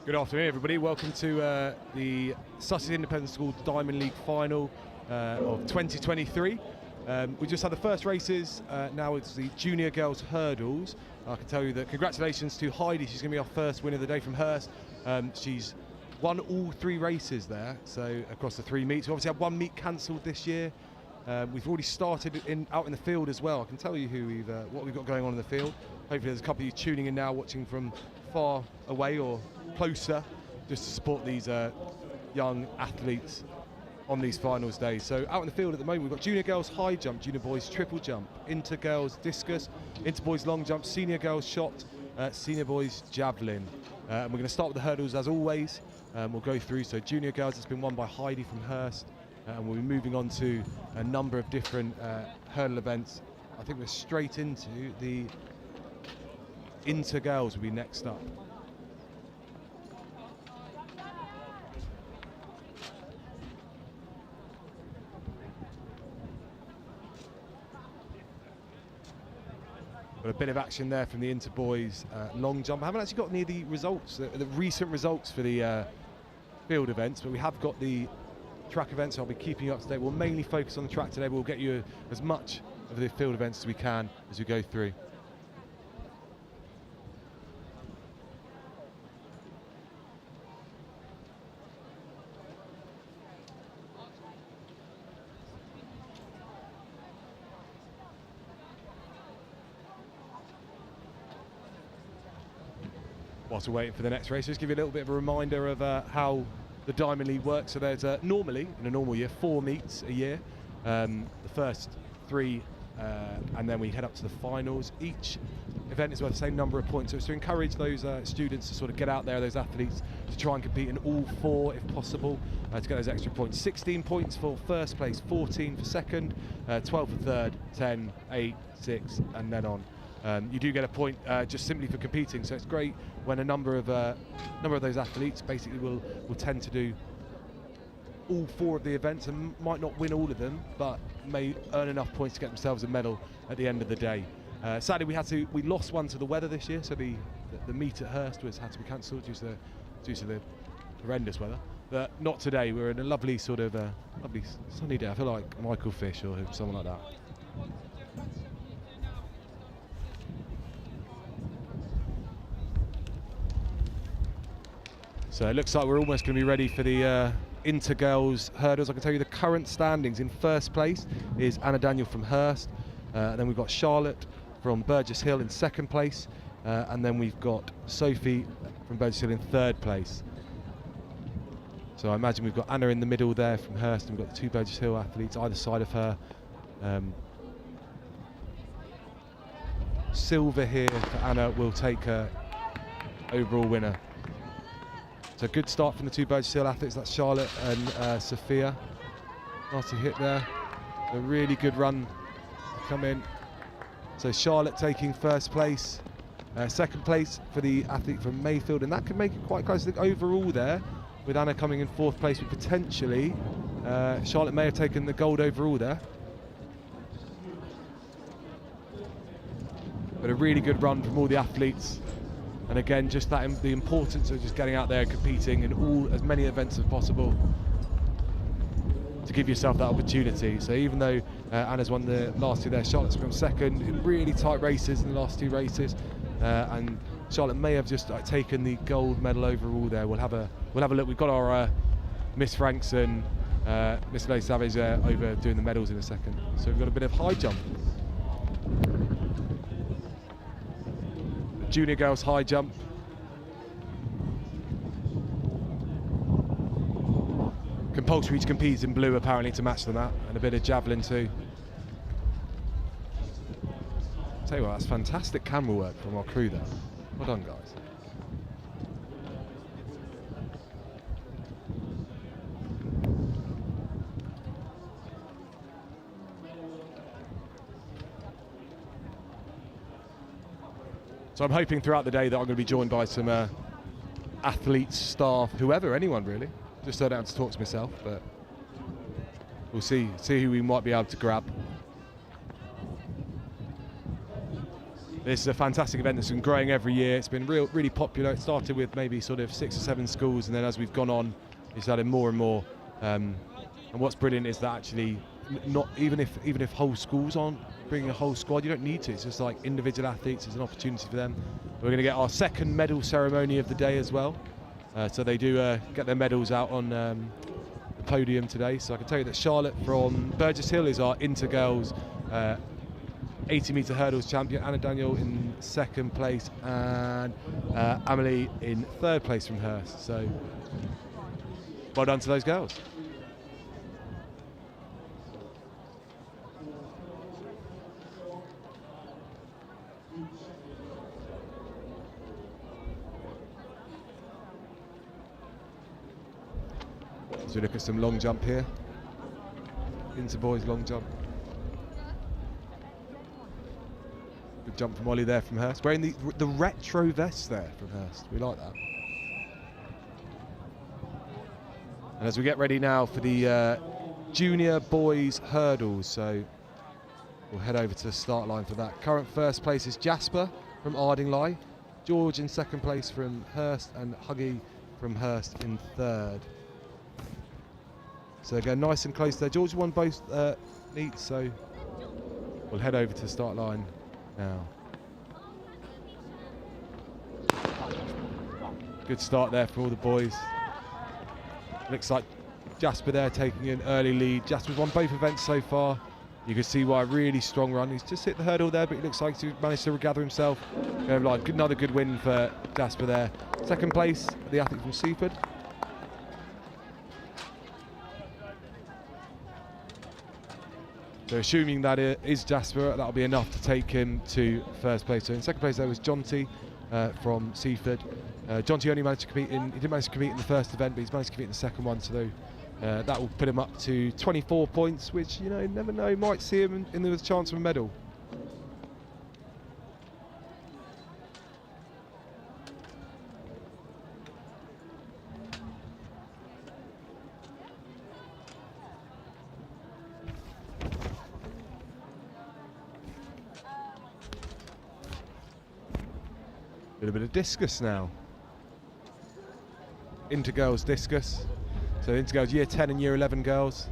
Good afternoon, everybody. Welcome to the Sussex Independent School Diamond League final of 2023. We just had the first races. Now it's the junior girls hurdles. I can tell you that congratulations to Heidi. She's going to be our first winner of the day from Hurst. She's won all 3 races there, so across the 3 meets. We obviously had 1 meet cancelled this year. We've already started out in the field as well. I can tell you what we've got going on in the field. Hopefully there's a couple of you tuning in now, watching from far away or closer, just to support these young athletes on these finals days. So out in the field at the moment, we've got junior girls high jump, junior boys triple jump, inter girls discus, inter boys long jump, senior girls shot, senior boys javelin. And we're going to start with the hurdles as always. We'll go through. So junior girls, it's been won by Heidi from Hurst, and we'll be moving on to a number of different hurdle events. I think we're straight into the inter girls will be next up. Got a bit of action there from the inter boys long jump. I haven't actually got any of the results, the recent results for the field events, but we have got the track events, so I'll be keeping you up to date. We'll mainly focus on the track today, but we'll get you as much of the field events as we can as we go through. Whilst we're waiting for the next race, just give you a little bit of a reminder of how the Diamond League works. So there's normally, in a normal year, 4 meets a year. The first 3, and then we head up to the finals. Each event is worth the same number of points. So it's to encourage those students to sort of get out there, those athletes, to try and compete in all 4 if possible, to get those extra points. 16 points for first place, 14 for second, 12 for third, 10, 8, 6, and then on. You do get a point just simply for competing, so it's great when a number of those athletes basically will tend to do all 4 of the events and might not win all of them, but may earn enough points to get themselves a medal at the end of the day. Sadly, we lost one to the weather this year, so the meet at Hurst had to be cancelled due to the horrendous weather. But not today. We're in a lovely sort of lovely sunny day. I feel like Michael Fish or someone like that. So it looks like we're almost going to be ready for the inter-girls hurdles. I can tell you the current standings. In first place is Anna Daniel from Hurst. Then we've got Charlotte from Burgess Hill in second place. And then we've got Sophie from Burgess Hill in third place. So I imagine we've got Anna in the middle there from Hurst, and we've got the 2 Burgess Hill athletes either side of her. Silver here for Anna will take her overall winner. So good start from the 2 Burgess Hill athletes. That's Charlotte and Sophia. Nasty hit there. A really good run to come in. So Charlotte taking first place. Second place for the athlete from Mayfield, and that could make it quite close. I think overall there, with Anna coming in 4th place, but potentially Charlotte may have taken the gold overall there. But a really good run from all the athletes. And again, just the importance of just getting out there and competing in as many events as possible to give yourself that opportunity. So even though Anna's won the last 2 there, Charlotte's come second in really tight races in the last 2 races, and Charlotte may have just taken the gold medal overall there. We'll have a look. We've got our Miss Franks and Miss Lay Savage over doing the medals in a second. So we've got a bit of high jump. Junior girls high jump. Compulsory to compete in blue apparently to match them out, and a bit of javelin too. Tell you what, that's fantastic camera work from our crew there. Well done, guys. So I'm hoping throughout the day that I'm going to be joined by some athletes, staff, whoever, anyone really. Just so down to talk to myself, but we'll see who we might be able to grab. This is a fantastic event that's been growing every year. It's been really popular. It started with maybe sort of 6 or 7 schools, and then as we've gone on, it's added more and more. And what's brilliant is that actually, not even if whole schools aren't bringing a whole squad, you don't need to. It's just like individual athletes. It's an opportunity for them. We're going to get our second medal ceremony of the day as well. So they do get their medals out on the podium today. So I can tell you that Charlotte from Burgess Hill is our inter-girls 80-metre hurdles champion. Anna Daniel in 2nd place, and Amelie in 3rd place from Hurst. So well done to those girls. As we look at some long jump here, inter boys long jump. Good jump from Ollie there from Hurst. Wearing the retro vest there from Hurst. We like that. And as we get ready now for the junior boys hurdles, so we'll head over to the start line for that. Current 1st place is Jasper from Ardingly, George in 2nd place from Hurst, and Huggy from Hurst in 3rd. So again, nice and close there. George won both meets, so we'll head over to the start line now. Good start there for all the boys. Looks like Jasper there taking an early lead. Jasper's won both events so far. You can see why, really strong run. He's just hit the hurdle there, but he looks like he's managed to regather himself. Another good win for Jasper there. 2nd place, the athlete from Seaford. So assuming that it is Jasper, that'll be enough to take him to 1st place. So in 2nd place there was Jonty from Seaford. Jonty only managed to compete he didn't manage to compete in the 1st event, but he's managed to compete in the 2nd one. So that will put him up to 24 points, which, you know, you never know, might see him in the chance of a medal. A little bit of discus now. Inter-girls discus. So inter-girls year 10 and year 11 girls.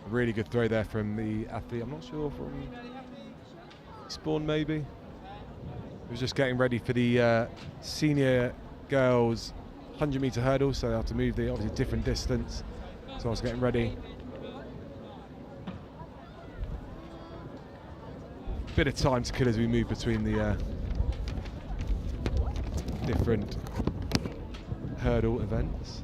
A really good throw there from the athlete. I'm not sure, from Spawn maybe. He was just getting ready for the senior girls 100-metre hurdle, so they have to move the obviously different distance. So I was getting ready. Bit of time to kill as we move between the different hurdle events.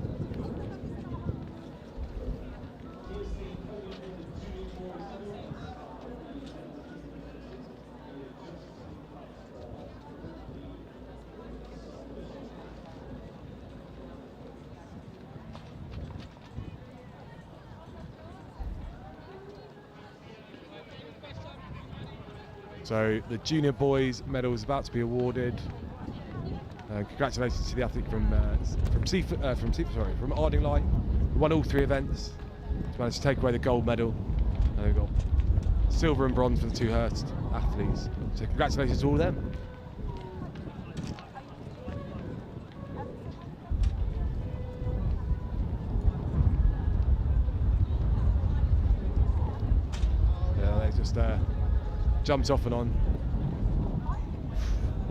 So the junior boys medal is about to be awarded. Congratulations to the athlete from Ardingly, who won all 3 events. He's managed to take away the gold medal. And we've got silver and bronze for the 2 Hurst athletes. So congratulations to all of them. Yeah, they just jumped off and on.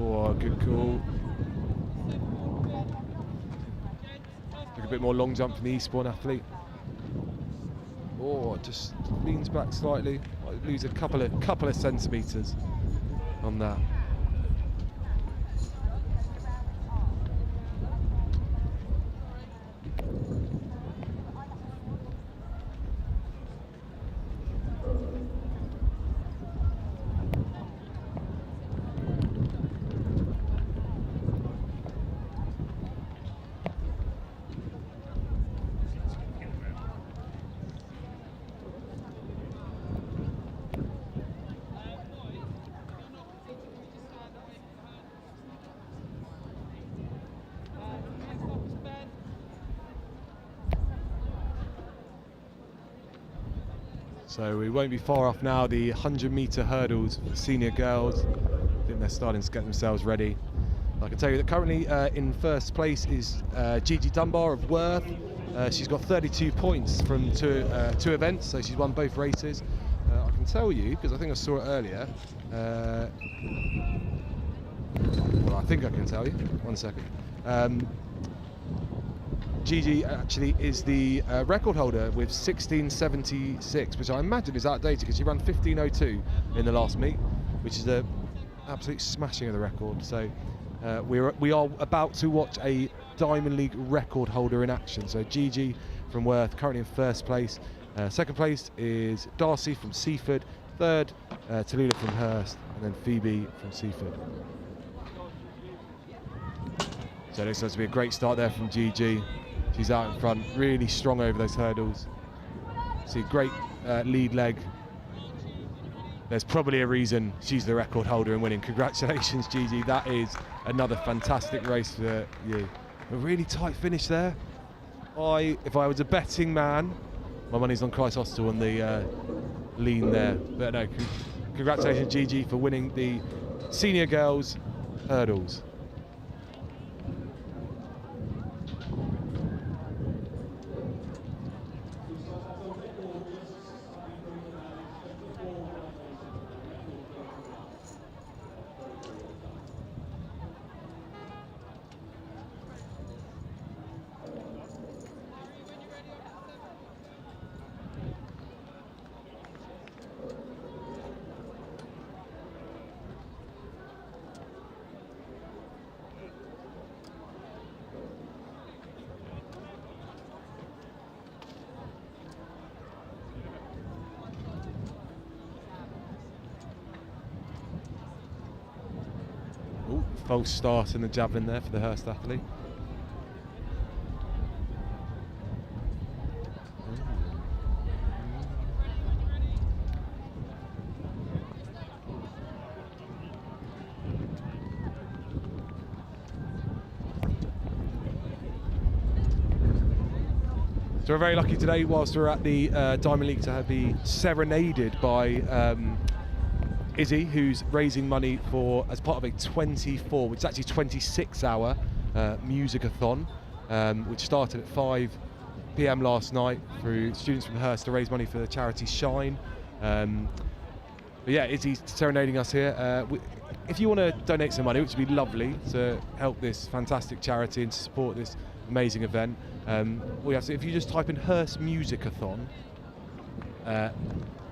Oh, good call. Look a bit more long jump from the Eastbourne athlete. Oh, just leans back slightly. Might lose a couple of centimetres on that. So we won't be far off now. The 100-metre hurdles for senior girls. I think they're starting to get themselves ready. I can tell you that currently in first place is Gigi Dunbar of Worth. She's got 32 points from two events, so she's won both races. I can tell you, because I think I saw it earlier. Well, I think I can tell you. 1 second. Gigi actually is the record holder with 16.76, which I imagine is outdated because she ran 15.02 in the last meet, which is an absolute smashing of the record. So we are about to watch a Diamond League record holder in action. So Gigi from Worth currently in first place. Second place is Darcy from Seaford. Third, Tallulah from Hurst, and then Phoebe from Seaford. So it looks like to be a great start there from Gigi. She's out in front, really strong over those hurdles. See, great lead leg. There's probably a reason she's the record holder and winning. Congratulations, Gigi. That is another fantastic race for you. A really tight finish there. If I was a betting man, my money's on Christostle and the lean there. But no, congratulations, Gigi, for winning the senior girls hurdles. False start in the Javelin there for the Hurst athlete. So we're very lucky today, whilst we're at the Diamond League, to be serenaded by Izzy, who's raising money for, as part of a 24, which is actually 26-hour music-a-thon, which started at 5 p.m. last night through students from Hurst to raise money for the charity Shine. But yeah, Izzy's serenading us here. If you want to donate some money, which would be lovely to help this fantastic charity and to support this amazing event, if you just type in Hurst Music-a-thon,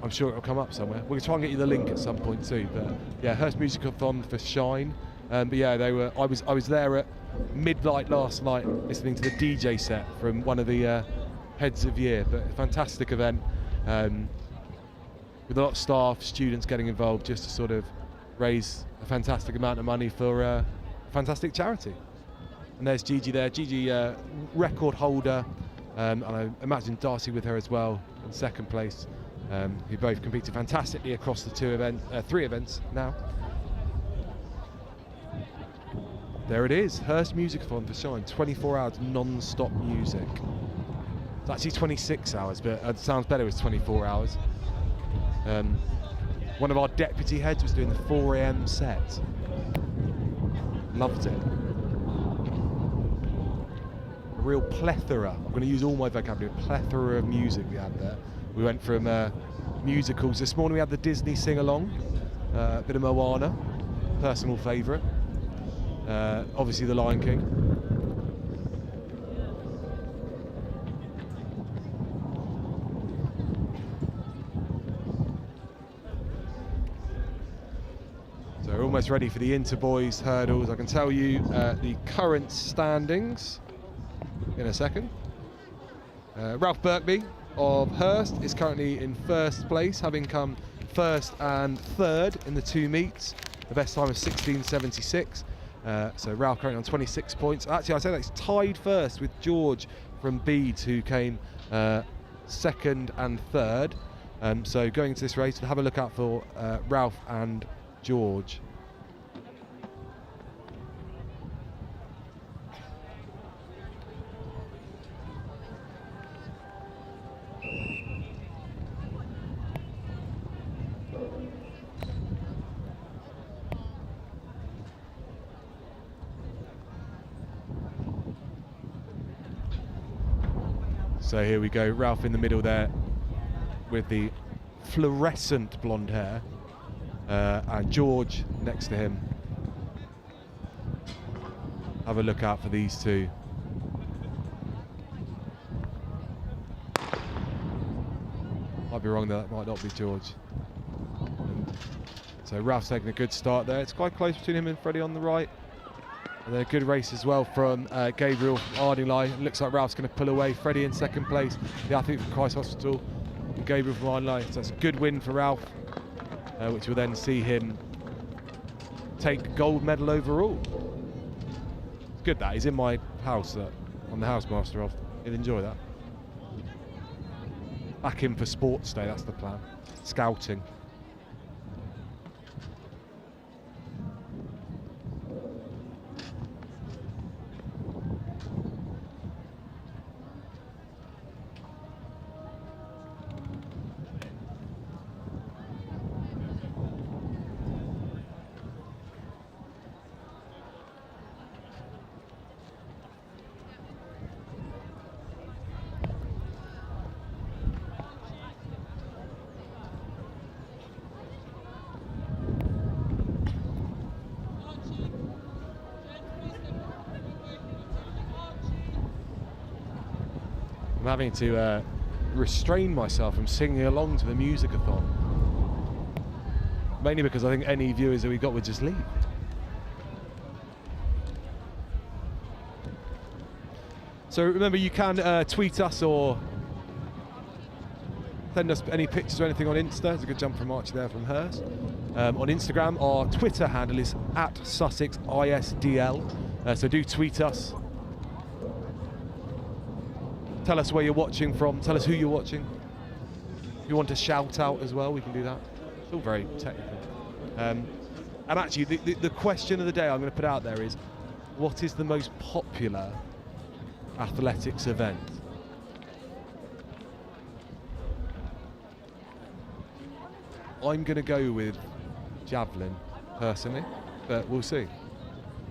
I'm sure it'll come up somewhere. We'll try and get you the link at some point too. But yeah, Hurst Music-a-thon for Shine. But yeah, I was there at midnight last night listening to the DJ set from one of the heads of year. But a fantastic event with a lot of staff, students getting involved, just to sort of raise a fantastic amount of money for a fantastic charity. And there's Gigi there. Gigi, record holder, and I imagine Darcy with her as well in second place. Who both competed fantastically across the three events now. There it is, Hurst Music-a-thon for Shine, 24 hours non-stop music. It's actually 26 hours, but it sounds better as 24 hours. One of our deputy heads was doing the 4 a.m. set. Loved it. A real plethora, I'm going to use all my vocabulary, a plethora of music we had there. We went from musicals. This morning we had the Disney sing-along, a bit of Moana, personal favourite. Obviously the Lion King. So we're almost ready for the inter-boys hurdles. I can tell you the current standings in a second. Ralph Birkby of Hurst is currently in first place, having come first and third in the two meets. The best time of 16.76. So Ralph currently on 26 points. Actually, I say that's tied first with George from Beeds, who came second and third. So going into this race, we'll have a look out for Ralph and George. So here we go, Ralph in the middle there with the fluorescent blonde hair, and George next to him. Have a look out for these two. Might be wrong there, that might not be George. So Ralph's taking a good start there. It's quite close between him and Freddie on the right. And then a good race as well from Gabriel from Ardingly. Looks like Ralph's going to pull away. Freddie in second place, the athlete from Christ Hospital, and Gabriel from Ardingly. So that's a good win for Ralph, which will then see him take gold medal overall. It's good that he's in my house on the Housemaster. He'll enjoy that. Back in for sports day, that's the plan. Scouting. I'm having to restrain myself from singing along to the music-a-thon. Mainly because I think any viewers that we got would just leave. So remember, you can tweet us or send us any pictures or anything on Insta. There's a good jump from Archie there from Hurst. On Instagram, our Twitter handle is @SussexISDL. So do tweet us. Tell us where you're watching from. Tell us who you're watching. If you want to shout out as well, we can do that. It's all very technical. And actually, the question of the day I'm going to put out there is, what is the most popular athletics event? I'm going to go with Javelin, personally, but we'll see.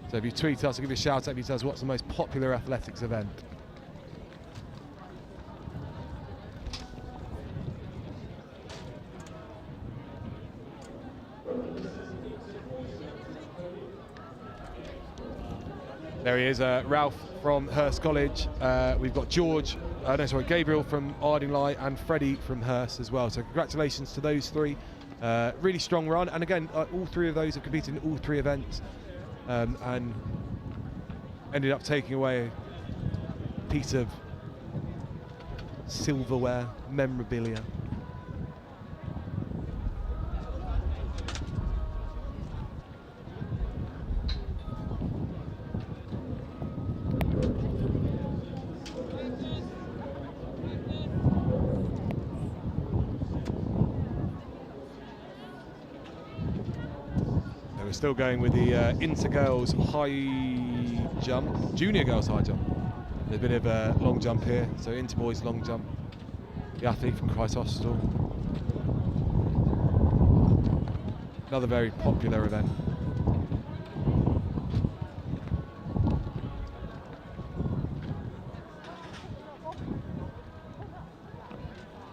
So if you tweet us, I'll give you a shout out if you tell us what's the most popular athletics event. There he is, Ralph from Hurst College. We've got Gabriel from Ardingly and Freddie from Hurst as well. So congratulations to those three. Really strong run. And again, all three of those have competed in all three events and ended up taking away a piece of silverware, memorabilia. Still going with the inter-girls high jump, junior girls high jump. There's a bit of a long jump here, so inter-boys long jump. The athlete from Christ Hospital. Another very popular event.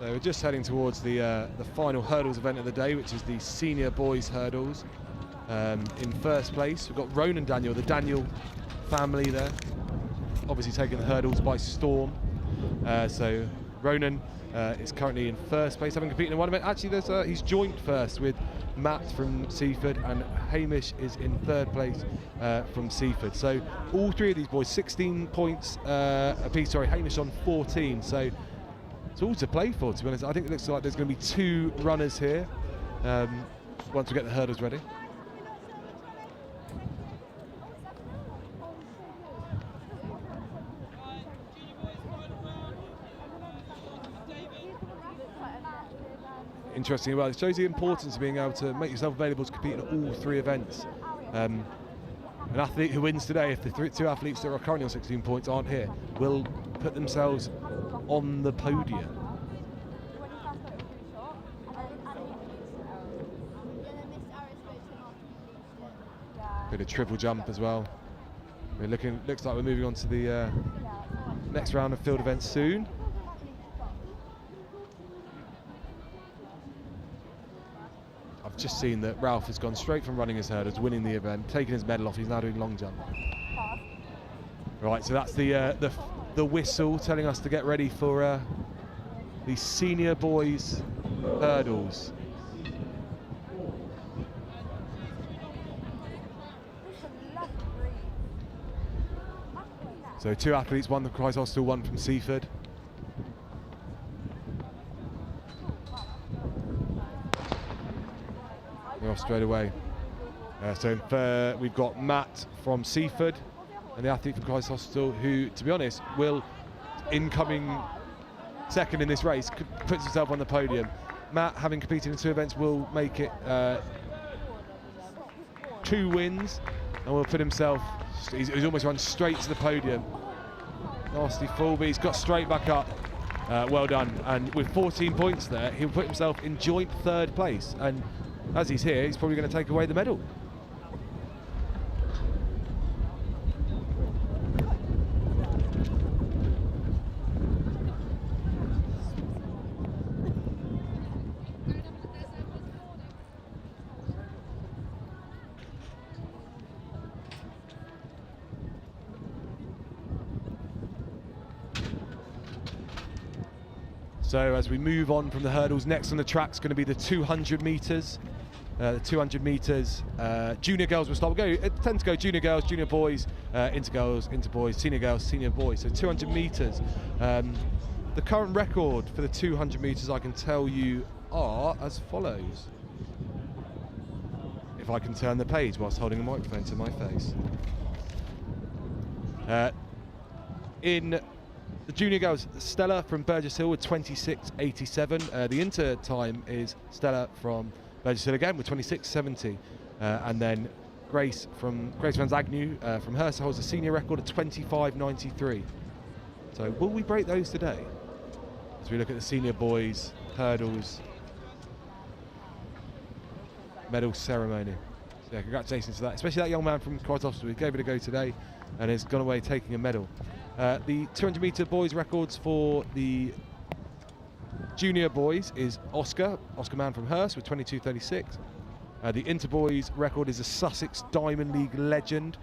So we're just heading towards the final hurdles event of the day, which is the senior boys hurdles. In first place, we've got Ronan Daniel, the Daniel family there, obviously taking the hurdles by storm. So Ronan is currently in first place, having competed in one event. Actually, he's joint first with Matt from Seaford, and Hamish is in third place from Seaford. So all three of these boys, 16 points apiece. Sorry, Hamish on 14. So it's all to play for, to be honest. I think it looks like there's going to be two runners here once we get the hurdles ready. Interesting. Well, it shows the importance of being able to make yourself available to compete in all three events. An athlete who wins today, if the two athletes that are currently on 16 points aren't here, will put themselves on the podium. Bit of triple jump as well. Looks like we're moving on to the next round of field events soon. just seen that Ralph has gone straight from running his hurdles, winning the event, taking his medal off. He's now doing long jump. Right, so that's the whistle telling us to get ready for the senior boys hurdles. So 2 athletes, one from Christ Hostel, one from Seaford. We're off straight away. So we've got Matt from Seaford and the athlete from Christ Hostel, who, to be honest, will, incoming second in this race, puts himself on the podium. Matt, having competed in 2 events, will make it 2 wins and will put himself, he's almost run straight to the podium. Nasty fall, but he's got straight back up. Well done. And with 14 points there, he'll put himself in joint 3rd place. And as he's here, he's probably going to take away the medal. So as we move on from the hurdles, next on the track is going to be the 200 metres. The 200 metres, junior girls will start. It tends to go junior girls, junior boys, inter boys, senior girls, senior boys. So 200 metres. The current record for the 200 metres, I can tell you, are as follows. If I can turn the page whilst holding a microphone to my face. In the junior girls, Stella from Burgess Hill with 26.87. The inter time is Stella from Burgess Hill again with 26.70. And then Grace Van Zagnew from Hurst holds a senior record of 25.93. So will we break those today? As we look at the senior boys hurdles medal ceremony. So yeah, congratulations to that, especially that young man from Christ Hostel who gave it a go today and has gone away taking a medal. The 200 metre boys records for the junior boys is Oscar Mann from Hurst with 22.36. The inter boys record is a Sussex Diamond League legend,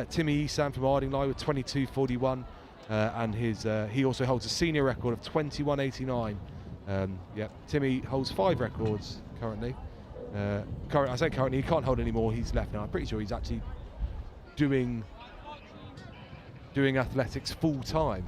Timmy Esan from Ardingly with 22.41. And he also holds a senior record of 21.89. Timmy holds 5 records currently. I say currently, he can't hold any more, he's left now. I'm pretty sure he's actually doing athletics full time.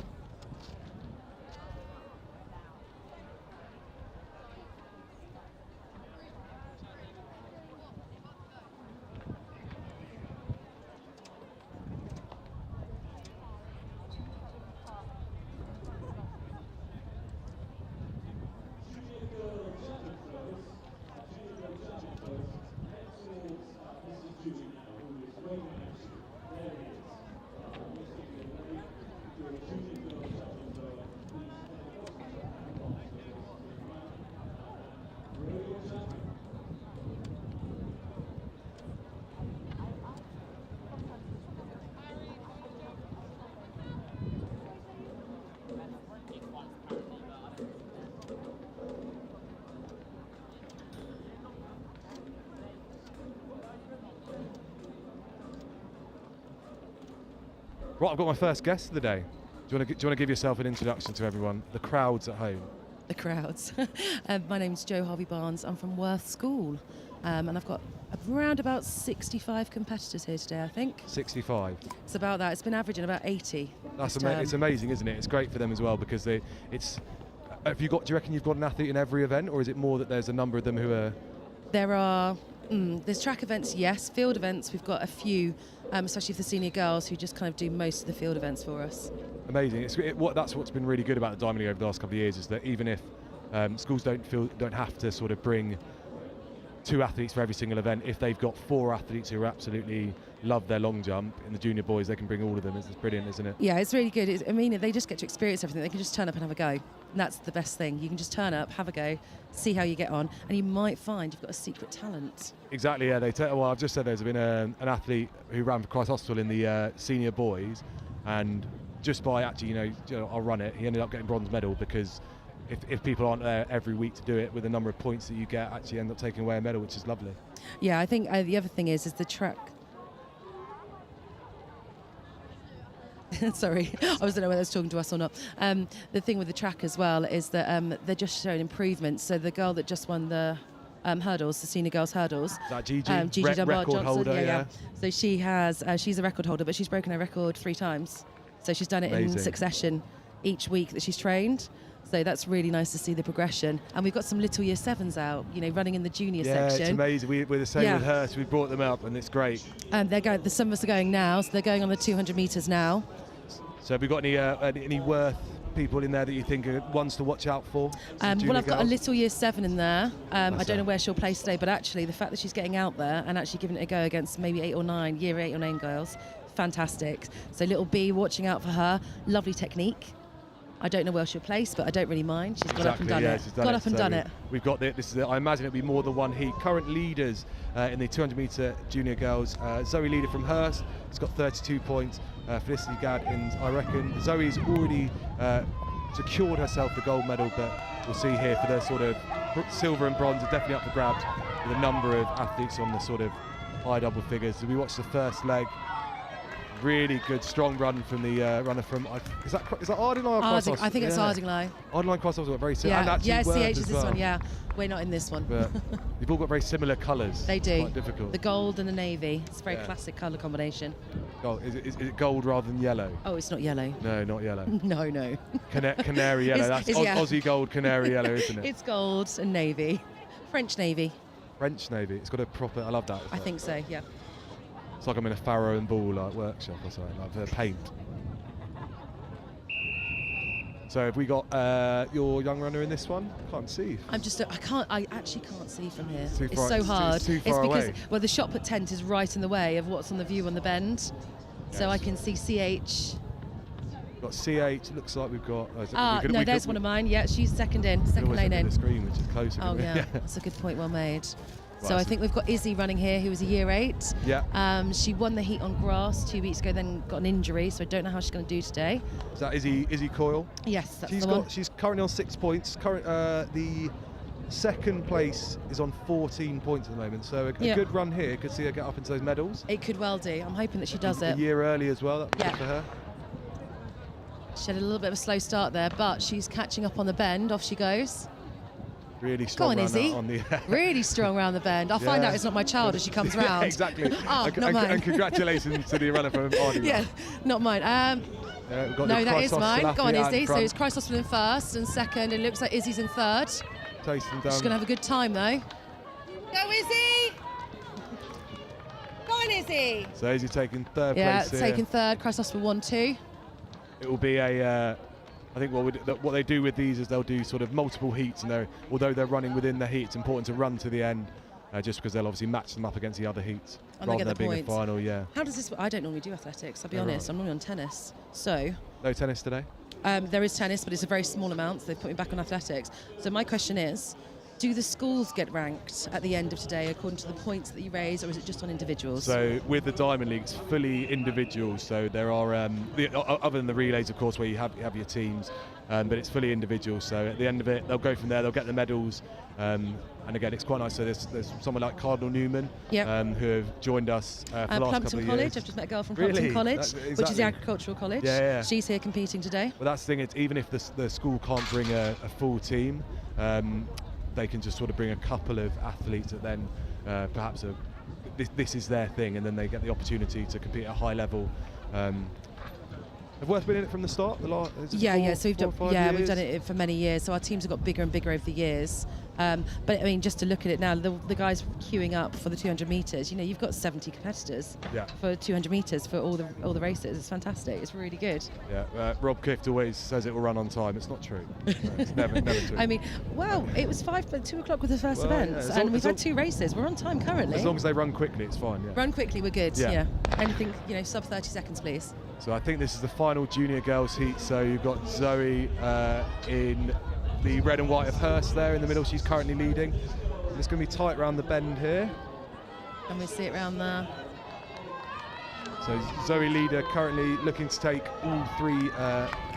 Right, I've got my first guest of the day. Do you want to give yourself an introduction to everyone, the crowds at home? The crowds. My name's Jo Harvey-Barnes. I'm from Worth School, and I've got around about 65 competitors here today, I think. 65. It's about that. It's been averaging about 80. It's amazing, isn't it? It's great for them as well because do you reckon you've got an athlete in every event, or is it more that there's a number of them who are? There's track events, yes. Field events, we've got a few, especially for the senior girls who just kind of do most of the field events for us. Amazing. That's what's been really good about the Diamond League over the last couple of years, is that even if schools don't have to sort of bring 2 athletes for every single event, if they've got 4 athletes who absolutely love their long jump, in the junior boys they can bring all of them. It's brilliant, isn't it? Yeah, it's really good. They just get to experience everything. They can just turn up and have a go. And that's the best thing. You can just turn up, have a go, see how you get on, and you might find you've got a secret talent. Exactly, yeah. I've just said there's been an athlete who ran for Christ Hostel in the senior boys, and just by actually, I'll run it, he ended up getting bronze medal because if people aren't there every week to do it, with the number of points that you get, actually end up taking away a medal, which is lovely. Yeah, I think the other thing is the track. Sorry, I don't know whether it's talking to us or not. The thing with the track as well is that they're just showing improvements. So the girl that just won the hurdles, the senior girls hurdles. Is that Gigi? Gigi Dunbar record Johnson, holder, yeah. So she has, she's a record holder, but she's broken her record 3 times. So she's done it Amazing. in succession each week that she's trained. So that's really nice to see the progression. And we've got some little year 7s out, running in the junior section. Yeah, it's amazing. We're the same with her, so we brought them up, and it's great. They're going. Some of us are going now, so they're going on the 200 metres now. So have we got any worth people in there that you think are ones to watch out for? Well, I've got a little year 7 in there. I don't her. know where she'll place today, but actually the fact that she's getting out there and actually giving it a go against maybe 8 or 9, year 8 or 9 girls, fantastic. So little B, watching out for her. Lovely technique. I don't know where she'll place, but I don't really mind. She's got up and done it. Got up and done it. We've got this. I imagine it'll be more than one heat. Current leaders in the 200-metre junior girls. Zoe leader from Hurst has got 32 points. Felicity Gadd, I reckon Zoe's already secured herself the gold medal, but we'll see here for the sort of silver and bronze are definitely up for grabs with a number of athletes on the sort of high double figures. So we watched the first leg. Really good, strong run from the runner from. Is that Ardingly or Crosshouse? I think it's Ardingly. Ardingly Crosshouse got very similar. Yeah, CH is this one. Yeah, we're not in this one. But you've all got very similar colours. They do. It's quite difficult. The gold and the navy. It's a very classic colour combination. Oh, is it gold rather than yellow? Oh, it's not yellow. No, not yellow. No. Canary yellow. That's Aussie gold canary yellow, isn't it? It's gold and navy. French navy. French navy. It's got a proper. I love that. I think so. Yeah. It's like I'm in a Farrow and Ball workshop or something, like for paint. So have we got your young runner in this one? Can't see. I actually can't see from here. It's so hard. It's too far because away. Well, the shot put tent is right in the way of what's on the view on the bend. Yes. So I can see CH. Got CH. Looks like we've got. There's one of mine. Yeah, she's second lane in. The screen, which is closer. Oh yeah, that's a good point. Well made. So I think we've got Izzy running here, who was a year 8. Yeah. She won the heat on grass 2 weeks ago, then got an injury, so I don't know how she's going to do today. Is that Izzy Coyle? Yes, that's the one. She's currently on 6 points. The second place is on 14 points at the moment, so a good run here could see her get up into those medals. It could well do. I'm hoping that she does it. A year early as well. That's good for her. She had a little bit of a slow start there, but she's catching up on the bend. Off she goes. Really strong. Go on, Izzy. Really strong around the bend. I'll find out it's not my child as she comes round. Yeah, exactly. Not mine. And congratulations to the runner from Ardingly. Yeah, not mine. No, that is mine. Go on, Izzy. So it's Christ Hospital in first and second. It looks like Izzy's in third. She's going to have a good time, though. Go, Izzy! Go on, Izzy! So Izzy taking third place here. Yeah, taking third. Christ Hospital 1-2. It will be a... I think what they do with these is they'll do sort of multiple heats, and although they're running within the heat, it's important to run to the end, just because they'll obviously match them up against the other heats and rather than being a final. Yeah. How does this? I don't normally do athletics. I'll be honest. I'm normally on tennis. So. No tennis today. There is tennis, but it's a very small amount. So they put me back on athletics. So my question is, do the schools get ranked at the end of today according to the points that you raise, or is it just on individuals? So with the Diamond League, it's fully individuals. So there are, other than the relays, of course, where you have your teams, but it's fully individual. So at the end of it, they'll go from there, they'll get the medals. And again, it's quite nice. So there's someone like Cardinal Newman, who have joined us for the last couple Plumpton of College. years. I've just met a girl from Plumpton College, exactly. which is the agricultural college. Yeah. She's here competing today. Well, that's the thing. It's even if the school can't bring a full team, they can just sort of bring a couple of athletes that then perhaps this is their thing, and then they get the opportunity to compete at a high level. Have Worth been in it from the start? So we've done it for many years. So our teams have got bigger and bigger over the years. But I mean, just to look at it now, the guys queuing up for the 200 metres. You've got 70 competitors for 200 metres for all the races. It's fantastic. It's really good. Yeah, Rob Kift always says it will run on time. It's not true. It's never true. I mean, well, it was 2 o'clock with the first event, and we've had 2 races. We're on time currently. As long as they run quickly, it's fine. Yeah. Run quickly, we're good. Yeah. Anything, sub 30 seconds, please. So I think this is the final junior girls heat. So you've got Zoe in the red and white of Hurst there in the middle. She's currently leading. And it's going to be tight around the bend here. And we see it around there. So Zoe Leader currently looking to take all 3 Looks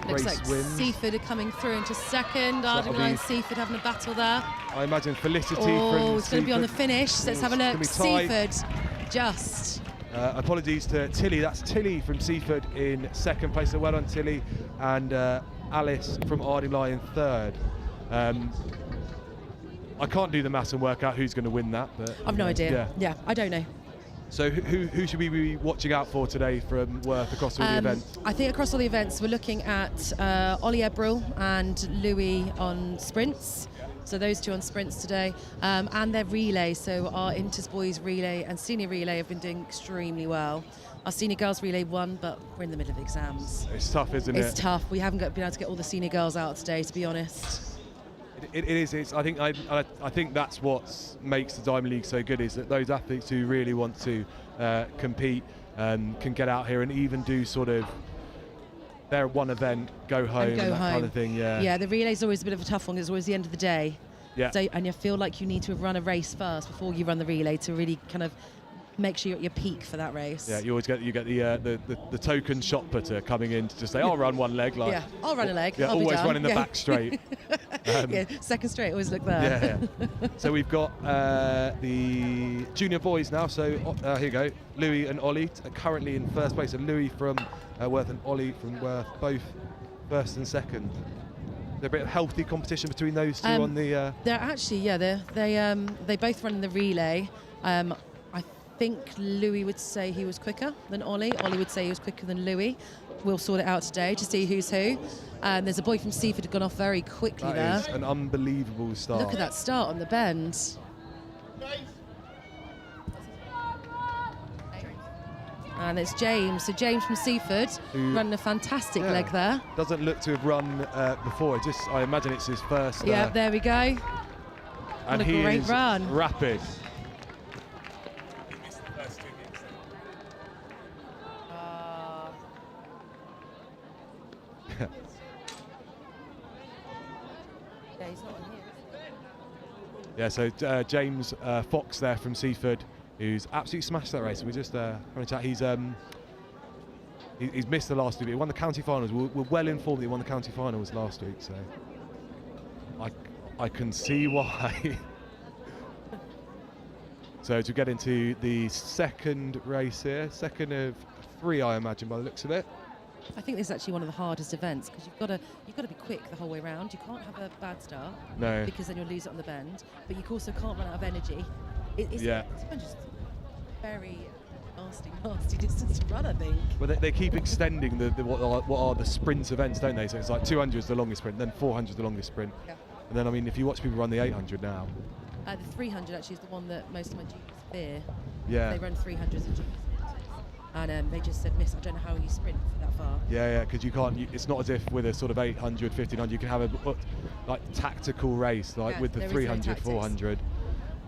race like wins. Seaford are coming through into second. Ardingly and Seaford having a battle there. I imagine Felicity from it's going to be on the finish. So let's have a look. Seaford just. Apologies to Tilly. That's Tilly from Seaford in second place. So well done, Tilly. And Alice from Ardingly in third. I can't do the maths and work out who's going to win that. But I've no idea. Yeah, I don't know. So who should we be watching out for today from Worth across all the events? I think across all the events we're looking at Ollie Ebril and Louis on sprints. So those 2 on sprints today, and their relay. So our Inters boys relay and senior relay have been doing extremely well. Our senior girls relay won, but we're in the middle of exams. It's tough, isn't it? It's tough. We haven't been able to get all the senior girls out today, to be honest. It is. I think that's what makes the Diamond League so good, is that those athletes who really want to compete can get out here and even do sort of their one event, go home, and that kind of thing. Yeah, the relay's always a bit of a tough one. It's always the end of the day. Yeah. So, and you feel like you need to run a race first before you run the relay to really kind of make sure you're at your peak for that race. Yeah, you get the token shot putter coming in to just say, I'll run one leg. Like, yeah, I'll run a leg. Yeah, I'll always running the back straight. Yeah, second straight, always look there. Yeah. So we've got the junior boys now. So here you go, Louis and Ollie currently in first place, and Louis from Worth and Ollie from Worth both first and second. There's a bit of healthy competition between those 2 on the. They're actually, they both run in the relay. I think Louis would say he was quicker than Ollie. Ollie would say he was quicker than Louis. We'll sort it out today to see who's who. There's a boy from Seaford who's gone off very quickly there. That is an unbelievable start. Look at that start on the bend. And it's James. So James from Seaford running a fantastic leg there. Doesn't look to have run before. I imagine it's his first. Yeah, there we go. And what a he great is run. Rapid. Yeah, he's not on here. Yeah, so James Fox there from Seaford, who's absolutely smashed that race. We just having a chat. He's missed the last 2, but he won the county finals. We're well informed that he won the county finals last week, so I can see why. So to get into the second race here, second of 3, I imagine, by the looks of it. I think this is actually one of the hardest events because you've got to be quick the whole way around. You can't have a bad start, no, because then you'll lose it on the bend. But you also can't run out of energy. It's just very nasty distance to run, I think. Well, they keep extending what are the sprint events, don't they? So it's like 200 is the longest sprint, then 400 is the longest sprint, and then I mean, if you watch people run the 800 now, the 300 actually is the one that most of my juniors fear. Yeah, they run 300s and juniors. And they just said, miss, I don't know how you sprint that far. Yeah, because you can't, it's not as if with a sort of 800, 1500, you can have a like tactical race, like with the 300, 400,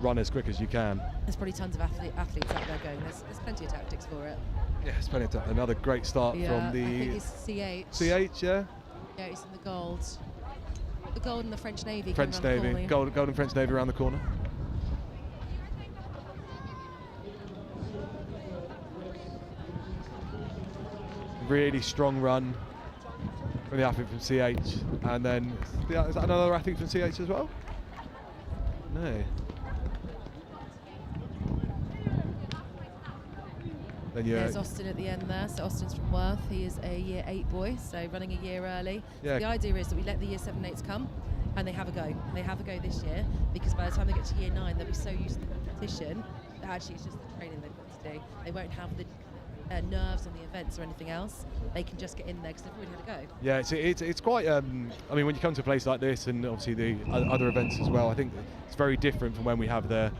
run as quick as you can. There's probably tons of athletes out there going, there's plenty of tactics for it. Yeah, it's plenty of tactics. Another great start from the... I think it's CH. CH, yeah? Yeah, it's in the gold. The gold and the French Navy. French Navy, gold and French Navy around the corner. Really strong run from the athlete from CH, and then is that another athlete from CH as well? No. Then there's Austin at the end there. So Austin's from Worth. He is a year 8 boy, so running a year early. Yeah. So the idea is that we let the year 7 and 8s come, and they have a go. They have a go this year because by the time they get to year 9, they'll be so used to the competition that actually it's just the training they've got to do. They won't have the nerves on the events or anything else. They can just get in there because they've already had a go. Yeah, it's quite. I mean, when you come to a place like this, and obviously the other events as well, I think it's very different from when we have the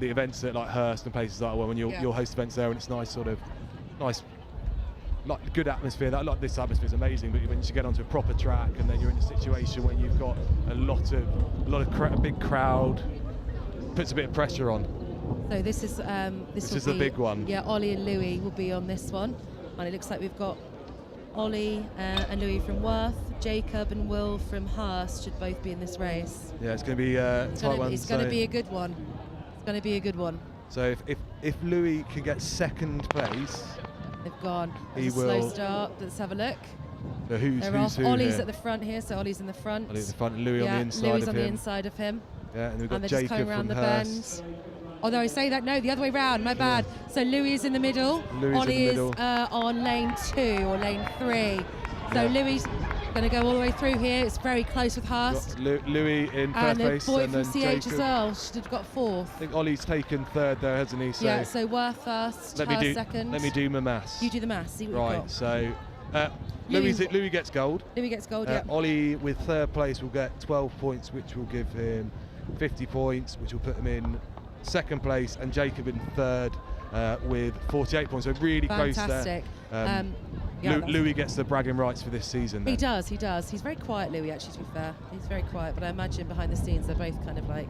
events at like Hurst and places like that, when you'll host events there, and it's nice, like good atmosphere. Like this atmosphere is amazing, but when you get onto a proper track, and then you're in a situation where you've got a big crowd, puts a bit of pressure on. So this is the big one. Yeah, Ollie and Louis will be on this one, and it looks like we've got Ollie and Louis from Worth, Jacob and Will from Hurst should both be in this race. Yeah, it's going to be it's going to be a good one. It's going to be a good one. So if Louis can get second place, They've gone. He There's a slow start. Let's have a look. The who's who Ollie's here. at the front here, so Ollie's in the front. Ollie's in the front, and Louis on the inside Louis of on him. the inside of him. Yeah, and we've got they're Jacob just coming around from the Hurst. bend. Although I say that, no, the other way round, my bad. So Louis is in the middle. Ollie is on lane 2 or lane 3. So Louis going to go all the way through here. It's very close with Hurst. Louis in third place. And the boy from then CH as well should have got 4th. I think Ollie's taken 3rd there, hasn't he? So yeah, so Worth first, Hurst second. Let me do my maths. You do the maths, see what right, you've got. So Louis gets gold. Louis gets gold, yeah. Ollie with 3rd place will get 12 points, which will give him 50 points, which will put him in 2nd place, and Jacob in 3rd with 48 points. So really fantastic. Close there. Louis gets the bragging rights for this season. Then. He does. He's very quiet, Louis, actually, to be fair. He's very quiet, but I imagine behind the scenes they're both kind of like,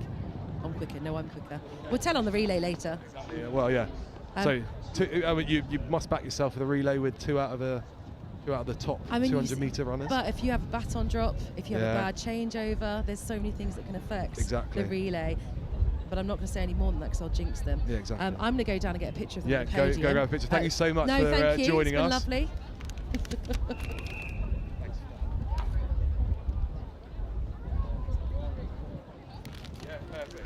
I'm quicker, no, I'm quicker. We'll tell on the relay later. Yeah, well, yeah. So you must back yourself for the relay with 2 out of the top 200-metre runners. But if you have a baton drop, if you have a bad changeover, there's so many things that can affect the relay. But I'm not going to say any more than that because I'll jinx them. Yeah, exactly. I'm going to go down and get a picture of them. Yeah, go grab a picture. Thank you so much for joining us. It's been lovely. Yeah, perfect.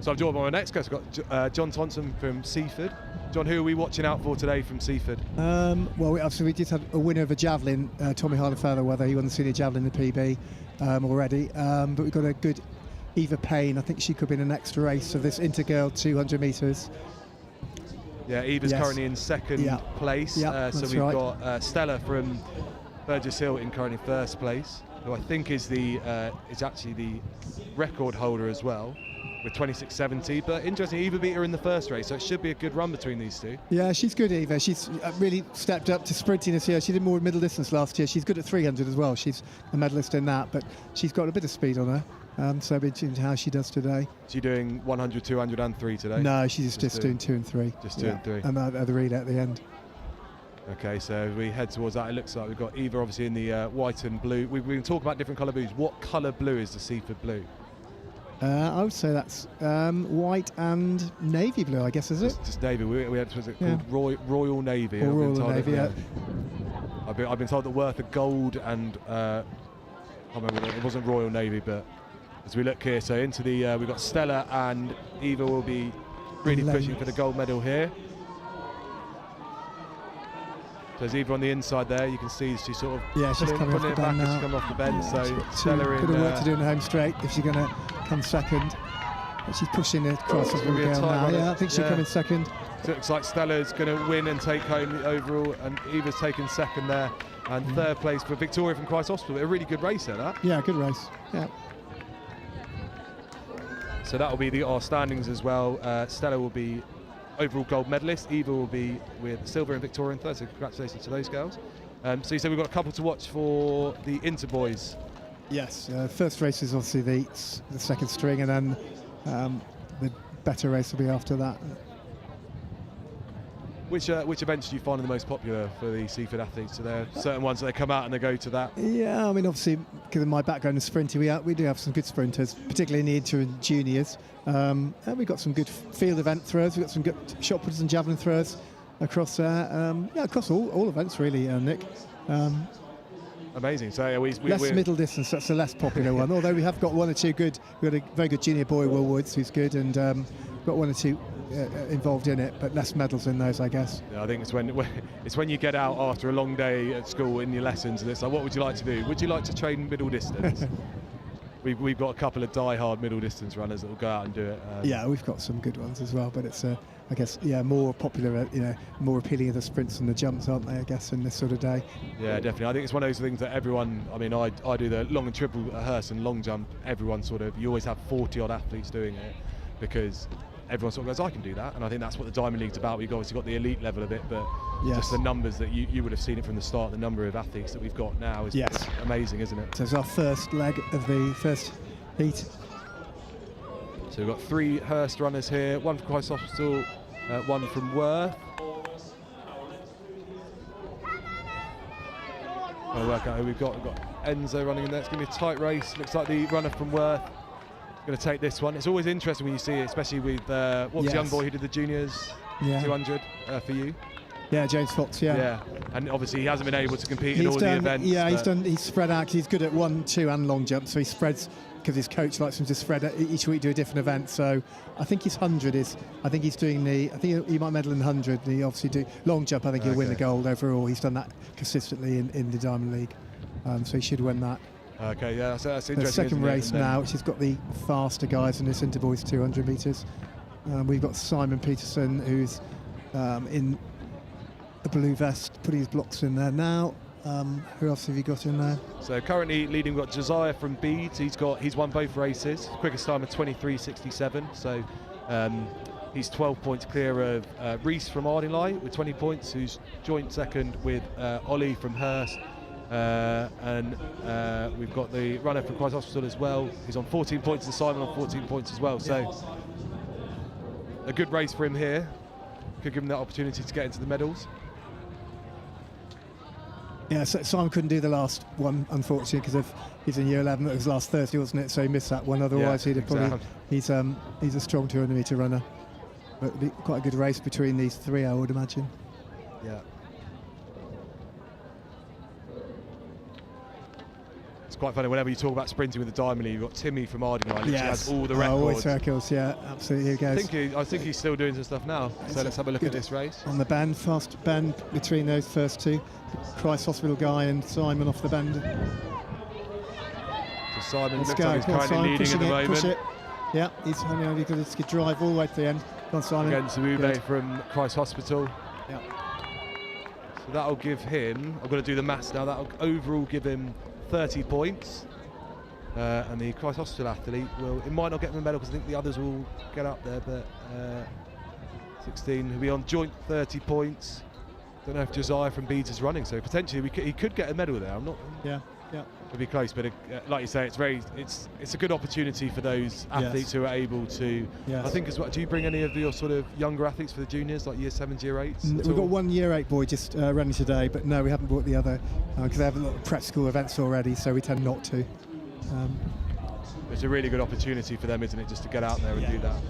So I'm joined by my next guest. I've got John Thompson from Seaford. John, who are we watching out for today from Seaford? Well, we did have a winner of a javelin, Tommy Harder-Fairweather. He won the senior javelin in the PB already. But we've got a good Eva Payne. I think she could be in the next race of this Intergirl 200 metres. Yeah, Eva's currently in 2nd place. So we've got Stella from Burgess Hill in currently 1st place, who I think is actually the record holder as well, with 26.70. But interesting, Eva beat her in the first race, so it should be a good run between these two. Yeah, she's good, Eva. She's really stepped up to sprinting this year. She did more middle distance last year. She's good at 300 as well. She's a medalist in that, but she's got a bit of speed on her. So I'll be tuned to how she does today. Is she doing 100, 200 and 3 today? No, she's just doing 2 and 3. Just 2 and 3. And the relay at the end. Okay, so as we head towards that, it looks like we've got Eva obviously in the white and blue. We've been talking about different colour blues. What colour blue is the Seaford blue? I would say that's white and navy blue, I guess, is it? Just navy. We had called Royal Navy. Or Royal Navy, yeah. I've been told that Worth are gold and I can't remember, it wasn't Royal Navy, but as we look here, so into the we've got Stella and Eva will be really pushing for the gold medal here. So there's Eva on the inside there. You can see she's sort of she's coming off the bend now. She's coming off the bend. So Stella in. Got work to do in the home straight if she's going to come second. But she's pushing across as we go now. Yeah, I think she'll come in second. So it looks like Stella's going to win and take home the overall, and Eva's taking second there, and third place for Victoria from Christ Hospital. A really good race there, that. Yeah, good race. Yeah. So that will be our standings as well. Stella will be overall gold medalist. Eva will be with silver and Victoria in third, so congratulations to those girls. So you said we've got a couple to watch for the Interboys. Yes, first race is obviously the second string, and then the better race will be after that. Which events do you find are the most popular for the Seaford athletes? Are there certain ones that they come out and they go to that? Yeah, I mean, obviously, because of my background in sprinting, we do have some good sprinters, particularly in the inter and juniors. And we've got some good field event throwers. We've got some good shot putters and javelin throwers. across there. Across all events really, Nick. Amazing. So less middle distance, that's the less popular one. Although we have got one or two good. We've got a very good junior boy, Will Woods, who's good, and got one or two involved in it, but less medals in those, I guess. Yeah, I think it's when you get out after a long day at school in your lessons, and it's like, what would you like to do? Would you like to train middle distance? We've got a couple of die-hard middle distance runners that will go out and do it. Yeah, we've got some good ones as well, but it's I guess more popular, more appealing of the sprints and the jumps, aren't they? I guess in this sort of day. Yeah, definitely. I think it's one of those things that everyone. I mean, I do the long and triple hearse and long jump. Everyone you always have 40 odd athletes doing it because everyone sort of goes, I can do that, and I think that's what the Diamond League's about. We've obviously got the elite level of it, but just the numbers that you would have seen it from the start. The number of athletes that we've got now is amazing, isn't it? So it's our first leg of the first heat. So we've got 3 Hurst runners here, one from Christ Hospital, one from Worth. I'll work out who we've got. We've got Enzo running in there. It's going to be a tight race. Looks like the runner from Worth is going to take this one. It's always interesting when you see it, especially with what was the young boy who did the juniors 200 for you? Yeah, James Fox. Yeah, and obviously he hasn't been able to compete in all the events. Yeah, he's spread out because he's good at 1, 2 and long jump, so he spreads because his coach likes him to spread it, each week do a different event. So I think his 100 is. I think he's doing I think he might medal in the 100. And he obviously do long jump. I think he'll win the gold overall. He's done that consistently in the Diamond League, so he should win that. Okay, yeah, that's interesting. The second race now, which has got the faster guys in this interboys 200 metres. We've got Simon Peterson, who's in the blue vest, putting his blocks in there now. Who else have you got in there? So currently leading, we've got Josiah from Beeds. He's won both races. Quickest time of 23.67. So he's 12 points clear of Reese from Ardingly with 20 points, who's joint second with Ollie from Hurst. And we've got the runner from Christ Hospital as well. He's on 14 points, and Simon on 14 points as well. So a good race for him here. Could give him that opportunity to get into the medals. Yeah, so Simon couldn't do the last one, unfortunately, because he's in year 11. It was last Thursday, wasn't it? So he missed that one. Otherwise, he'd have probably. He's a strong 200-metre runner. But it'd be quite a good race between these 3, I would imagine. Yeah. It's quite funny whenever you talk about sprinting with the Diamond League. You've got Timmy from Ardingly, who has all the records. Always records, yeah, absolutely. Here goes. I think he's still doing some stuff now. So let's have a look at this race. On the bend, fast bend between those first 2. Christ Hospital guy and Simon off the bend. So Simon looks like he's currently leading at the moment. Push it. Yeah, he's only got to drive all the way to the end. Go on, Simon. Again, Sabube from Christ Hospital. Yeah. So that'll give him, I'm going to do the maths now, that'll overall give him 30 points. And the Christ Hospital athlete it might not get him a medal because I think the others will get up there, but 16, he'll be on joint 30 points. Don't know if Josiah from Beeds is running, so potentially he could get a medal there. I'm not. Yeah. It'll be close, but like you say, it's a good opportunity for those athletes who are able to. Yes. I think as well. Do you bring any of your sort of younger athletes for the juniors, like year 7s, year 8s? We've got one year 8 boy just running today, but no, we haven't brought the other because they have a lot of prep school events already, so we tend not to. It's a really good opportunity for them, isn't it, just to get out there and do that.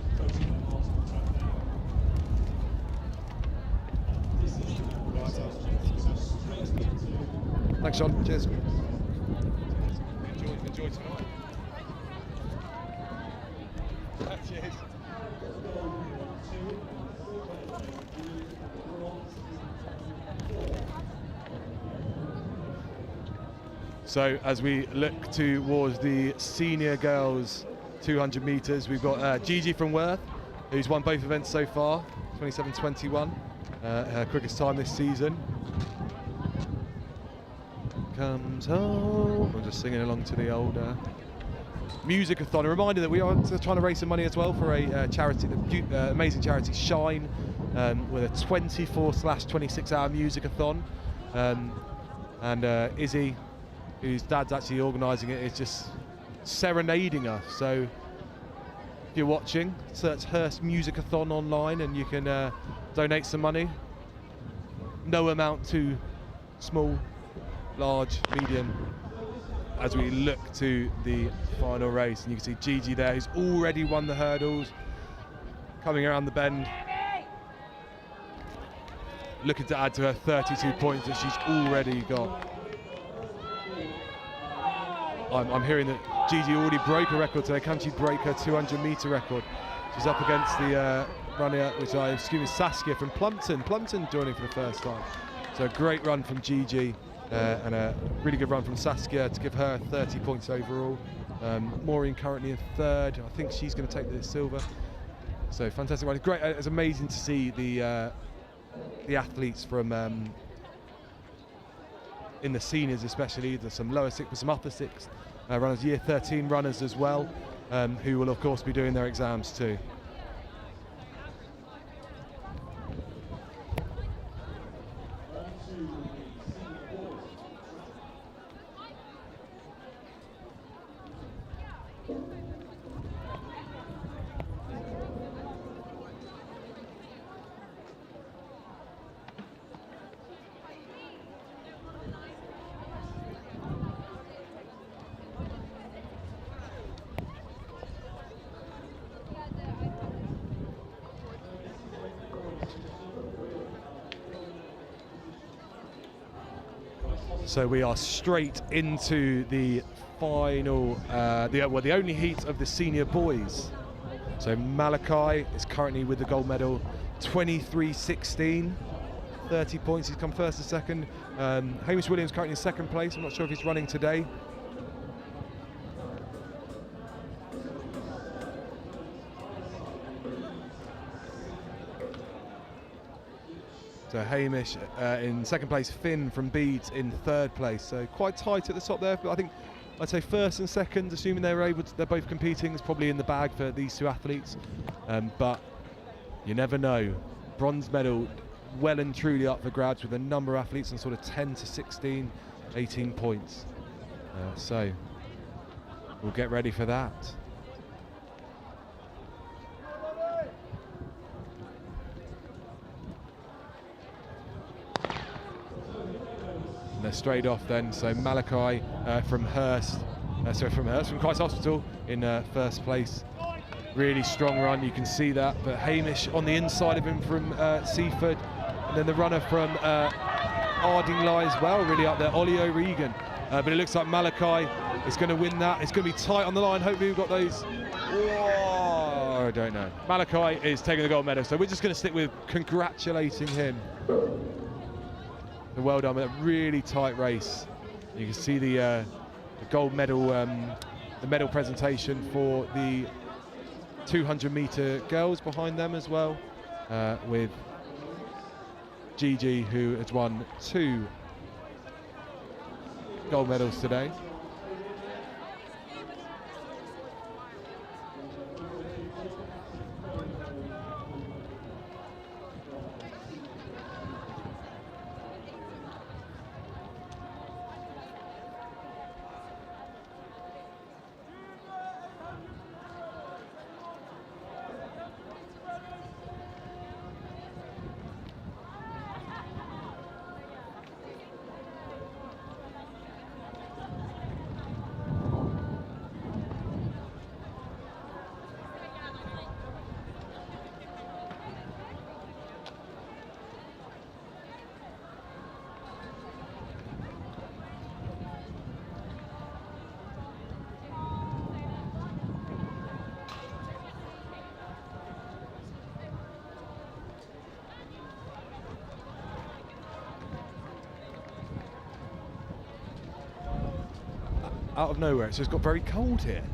Thanks, John. Cheers. Enjoy tonight. Cheers. So as we look towards the senior girls 200 metres, we've got Gigi from Worth, who's won both events so far, 27.21, her quickest time this season. Comes home. I'm just singing along to the old music-a-thon. A reminder that we are trying to raise some money as well for a charity, the amazing charity Shine, with a 24/26-hour music-a-thon. And Izzy, whose dad's actually organising it, is just serenading us. So if you're watching, search Hurst Music-a-thon online and you can donate some money. No amount too small, large, medium, as we look to the final race. And you can see Gigi there, who's already won the hurdles, coming around the bend. looking to add to her 32 points that she's already got. I'm hearing that Gigi already broke a record today. Can she break her 200-meter record? She's up against the runner, which I assume is Saskia from Plumpton. Plumpton joining for the first time. So a great run from Gigi and a really good run from Saskia to give her 30 points overall. Maureen currently in third. I think she's going to take the silver. So fantastic run. It's great. It's amazing to see the athletes from in the seniors, especially. There's some lower six, but some upper six runners, year 13 runners as well, who will of course be doing their exams too. So we are straight into the final, the only heat of the senior boys. So Malachi is currently with the gold medal, 23.16, 30 points. He's come first and second. Hamish Williams currently in second place. I'm not sure if he's running today. So Hamish in second place, Finn from Beeds in third place. So quite tight at the top there, but I think I'd say first and second, assuming they're both competing, is probably in the bag for these two athletes. But you never know. Bronze medal well and truly up for grabs with a number of athletes on sort of 10 to 16, 18 points. So we'll get ready for that. And they're straight off then. So Malachi from Christ Hospital in first place. Really strong run, you can see that. But Hamish on the inside of him from Seaford. And then the runner from Ardingly as well, really up there, Ollie O'Regan. But it looks like Malachi is going to win that. It's going to be tight on the line. Hopefully we've got those. Whoa, I don't know. Malachi is taking the gold medal. So we're just going to stick with congratulating him. Well done with a really tight race. You can see the gold medal, the medal presentation for the 200-meter girls behind them as well, with Gigi, who has won 2 gold medals today. Out of nowhere, so it's got very cold here.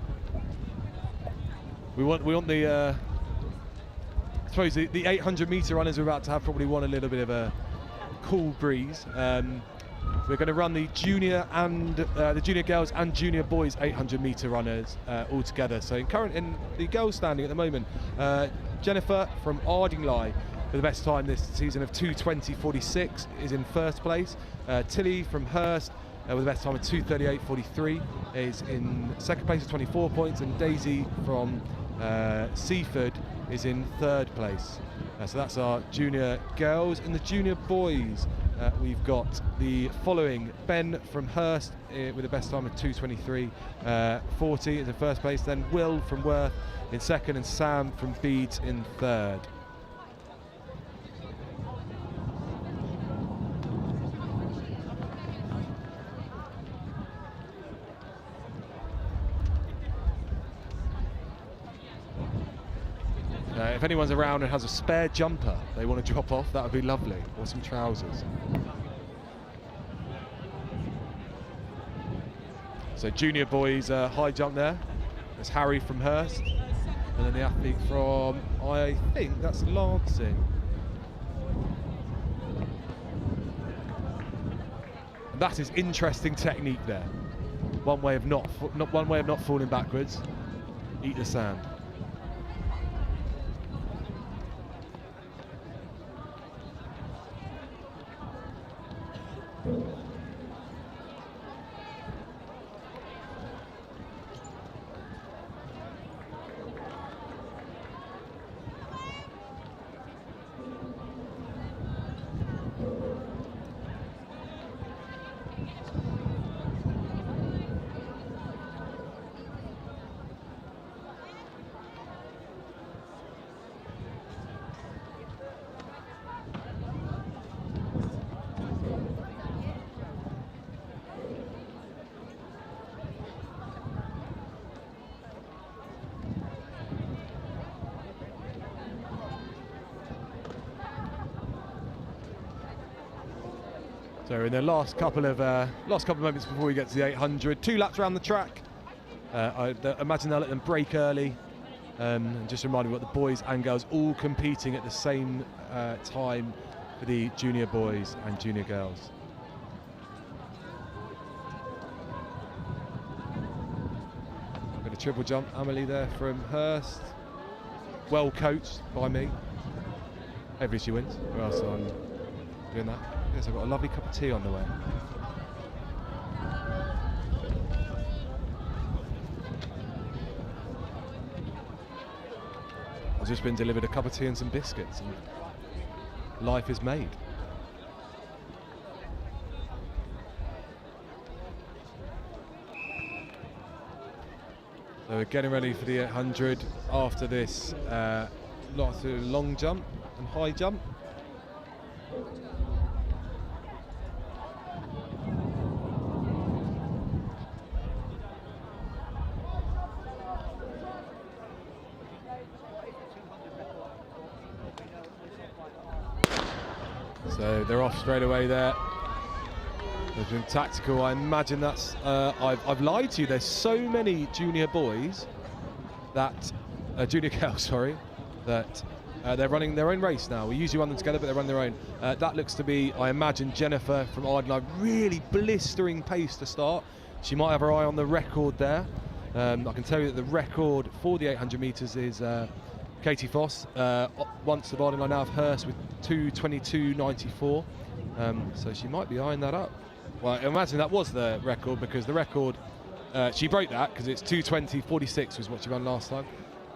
We want the I suppose the 800-meter runners are about to have probably a little bit of a cool breeze. We're going to run the junior girls and junior boys 800-meter runners all together. So in the girls standing at the moment, Jennifer from Ardingly with the best time this season of 2:20.46 is in first place. Tilly from Hurst with the best time of 2:38.43 is in second place with 24 points, and Daisy from Seaford is in third place. So that's our junior girls. In the junior boys, we've got the following: Ben from Hurst with the best time of 2:23.40 is in first place, then Will from Worth in second, and Sam from Beeds in third. If anyone's around and has a spare jumper they want to drop off, that would be lovely, or some trousers. So junior boys high jump there. There's Harry from Hurst, and then the athlete from, I think that's Lancing. And that is interesting technique there. One way of not falling backwards. Eat the sand. So in the last couple of moments before we get to the 800, 2 laps around the track. I imagine they'll let them break early. And just remind me what the boys and girls all competing at the same time for the junior boys and junior girls. Got a triple jump, Amelie there from Hurst. Well coached by me. Hopefully she wins, or else I'm doing that. Yes, I've got a lovely cup of tea on the way. I've just been delivered a cup of tea and some biscuits, and life is made. So we're getting ready for the 800 after this long jump and high jump. So they're off straight away there. They've been tactical. I imagine that's. I've lied to you. There's so many junior boys that junior girls, sorry, that they're running their own race now. We usually run them together, but they're running their own. That looks to be, I imagine, Jennifer from Ardnigh. Really blistering pace to start. She might have her eye on the record there. I can tell you that the record for the 800 metres is Katie Foss, once the Ardnigh, now of Hurst with 2:22.94. So she might be eyeing that up. Well, I imagine that was the record, because the record, she broke that because it's 2:20.46 was what she ran last time.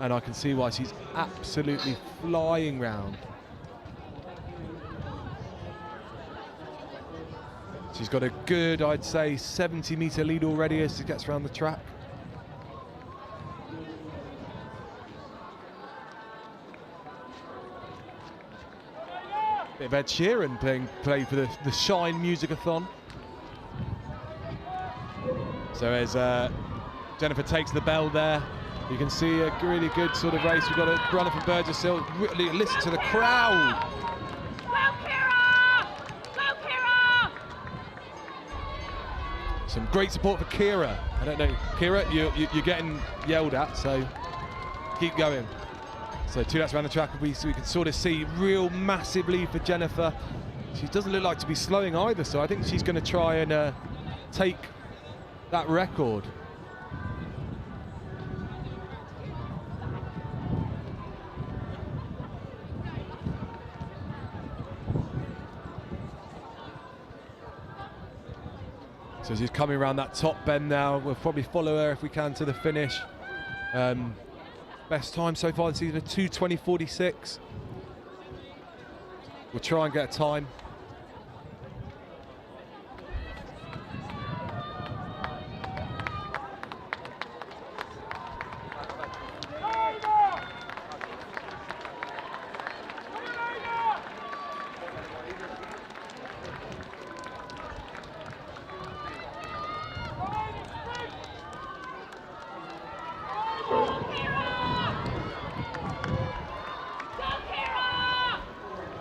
And I can see why. She's absolutely flying round. She's got a good, I'd say, 70-metre lead already as she gets around the track. Bit of Ed Sheeran played for the Shine Musicathon. So as Jennifer takes the bell there, you can see a really good sort of race. We've got a runner from Burgess Hill. Really listen to the crowd. Go Kira! Go Kira! Some great support for Kira. I don't know, Kira, you're getting yelled at, so keep going. So 2 laps around the track, we can sort of see real massive lead for Jennifer. She doesn't look like to be slowing either, so I think she's going to try and take that record. So she's coming around that top bend now. We'll probably follow her if we can to the finish. Best time so far this season, 2:20.46. We'll try and get a time.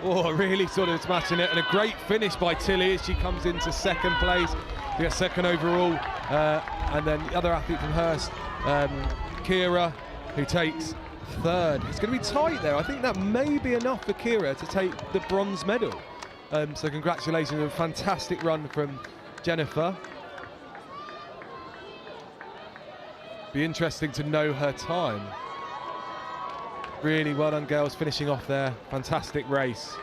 Oh, really sort of smashing it, and a great finish by Tilly as she comes into second place. We get second overall, and then the other athlete from Hurst, Kira, who takes third. It's going to be tight there. I think that may be enough for Kira to take the bronze medal. So congratulations, a fantastic run from Jennifer. Be interesting to know her time. Really well done, girls, finishing off there. Fantastic race.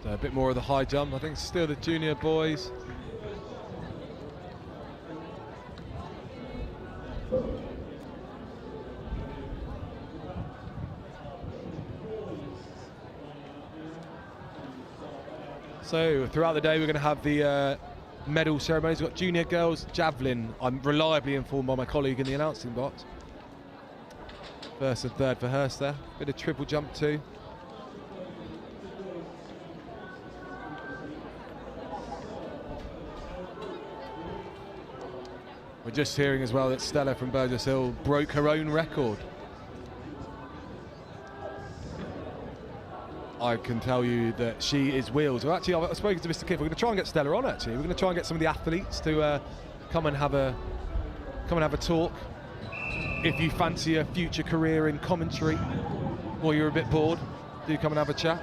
A bit more of the high jump. I think still the junior boys. So throughout the day we're going to have the medal ceremonies. We've got junior girls javelin. I'm reliably informed by my colleague in the announcing box. First and third for Hurst there. Bit of triple jump too. We're just hearing as well that Stella from Burgess Hill broke her own record. I can tell you that she is wheels. Well, actually, I've spoken to Mr. Kiff. We're going to try and get Stella on. Actually, we're going to try and get some of the athletes to come and have a talk. If you fancy a future career in commentary, or you're a bit bored, do come and have a chat.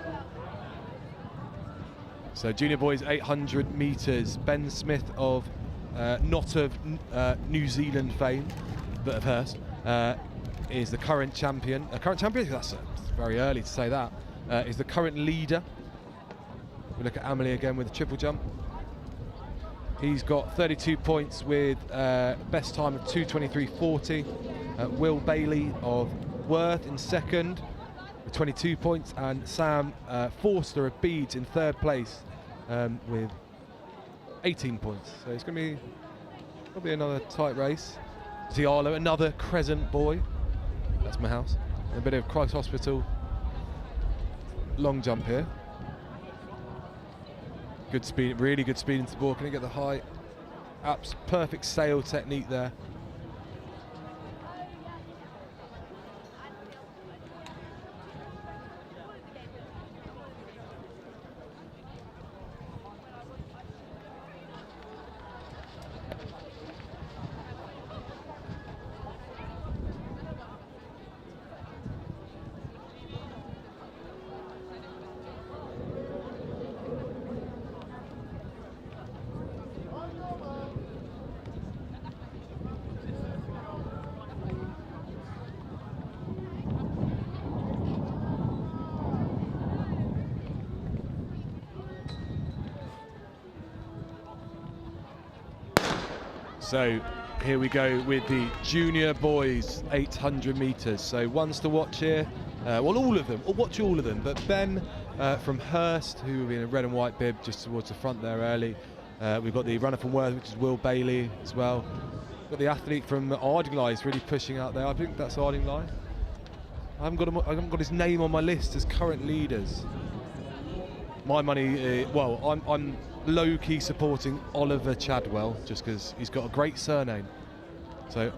So, junior boys 800 metres. Ben Smith of not of New Zealand fame, but of Hurst, is the current champion. Current champion? That's very early to say that. Is the current leader. We look at Amelie again with the triple jump. He's got 32 points with best time of 2:23.40. Will Bailey of Worth in second with 22 points, and Sam Forster of Beeds in third place with 18 points. So it's going to be probably another tight race. Zialo, another Crescent boy. That's my house. A bit of Christ Hospital long jump here. Good speed, really good speed into the ball. Can he get the height? Perfect sail technique there. So here we go with the junior boys 800 metres. So ones to watch here. Well, all of them. I'll watch all of them. But Ben from Hurst, who will be in a red and white bib just towards the front there early. We've got the runner from Worth, which is Will Bailey as well. Got the athlete from Ardingly is really pushing out there. I think that's Ardingly. I haven't got his name on my list as current leaders. My money, well, I'm low-key supporting Oliver Chadwell just because he's got a great surname. So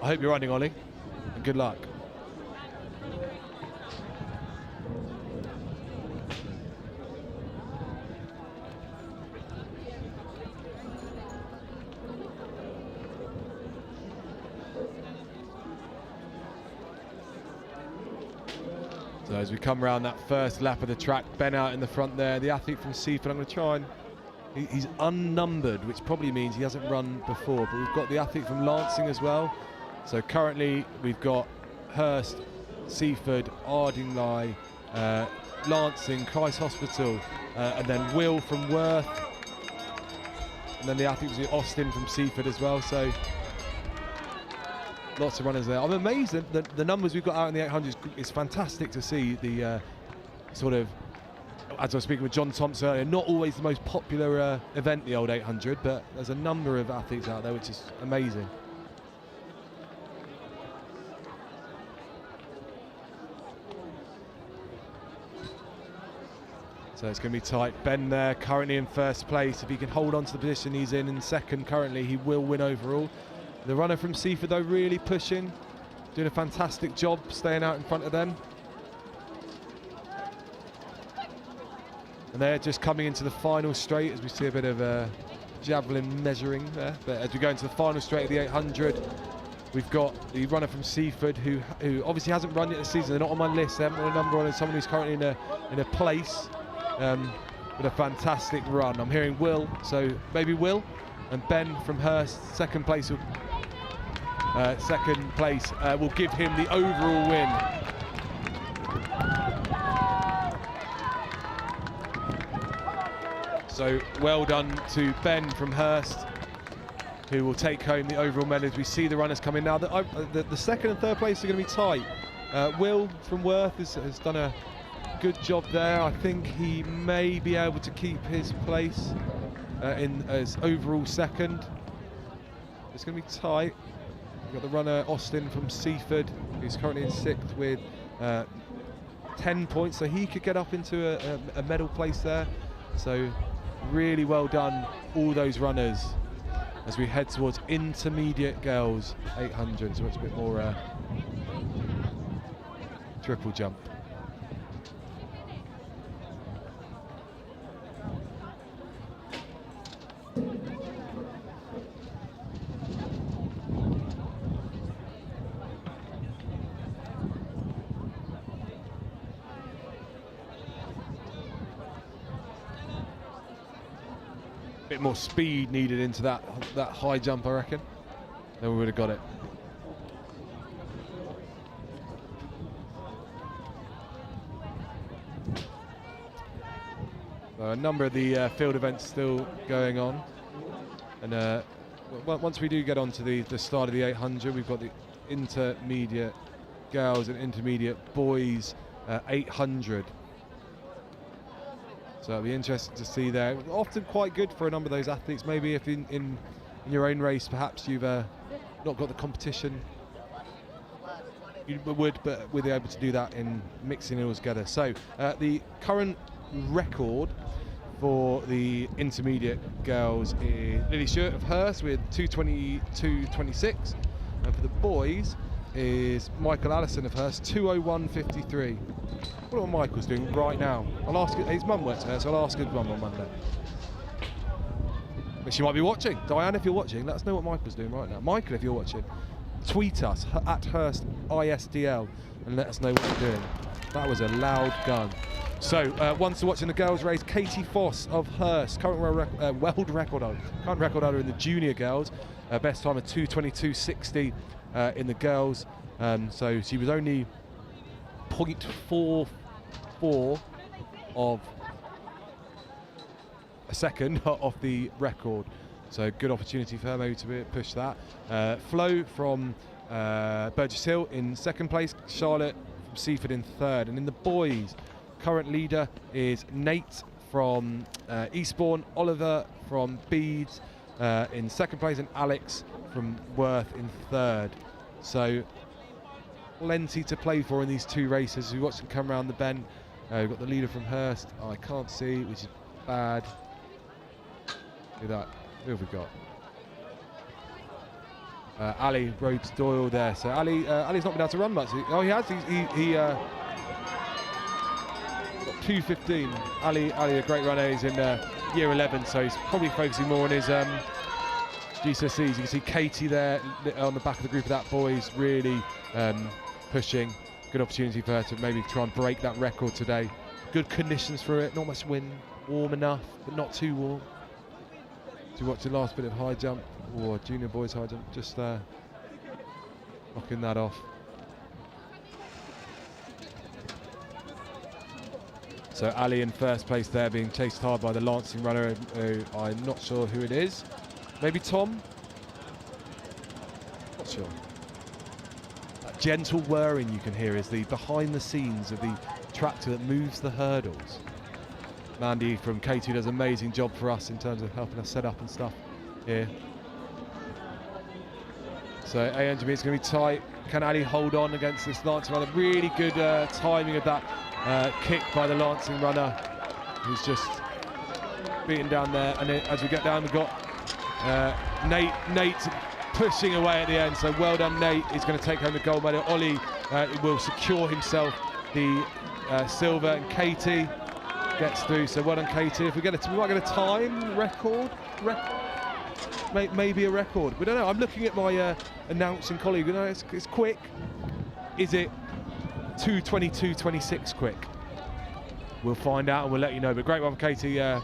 I hope you're running, Ollie, and good luck. So as we come around that first lap of the track, Ben out in the front there, the athlete from Seaford. I'm going to try and, he's unnumbered, which probably means he hasn't run before, but we've got the athlete from Lancing as well. So currently we've got Hurst, Seaford, Ardingly, Lancing, Christ Hospital, and then Will from Worth, and then the athlete was Austin from Seaford as well. So lots of runners there. I'm amazed that the numbers we've got out in the 800 is fantastic to see. The sort of, as I was speaking with John Thompson earlier, not always the most popular event, the old 800, but there's a number of athletes out there, which is amazing. So it's going to be tight. Ben there currently in first place. If he can hold on to the position he's in second currently, he will win overall. The runner from Seaford though really pushing, doing a fantastic job staying out in front of them. And they're just coming into the final straight as we see a bit of javelin measuring there. But as we go into the final straight of the 800, we've got the runner from Seaford who obviously hasn't run yet this season. They're not on my list. They haven't got a number on it. Someone who's currently in a place with a fantastic run. I'm hearing Will, so maybe Will. And Ben from Hurst, second place will give him the overall win. So well done to Ben from Hurst, who will take home the overall medal. As we see the runners coming now, the second and third place are going to be tight. Will from Worth has done a good job there. I think he may be able to keep his place in as overall second. It's going to be tight. We've got the runner Austin from Seaford, who's currently in sixth with 10 points, so he could get up into a medal place there. So really well done, all those runners, as we head towards intermediate girls 800, so it's a bit more triple jump. Bit more speed needed into that high jump, I reckon. Then we would have got it. So a number of the field events still going on, and once we do get on to the start of the 800, we've got the intermediate girls and intermediate boys 800. So it'll be interesting to see there. Often quite good for a number of those athletes. Maybe if in your own race, perhaps you've not got the competition you would, but we're able to do that in mixing it all together. So the current record for the intermediate girls is Lily Stewart of Hurst with 2:22.26, and for the boys is Michael Allison of Hurst, 2:01.53. I wonder what Michael's doing right now. I'll ask his mum works here, so I'll ask his mum on Monday. But she might be watching. Diane, if you're watching, let us know what Michael's doing right now. Michael, if you're watching, tweet us at Hurst ISDL and let us know what you're doing. That was a loud gun. So once watching the girls race, Katie Foss of Hurst, current world record holder in the junior girls, best time of 2:22.60 in the girls. So she was only 0.44 of a second off the record. So good opportunity for her maybe to push that. Flo from Burgess Hill in second place, Charlotte from Seaford in third. And in the boys, current leader is Nate from Eastbourne, Oliver from Beeds in second place, and Alex from Worth in third. So plenty to play for in these two races. We watch them come around the bend. We've got the leader from Hurst, I can't see, which is bad. Look at that. Who have we got? Ali Rhodes Doyle there. So Ali's not been able to run much. Oh, he has. He got 2:15. Ali, a great runner. He's in year 11, so he's probably focusing more on his GCSEs. You can see Katie there on the back of the group of that boys really pushing. Good opportunity for her to maybe try and break that record today. Good conditions for it. Not much wind. Warm enough, but not too warm. To watch the last bit of high jump, or junior boys high jump, just knocking that off. So Ali in first place there, being chased hard by the Lancing runner, who I'm not sure who it is. Maybe Tom? Not sure. That gentle whirring you can hear is the behind the scenes of the tractor that moves the hurdles. Mandy from K2 does an amazing job for us in terms of helping us set up and stuff here. So 800 meters going to be tight. Can Ali hold on against this Lancing runner? Really good timing of that kick by the Lancing runner, who's just beaten down there. And then as we get down, we've got Nate pushing away at the end. So well done, Nate. He's going to take home the gold medal. Ollie will secure himself the silver, and Katie gets through. So well done, Katie. If we might get a time record. Maybe a record. We don't know. I'm looking at my announcing colleague. You know, it's quick. Is it 2:22:26 quick? We'll find out and we'll let you know. But great one, Katie. I'm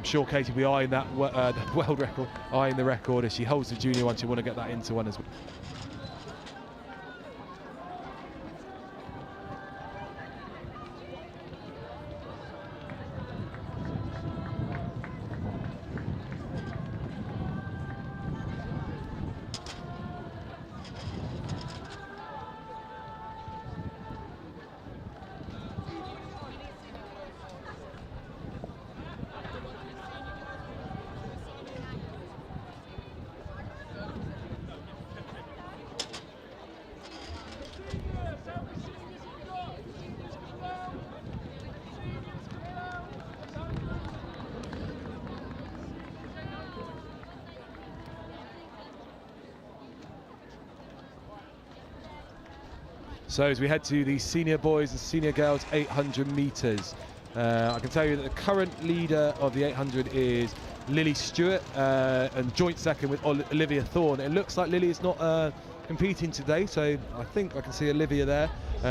sure Katie will be eyeing that the world record, eyeing the record as she holds the junior one. She'll want to get that into one as well. So as we head to the senior boys and senior girls 800 metres, I can tell you that the current leader of the 800 is Lily Stewart, and joint second with Olivia Thorne. It looks like Lily is not competing today, so I think I can see Olivia there.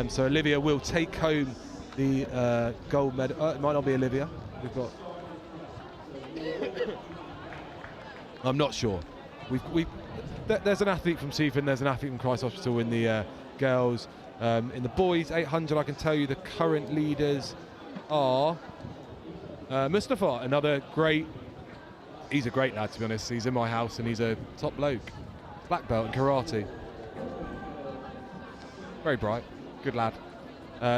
So Olivia will take home the gold medal. It might not be Olivia. We've got. I'm not sure. There's an athlete from Seaford, there's an athlete from Christ Hospital in the girls. In the boys 800, I can tell you the current leaders are Mustafa, another great. He's a great lad, to be honest. He's in my house and he's a top bloke. Black belt in karate. Very bright, good lad.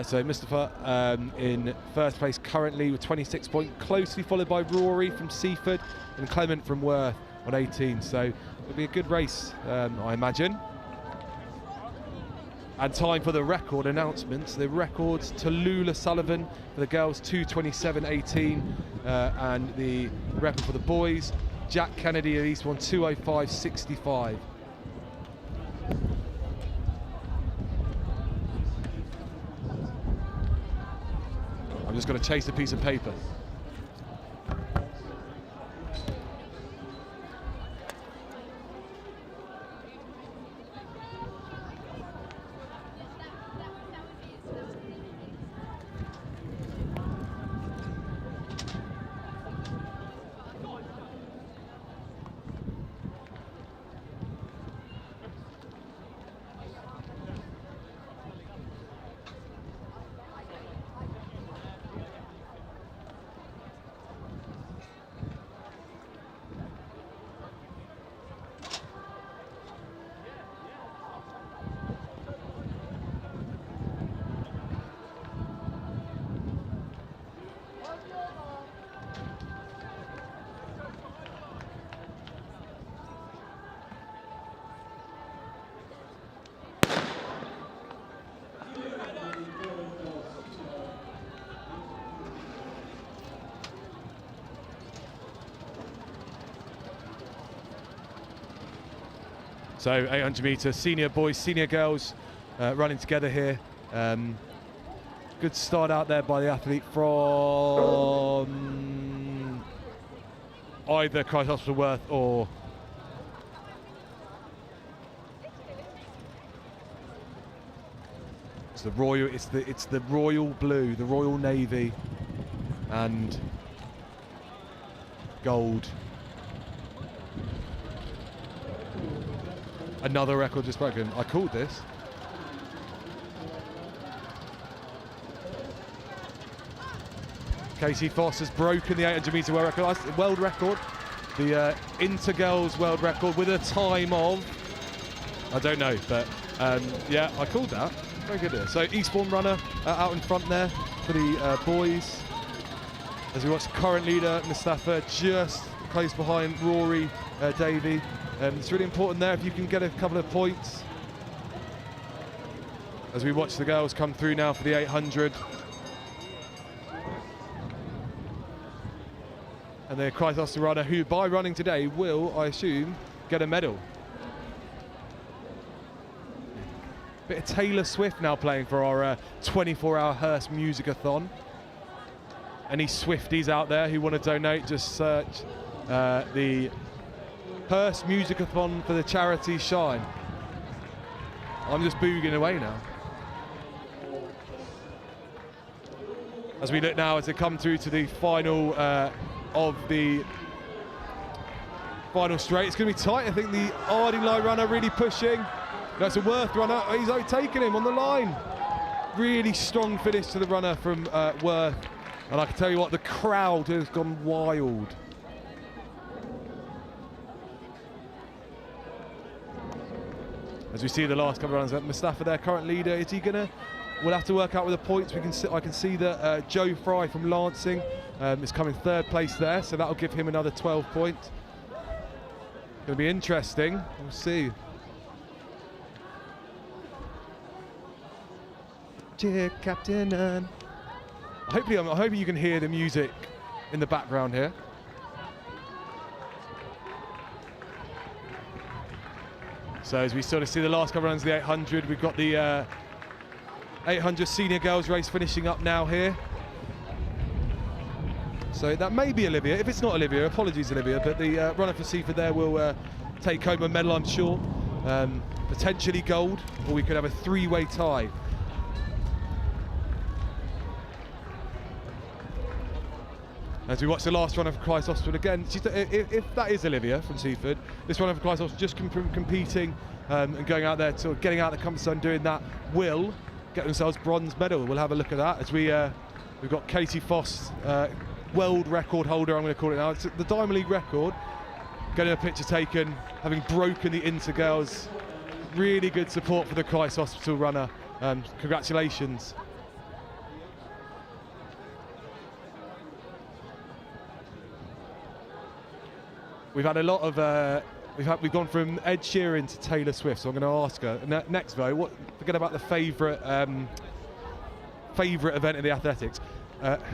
So Mustafa in first place currently with 26 points, closely followed by Rory from Seaford and Clement from Worth on 18. So it'll be a good race, I imagine. And time for the record announcements. The records: Tallulah Sullivan for the girls 2:27:18, and the record for the boys, Jack Kennedy of Eastbourne 2:05:65. I'm just going to chase a piece of paper. So 800 metre senior boys, senior girls running together here. Good start out there by the athlete from either Christ Hospital Worth or it's the Royal. It's the Royal Blue, the Royal Navy, and gold. Another record just broken. I called this. Casey Foss has broken the 800 metre world record, the Intergirls world record with a time of, I don't know, but yeah, I called that. Very good there. So Eastbourne runner out in front there for the boys. As we watch the current leader, Mustafa, just close behind Rory Davey. It's really important there if you can get a couple of points. As we watch the girls come through now for the 800. And the Christos runner, who by running today will, I assume, get a medal. Bit of Taylor Swift now playing for our 24-hour Hearst Musicathon. Any Swifties out there who want to donate, just search the Hearst Musicathon for the charity Shine. I'm just booging away now. As we look now as they come through to the final of the final straight. It's going to be tight. I think the Ardingly runner really pushing. That's a Worth runner. He's overtaken him on the line. Really strong finish to the runner from Worth. And I can tell you what, the crowd has gone wild. As we see the last couple of runs, Mustafa, their current leader, is he gonna? We'll have to work out with the points. I can see that Joe Fry from Lancing is coming third place there, so that'll give him another 12 points. Gonna be interesting. We'll see. Dear Captain. I'm hoping you can hear the music in the background here. So as we sort of see the last couple of runs of the 800, we've got the 800 senior girls race finishing up now here. So that may be Olivia. If it's not Olivia, apologies Olivia, but the runner for Seaford there will take home a medal, I'm sure. Potentially gold, or we could have a three-way tie. As we watch the last runner for Christ Hospital again, if that is Olivia from Seaford, this runner for Christ Hospital just competing and going out there, sort of getting out of the comfort zone, doing that, will get themselves bronze medal. We'll have a look at that as we've got Katie Foss, world record holder, I'm going to call it now. It's the Diamond League record. Getting a picture taken, having broken the Intergirls. Really good support for the Christ Hospital runner. Congratulations. We've had a lot of we've gone from Ed Sheeran to Taylor Swift, so I'm going to ask her next though. Forget about the favourite event in the athletics.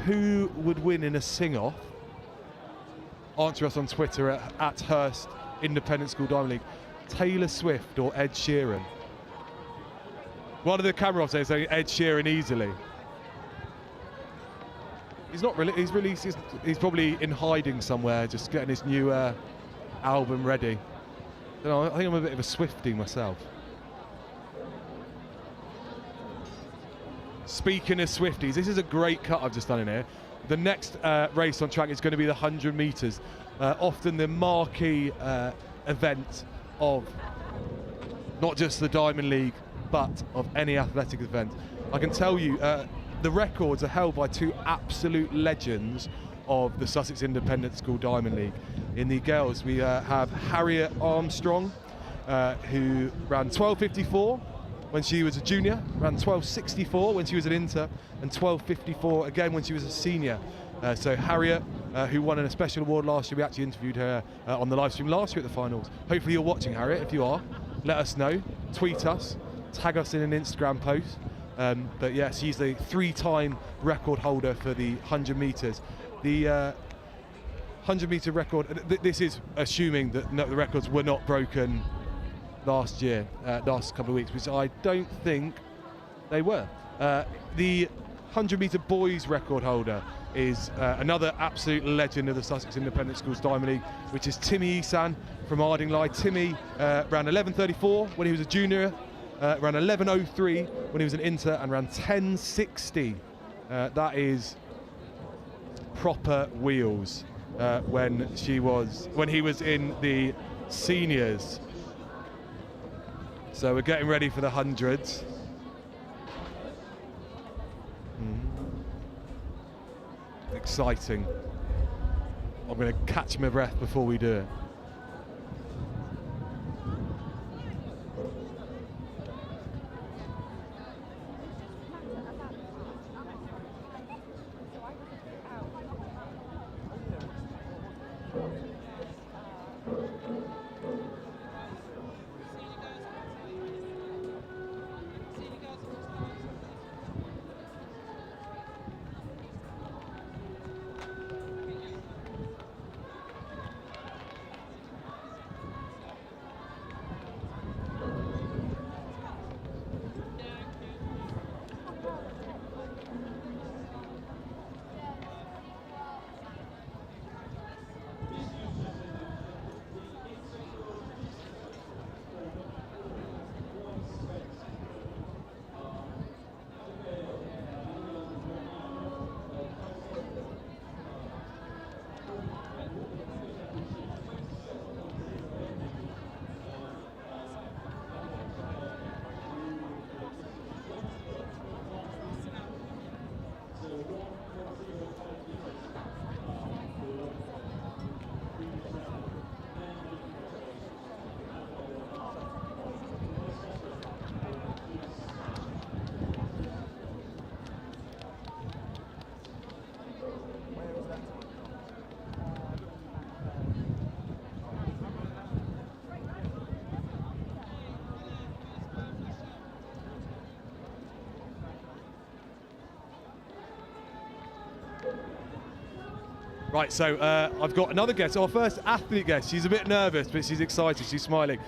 Who would win in a sing-off? Answer us on Twitter at Hearst Independent School Diamond League. Taylor Swift or Ed Sheeran? One of the camera ops saying Ed Sheeran easily. He's not really. He's probably in hiding somewhere, just getting his new album ready. I think I'm a bit of a Swiftie myself. Speaking of Swifties, this is a great cut I've just done in here. The next race on track is going to be the 100 metres, often the marquee event of not just the Diamond League, but of any athletic event. I can tell you, the records are held by two absolute legends of the Sussex Independent School Diamond League. In the girls, we have Harriet Armstrong, who ran 12:54 when she was a junior, ran 12:64 when she was an inter, and 12:54 again when she was a senior. So Harriet, who won a special award last year, we actually interviewed her on the live stream last year at the finals. Hopefully you're watching, Harriet. If you are, let us know, tweet us, tag us in an Instagram post. But yeah, she's the three-time record holder for the 100 metres. The 100 metre record, this is assuming that the records were not broken last year, last couple of weeks, which I don't think they were. The 100 metre boys record holder is another absolute legend of the Sussex Independent Schools Diamond League, which is Timmy Isan from Ardingly. Timmy ran 11:34 when he was a junior, ran 11:03 when he was an inter, and ran 10:60. That is proper wheels when he was in the seniors. So we're getting ready for the hundreds. exciting. I'm going to catch my breath before we do it. Right, so I've got another guest, our first athlete guest. She's a bit nervous, but she's excited, she's smiling.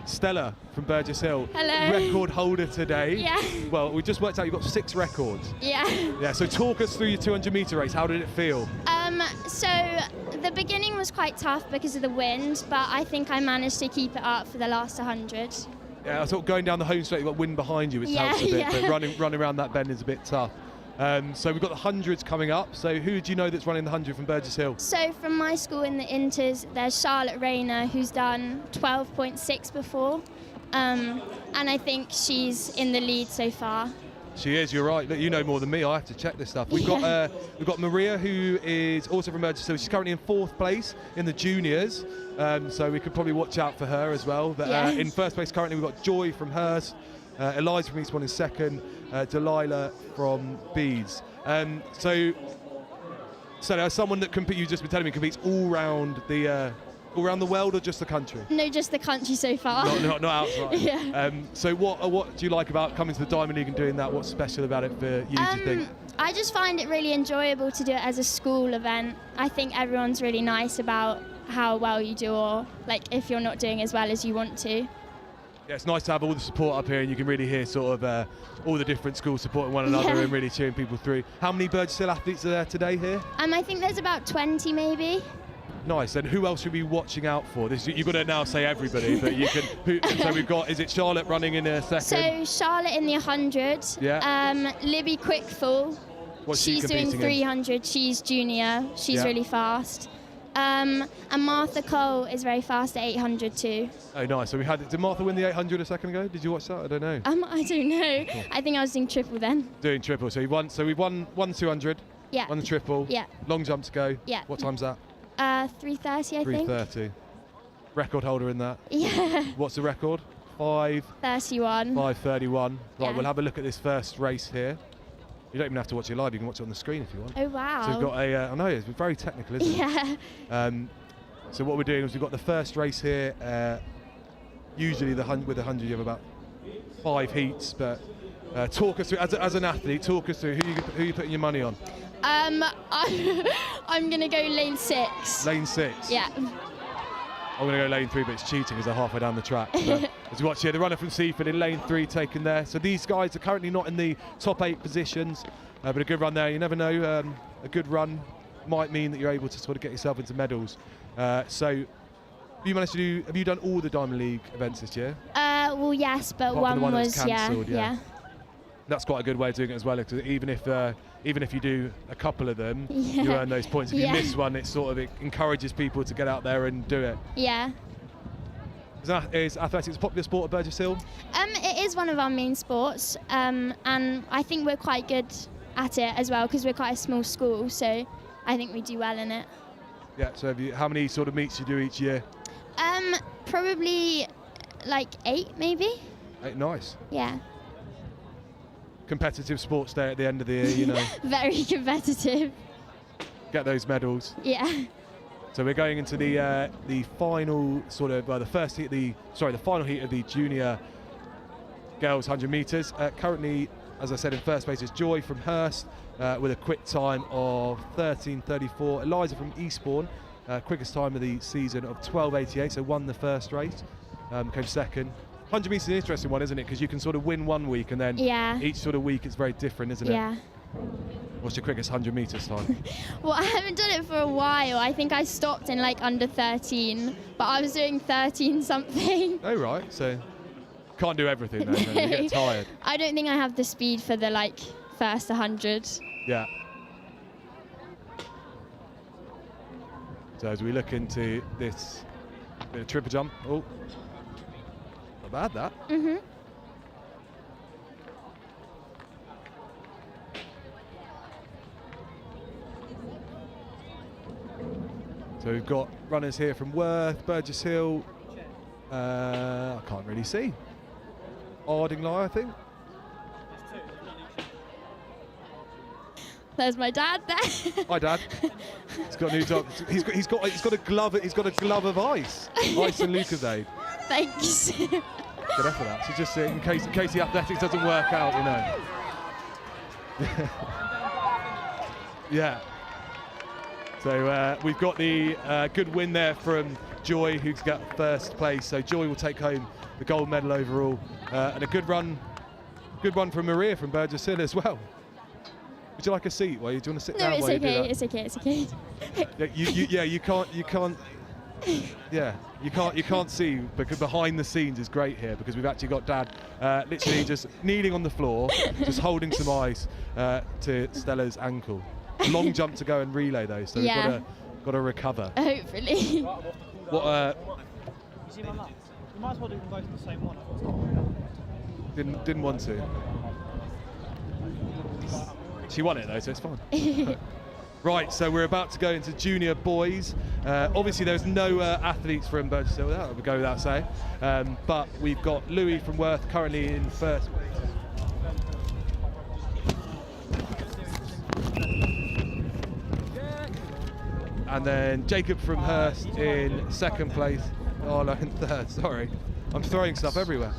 Stella from Burgess Hill. Hello. Record holder today. Yeah. Well, we just worked out you've got 6 records. Yeah. Yeah, so talk us through your 200 metre race. How did it feel? So the beginning was quite tough because of the wind, but I think I managed to keep it up for the last 100. Yeah, I thought going down the home straight, you've got wind behind you, which Yeah, helps a bit, yeah. but running around that bend is a bit tough. So we've got the 100s coming up. So who do you know that's running the 100 from Burgess Hill? So from my school in the Inters, there's Charlotte Rayner, who's done 12.6 before, and I think she's in the lead so far. She is, you're right. Look, you know more than me. I have to check this stuff. We've got Maria, who is also from Burgess Hill. She's currently in 4th place in the juniors, so we could probably watch out for her as well. But in 1st place currently, we've got Joy from Hurst, Eliza from Eastbourne in 2nd, Delilah from Beeds. So as someone that you've just been telling me, competes all around the world or just the country? No, just the country so far. Not outside. Yeah. So what do you like about coming to the Diamond League and doing that? What's special about it for you, do you think? I just find it really enjoyable to do it as a school event. I think everyone's really nice about how well you do, or like if you're not doing as well as you want to. Yeah, it's nice to have all the support up here, and you can really hear sort of all the different schools supporting one another and really cheering people through. How many Burgess Hill athletes are there today here? I think there's about 20 maybe. Nice. And who else should we be watching out for? You've got to now say everybody, but you can. So we've got. Is it Charlotte running in a second? So Charlotte in the 100. Yeah. Libby Quickfall. What's she's doing 300. In? She's junior. She's really fast. And Martha Cole is very fast at 800 too. Oh, nice. So did Martha win the 800 a second ago? Did you watch that? I don't know. I don't know. Cool. I think I was doing triple then. Doing triple. So we've won 200. Yeah. Won the triple. Yeah. Long jump to go. Yeah. What time's that? 3:30, I think. 3:30. Record holder in that. Yeah. What's the record? 5:31. 5:31. Right, Yeah. we'll have a look at this first race here. You don't even have to watch it live. You can watch it on the screen if you want. Oh wow. So we've got I know it's very technical, isn't it? Yeah. So what we're doing is we've got the first race here. Usually with the 100 you have about 5 heats, but talk us through as an athlete. Talk us through who you putting your money on. I'm gonna go lane 6. Lane 6. Yeah. I'm going to go lane 3, but it's cheating because they're halfway down the track. But as you watch here, the runner from Seaford in lane 3 taken there. So these guys are currently not in the top 8 positions, but a good run there. You never know, a good run might mean that you're able to sort of get yourself into medals. So have you done all the Diamond League events this year? Well, yes, but Apart one from the was cancelled, yeah. That's quite a good way of doing it as well, because even if you do a couple of them, you earn those points. If you miss one, it encourages people to get out there and do it. Yeah. Is athletics a popular sport at Burgess Hill? It is one of our main sports, and I think we're quite good at it as well, because we're quite a small school, so I think we do well in it. Yeah, so how many sort of meets you do each year? Probably like 8 maybe. 8, nice. Yeah. Competitive sports day at the end of the year, you know. Very competitive. Get those medals. Yeah. So we're going into the final sort of the final heat of the junior girls 100 metres. Currently, as I said, in first place is Joy from Hurst with a quick time of 13:34. Eliza from Eastbourne, quickest time of the season of 12:88, so won the first race, came second. 100 metres is an interesting one, isn't it? Because you can sort of win one week and then each sort of week it's very different, isn't it? Yeah. What's your quickest 100 metres time? Well, I haven't done it for a while. I think I stopped in like under 13, but I was doing 13 something. Oh, right. So can't do everything then, you get tired. I don't think I have the speed for the like first 100. Yeah. So as we look into this bit of triple jump, oh, not bad that. Mhm. So we've got runners here from Worth, Burgess Hill. I can't really see. Ardingly, I think. There's my dad there. Hi, Dad. He's got a new dog. He's got a glove. He's got a glove of ice. Ice and Lucozade. Thanks. Good effort that. So just in case the athletics doesn't work out, you know. Yeah. So we've got the good win there from Joy, who's got first place. So Joy will take home the gold medal overall, and a good run from Maria from Burgess Hill as well. Would you like a seat? Do you want to sit down? No, it's while you do okay. that? It's okay. It's okay. You can't see, because behind the scenes is great here, because we've actually got Dad literally just kneeling on the floor, just holding some ice to Stella's ankle. Long jump to go and relay though, so we've got to recover. Hopefully. What? You see my mum? You might as well do them both in the same one. Didn't want to. She won it though, so it's fine. Right, so we're about to go into junior boys. Obviously, there's no athletes from Burgess Hill, that would go without saying. But we've got Louis from Worth currently in first place. And then Jacob from Hurst in second place. Oh no, in third, sorry. I'm throwing stuff everywhere.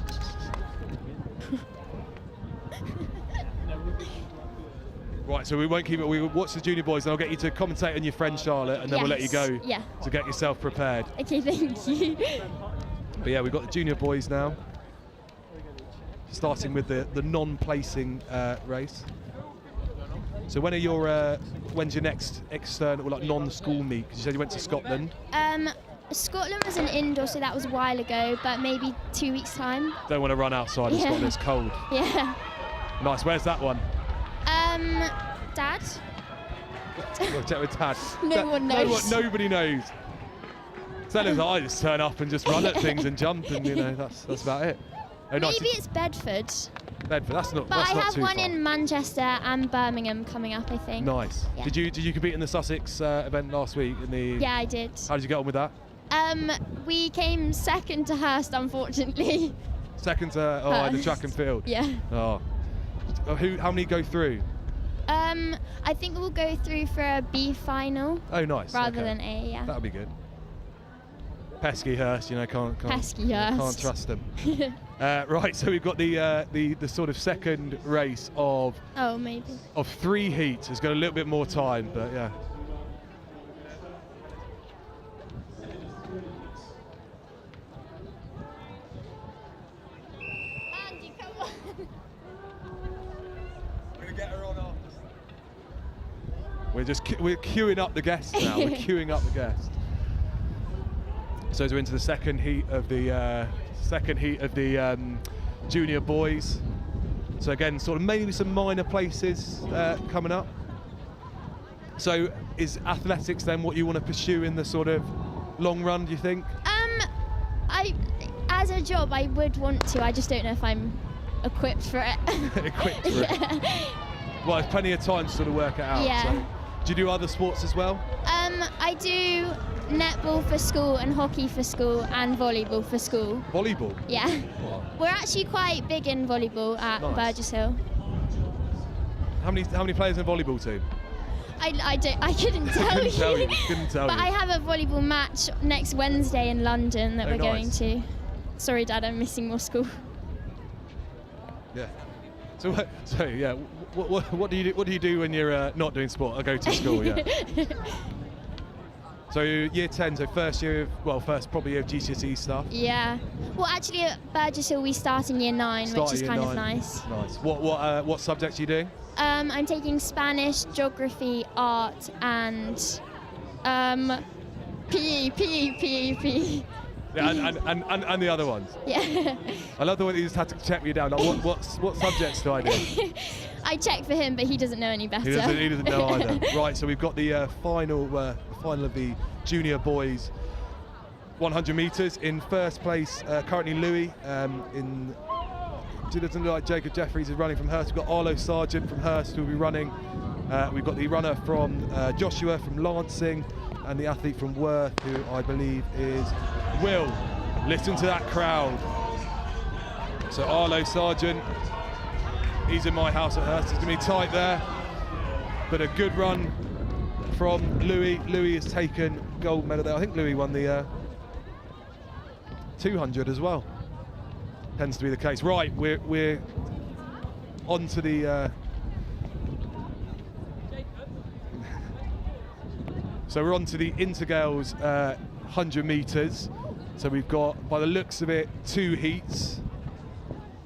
Right, so we won't keep it. We will watch the junior boys, and I'll get you to commentate on your friend Charlotte, and then we'll let you go to get yourself prepared. Okay, thank you. But yeah, we've got the junior boys now, starting with the non-placing race. So when's your next external, like non-school meet? Because you said you went to Scotland. Scotland was an indoor, so that was a while ago, but maybe 2 weeks' time. Don't want to run outside in Scotland, it's cold. Yeah. Nice, where's that one? Dad? We'll check with Dad. No one knows. Nobody knows. Stella's I just turn up and just run at things and jump, and you know that's about it. Oh, maybe it's Bedford. Bedford, that's not. But that's I not have too one far. in Manchester and Birmingham coming up, I think. Nice. Yeah. Did you compete in the Sussex event last week? Yeah, I did. How did you get on with that? We came second to Hurst, unfortunately. Second to in the track and field. Yeah. Oh. How many go through? I think we'll go through for a B final. Oh, nice. Rather than A, yeah. That'll be good. Pesky Hurst, you know, can't Pesky Hurst. Can't trust them. Right, so we've got the sort of second race of 3 heats. It's got a little bit more time, but yeah. Andy, come on. We're gonna get her on after. We're queuing up the guests now. We're queuing up the guests. So as we're into the second heat of the junior boys. So again, sort of mainly some minor places coming up. So is athletics then what you want to pursue in the sort of long run, do you think? As a job, I would want to. I just don't know if I'm equipped for it. Equipped for it. Well, there's plenty of time to sort of work it out. Yeah. So. Do you do other sports as well? I do netball for school and hockey for school and volleyball for school. Volleyball? Yeah. Wow. We're actually quite big in volleyball at Nice. Burgess Hill. How many players in the volleyball team? I couldn't tell you. Couldn't tell But you. I have a volleyball match next Wednesday in London that Oh, we're going nice. to. Sorry, Dad, I'm missing more school. Yeah. So yeah, what do you do when you're not doing sport? I go to school. Yeah. So year 10, so first year of, probably year of GCSE stuff. Yeah. Well, actually, at Burgess Hill we start in year 9, which is kind of nice. Nice. What subjects are you doing? I'm taking Spanish, geography, art, and PE. Yeah, and the other ones. Yeah. I love the way that you just had to check me down. Like, what subjects do I do? I checked for him, but he doesn't know any better. He doesn't know either. Right, so we've got the final of the junior boys 100 metres. In first place, currently Louis. It doesn't look like Jacob Jeffries is running from Hurst. We've got Arlo Sargent from Hurst who will be running. We've got the runner from Joshua from Lancing, and the athlete from Worth, who I believe is Will. Listen to that crowd. So Arlo Sargent, he's in my house at Hurst. It's going to be tight there, but a good run from Louis. Louis has taken gold medal there. I think Louis won the 200 as well. Tends to be the case. Right, we're on to the so we're on to the Intergirls 100 metres. So we've got, by the looks of it, 2 heats.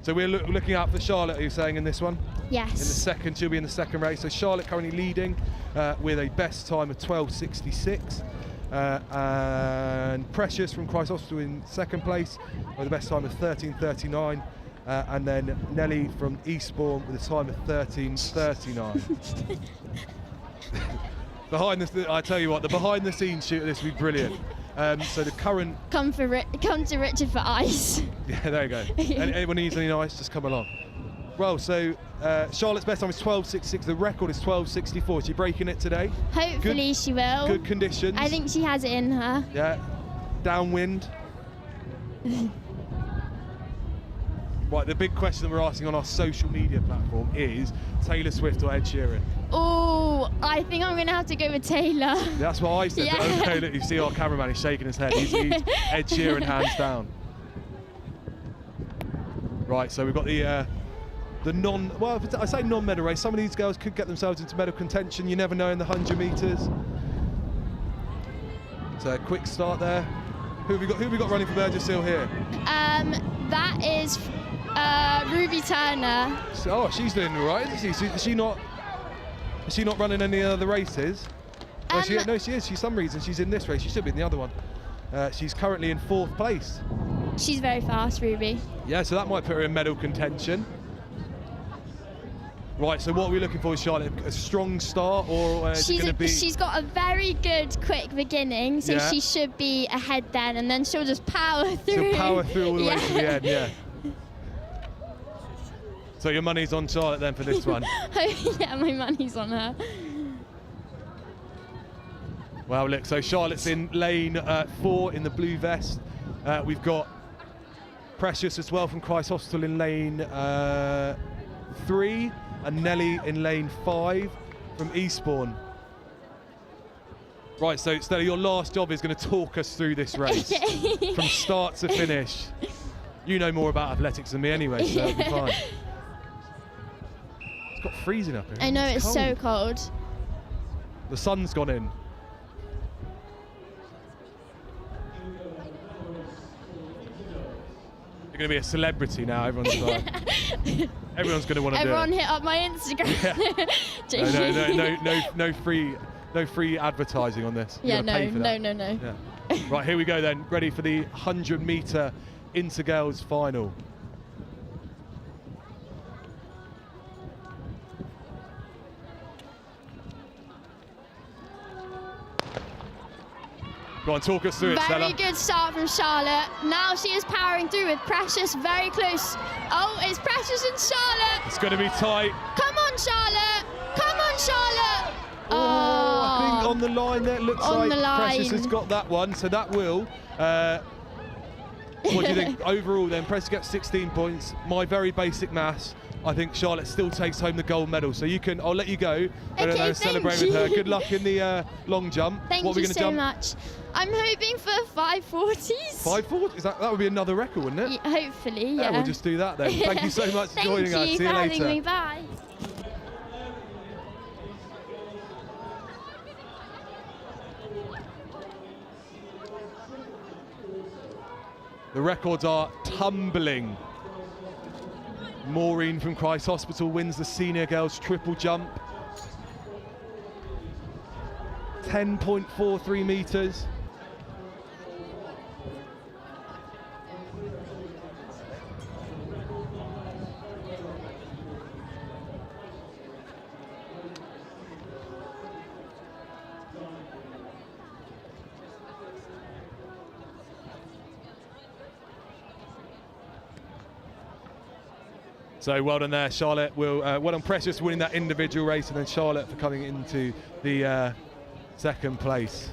So we're looking out for Charlotte, are you saying, in this one? Yes. In the second, she'll be in the second race. So Charlotte currently leading with a best time of 12:66. And Precious from Christ Hospital in second place with a best time of 13:39. And then Nelly from Eastbourne with a time of 13:39. I tell you what, the behind the scenes shoot of this will be brilliant. So the current... Come to Richard for ice. Yeah, there you go. Anyone needs any ice, just come along. Well, so Charlotte's best time is 12:66. The record is 12:64. Is she breaking it today? Hopefully she will. Good conditions. I think she has it in her. Yeah. Downwind. Right, the big question that we're asking on our social media platform is Taylor Swift or Ed Sheeran? Oh, I think I'm going to have to go with Taylor. That's what I said. Yeah. But okay, look, you see our cameraman, he's shaking his head. He's Ed Sheeran, hands down. Right, so we've got the I say non-medal race. Some of these girls could get themselves into medal contention. You never know in the 100 metres. So a quick start there. Who have we got running for Burgess Hill here? That is Ruby Turner. Oh, she's doing all right, isn't she? Is she not running any other races? No, she is. For some reason, she's in this race. She should be in the other one. She's currently in 4th place. She's very fast, Ruby. Yeah, so that might put her in medal contention. Right, so what are we looking for with Charlotte? A strong start, or is it going to be... She's got a very good quick beginning, so Yeah. she should be ahead then, and then she'll just power through. She'll power through all the way to the Yeah. end, yeah. So your money's on Charlotte then for this one? Yeah, my money's on her. Well, look, so Charlotte's in lane 4 in the blue vest. We've got Precious as well from Christ Hospital in lane 3, and Nelly in lane 5 from Eastbourne. Right, so Stella, your last job is going to talk us through this race from start to finish. You know more about athletics than me anyway, so that'll be fine. It's got freezing up here. I know, it's so cold. The sun's gone in. You're going to be a celebrity now. Everyone's going to want to do it. Everyone hit up my Instagram. Yeah. No free advertising on this. Yeah, no. Yeah. Right, here we go then. Ready for the 100-metre Intergirls final. Go on, talk us through it, Stella. Very good start from Charlotte. Now she is powering through with Precious very close. Oh, it's Precious and Charlotte. It's going to be tight. Come on, Charlotte. Come on, Charlotte. Oh, I think on the line there, it looks On like the line. Precious has got that one, so that will. What do you think overall then? Precious gets 16 points. My very basic maths, I think Charlotte still takes home the gold medal. So you can, I'll let you go and celebrate with her. Good luck in the long jump. Thank what are we you gonna so jump? much. I'm hoping for 540s. 540? That would be another record, wouldn't it? Yeah, hopefully, yeah. We'll just do that then. Thank you so much for joining us. See you Thank you for later. having me. Bye. The records are tumbling. Maureen from Christ Hospital wins the senior girls triple jump. 10.43 metres. So well done there, Charlotte. Well done, Precious, winning that individual race, and then Charlotte for coming into the second place.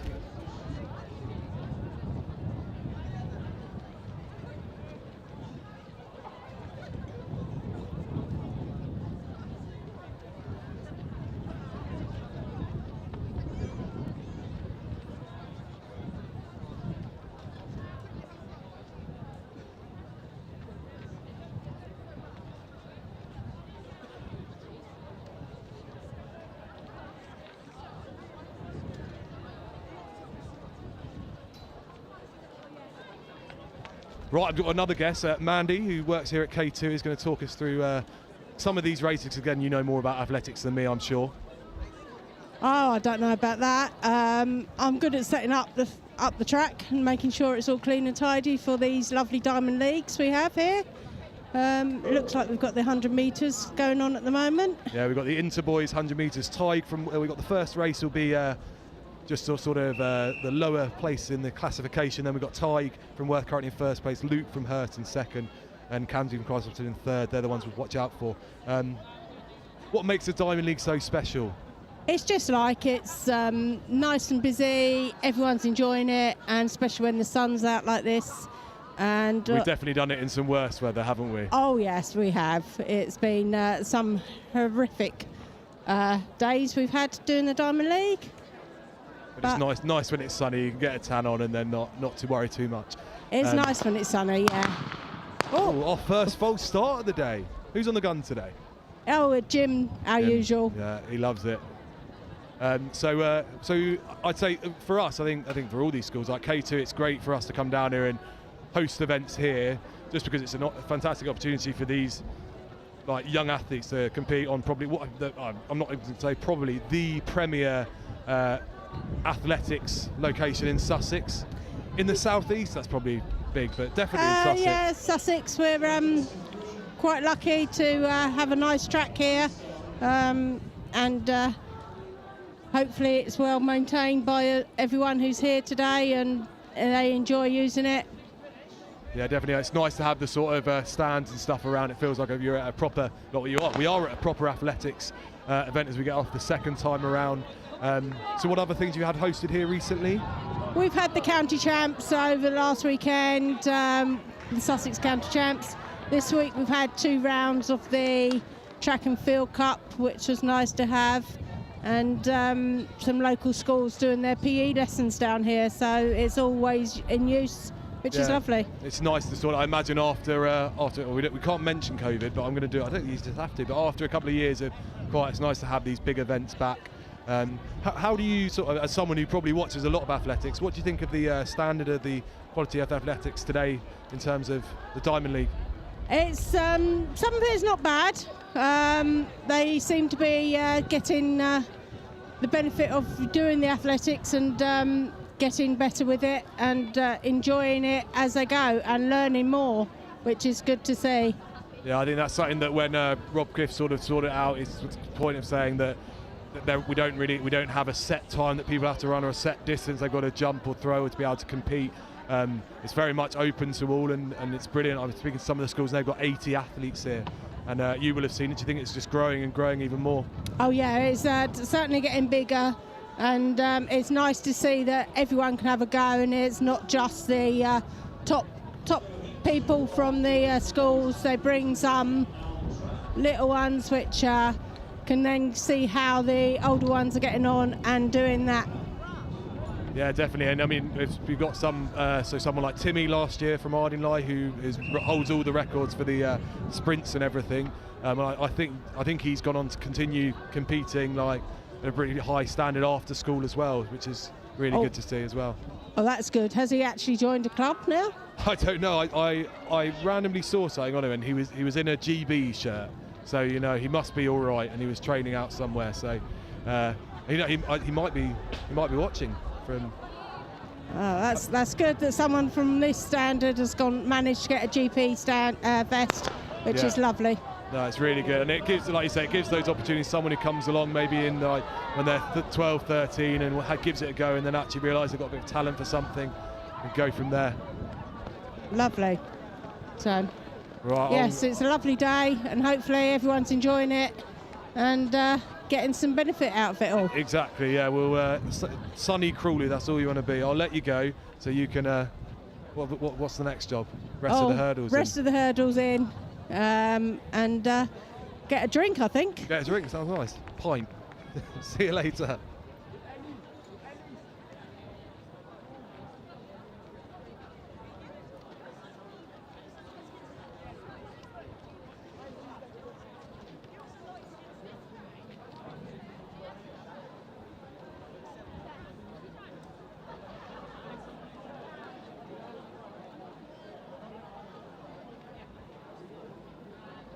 Right, I've got another guest, Mandy, who works here at K2, is going to talk us through some of these races. Again, you know more about athletics than me, I'm sure. Oh, I don't know about that. I'm good at setting up the track and making sure it's all clean and tidy for these lovely diamond leagues we have here. It looks like we've got the 100 metres going on at the moment. Yeah, we've got the Interboys 100 metres tied from. We've got the first race will be just sort of the lower place in the classification. Then we've got Tig from Worth currently in first place, Luke from Hurt in second, and Camden from Christchurch in third. They're the ones we'll watch out for. What makes the Diamond League so special? It's just like it's nice and busy, everyone's enjoying it, and especially when the sun's out like this. And we've definitely done it in some worse weather, haven't we? Oh yes, we have. It's been some horrific days we've had doing the Diamond League. But it's nice when it's sunny. You can get a tan on and then not to worry too much. It's nice when it's sunny, yeah. Oh, our first false start of the day. Who's on the gun today? Oh, Jim, our usual. Yeah, he loves it. So I'd say for us, I think for all these schools like K2, it's great for us to come down here and host events here, just because it's a fantastic opportunity for these like young athletes to compete on probably I'm not even going to say probably the premier athletics location in Sussex. In the southeast, that's probably big, but definitely in Sussex. Yeah, Sussex, we're quite lucky to have a nice track here, and hopefully it's well maintained by everyone who's here today, and they enjoy using it. Yeah, definitely. It's nice to have the sort of stands and stuff around. It feels like you're at a proper, we are at a proper athletics event as we get off the second time around. So what other things you had hosted here recently? We've had the county champs over last weekend, the Sussex County Champs. This week we've had 2 rounds of the Track and Field Cup, which was nice to have, and some local schools doing their PE lessons down here, so it's always in use, which is lovely. It's nice to sort of, I imagine after we can't mention COVID, but I'm going to do it. I don't think you just have to, but after a couple of years of quiet, it's nice to have these big events back. How do you sort of, as someone who probably watches a lot of athletics, what do you think of the standard of the quality of athletics today in terms of the Diamond League? It's some of it's not bad. They seem to be getting the benefit of doing the athletics and getting better with it and enjoying it as they go and learning more, which is good to see. Yeah, I think that's something that when Rob Cliff sort of sorted it out, is the point of saying that we don't have a set time that people have to run or a set distance they've got to jump or throw or to be able to compete. It's very much open to all, and it's brilliant. I was speaking to some of the schools, and they've got 80 athletes here, and you will have seen it. Do you think it's just growing and growing even more? Oh yeah, it's certainly getting bigger, and it's nice to see that everyone can have a go, and it's not just the top people from the schools. They bring some little ones which can then see how the older ones are getting on and doing that. Yeah, definitely. And I mean, we've got some, so someone like Timmy last year from Ardingly, who holds all the records for the sprints and everything. I think he's gone on to continue competing like at a pretty high standard after school as well, which is really good to see as well. Oh, that's good. Has he actually joined a club now? I don't know. I randomly saw something on him, and he was in a GB shirt, so you know he must be all right, and he was training out somewhere. So he might be watching. That's good that someone from this standard has managed to get a GP vest, which is lovely. No, it's really good, and it gives, like you say, it gives those opportunities. Someone who comes along maybe in when they're 12, 13, and gives it a go, and then actually realise they've got a bit of talent for something, and go from there. Lovely. So, right, yes, it's a lovely day, and hopefully everyone's enjoying it, and getting some benefit out of it all. Exactly, yeah. Well, sunny Crawley, that's all you want to be. I'll let you go so you can. What's the next job? Rest of the hurdles. Rest of the hurdles in, and get a drink, I think. Get a drink, sounds nice. Pint. See you later.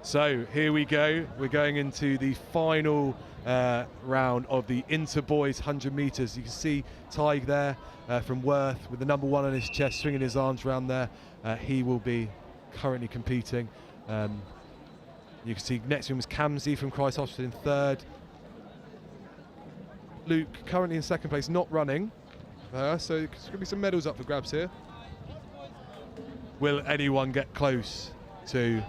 So here we go. We're going into the final round of the inter-boys 100 metres. You can see Tig there from Worth with the number 1 on his chest, swinging his arms around there. He will be currently competing. You can see next to him was Camsey from Christ Hospital in 3rd. Luke currently in 2nd place, not running. So there's going to be some medals up for grabs here. Will anyone get close to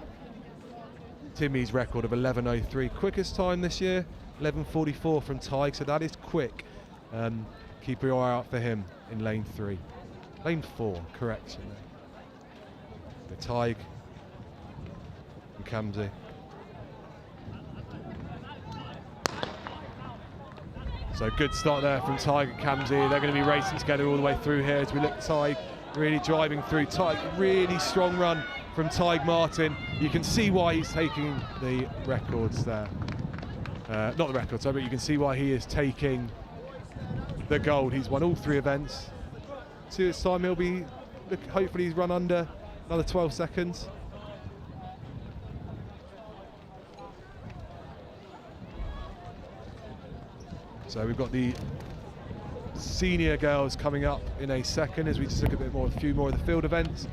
Timmy's record of 11:03? Quickest time this year, 11:44 from Tig, so that is quick. Keep your eye out for him in lane 3. Lane 4, correction. The Tig and Camsey. So good start there from Tig and Camsey. They're going to be racing together all the way through here as we look at Tig really driving through. Tig, really strong run from Tig Martin. You can see why he's taking the records there. Not the records, sorry, but you can see why he is taking the gold. He's won all 3 events. See this time he'll be, hopefully he's run under another 12 seconds. So we've got the senior girls coming up in a second as we just look a few more of the field events.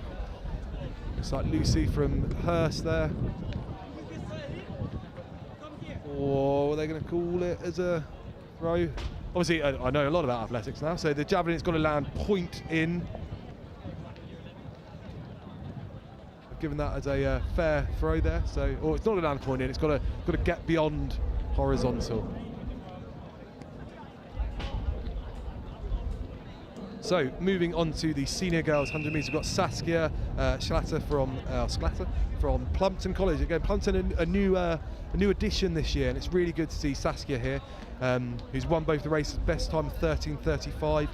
Looks like Lucy from Hurst there. Or are they going to call it as a throw? Obviously, I know a lot about athletics now, so the javelin, it's got to land point in. I've given that as a fair throw there, so, or it's not a land point in, it's got to get beyond horizontal. So moving on to the senior girls 100 metres, we've got Saskia Schlatter from Plumpton College. Again, Plumpton a new addition this year, and it's really good to see Saskia here, who's won both the races. Best time 13:35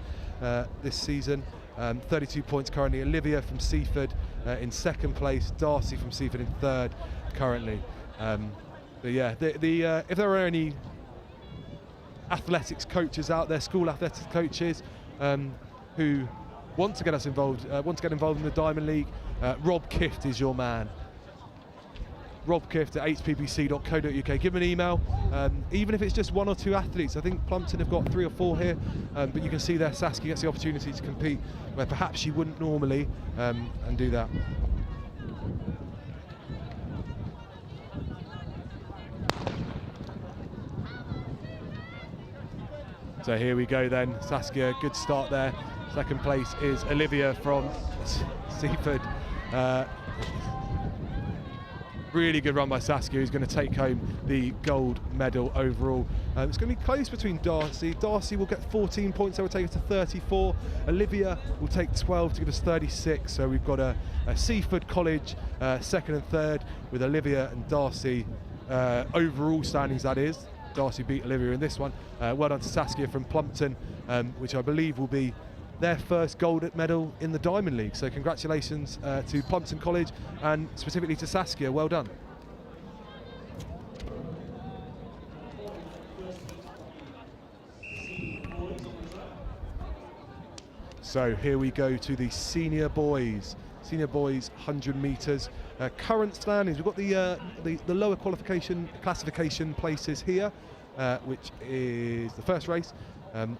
this season, 32 points currently. Olivia from Seaford in 2nd place, Darcy from Seaford in 3rd currently. But yeah, if there are any athletics coaches out there, school athletics coaches, who want to get us involved, want to get involved in the Diamond League, Rob Kift is your man. Rob Kift at hppc.co.uk. Give him an email, even if it's just 1 or 2 athletes. I think Plumpton have got 3 or 4 here, but you can see there Saskia gets the opportunity to compete where perhaps she wouldn't normally, and do that. So here we go then, Saskia, good start there. Second place is Olivia from Seaford. Really good run by Saskia, who's going to take home the gold medal overall. It's going to be close between Darcy. Darcy will get 14 points, that will take us to 34. Olivia will take 12 to give us 36. So we've got a Seaford College second and third, with Olivia and Darcy overall standings, that is. Darcy beat Olivia in this one. Well done to Saskia from Plumpton, which I believe will be their first gold medal in the Diamond League. So congratulations to Plumpton College and specifically to Saskia, well done. So here we go to the senior boys. Senior boys 100 metres. Current standings, we've got the lower classification places here, which is the first race. And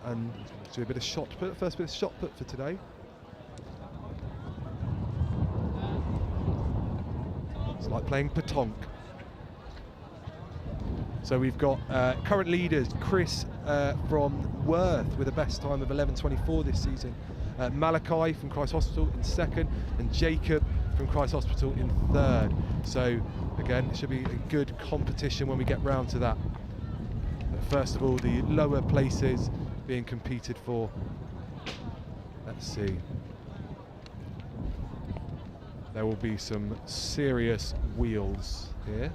let's do a bit of shot put, first bit of shot put for today. It's like playing petanque. So we've got current leaders, Chris from Worth with the best time of 11:24 this season. Malachi from Christ Hospital in second, and Jacob from Christ Hospital in third. So again, it should be a good competition when we get round to that. First of all, the lower places being competed for. Let's see. There will be some serious wheels here.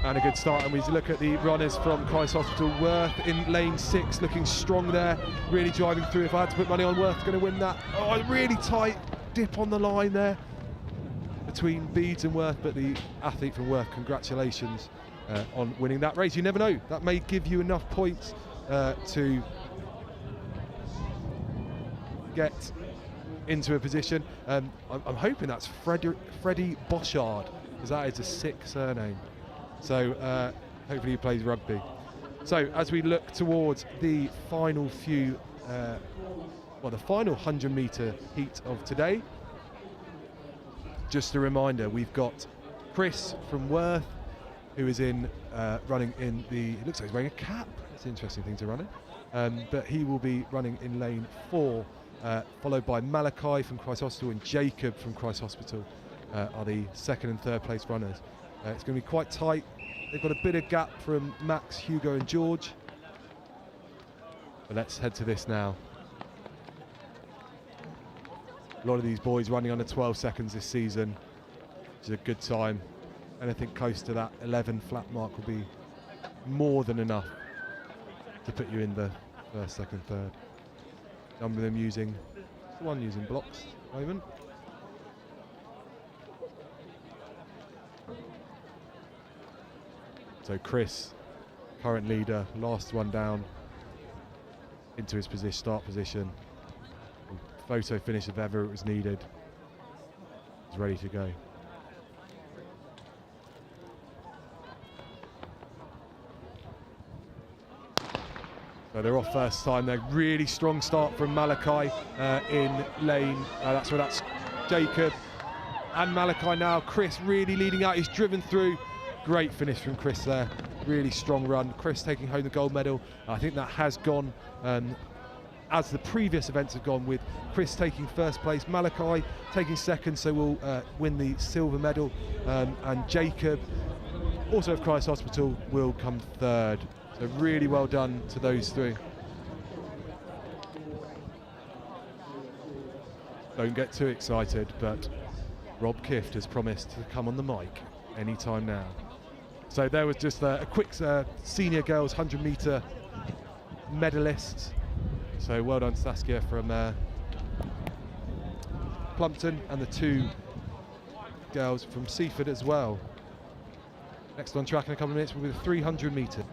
And a good start, and we look at the runners from Christ Hospital. Worth in lane 6, looking strong there, really driving through. If I had to put money on Worth, going to win that. Oh, really tight dip on the line there between Beeds and Worth, but the athlete from Worth, congratulations on winning that race. You never know, that may give you enough points to get into a position. I'm hoping that's Freddie Boshard, because that is a sick surname. So hopefully he plays rugby. So as we look towards the final few, the final 100 metre heat of today, just a reminder, we've got Chris from Worth, who is in running in the, it looks like he's wearing a cap. That's an interesting thing to run in. But he will be running in lane 4, followed by Malachi from Christ Hospital and Jacob from Christ Hospital are the second and third place runners. It's going to be quite tight. They've got a bit of gap from Max, Hugo and George. But let's head to this now. A lot of these boys running under 12 seconds this season, which is a good time. Anything close to that 11 flat mark will be more than enough to put you in the first, second, third. Some of them using, the one using blocks at the moment. So Chris, current leader, last one down into his position, start position. Photo finish if ever it was needed. He's ready to go. So they're off first time. They're really strong start from Malachi in lane. That's Jacob and Malachi now. Chris really leading out. He's driven through. Great finish from Chris there. Really strong run. Chris taking home the gold medal. I think that has gone as the previous events have gone, with Chris taking first place, Malachi taking second, so we'll win the silver medal, and Jacob, also of Christ Hospital, will come third. So really well done to those three. Don't get too excited, but Rob Kift has promised to come on the mic anytime now. So there was just a quick senior girls 100 metre medalists. So well done Saskia from Plumpton, and the two girls from Seaford as well. Next on track in a couple of minutes will be the 300 metre.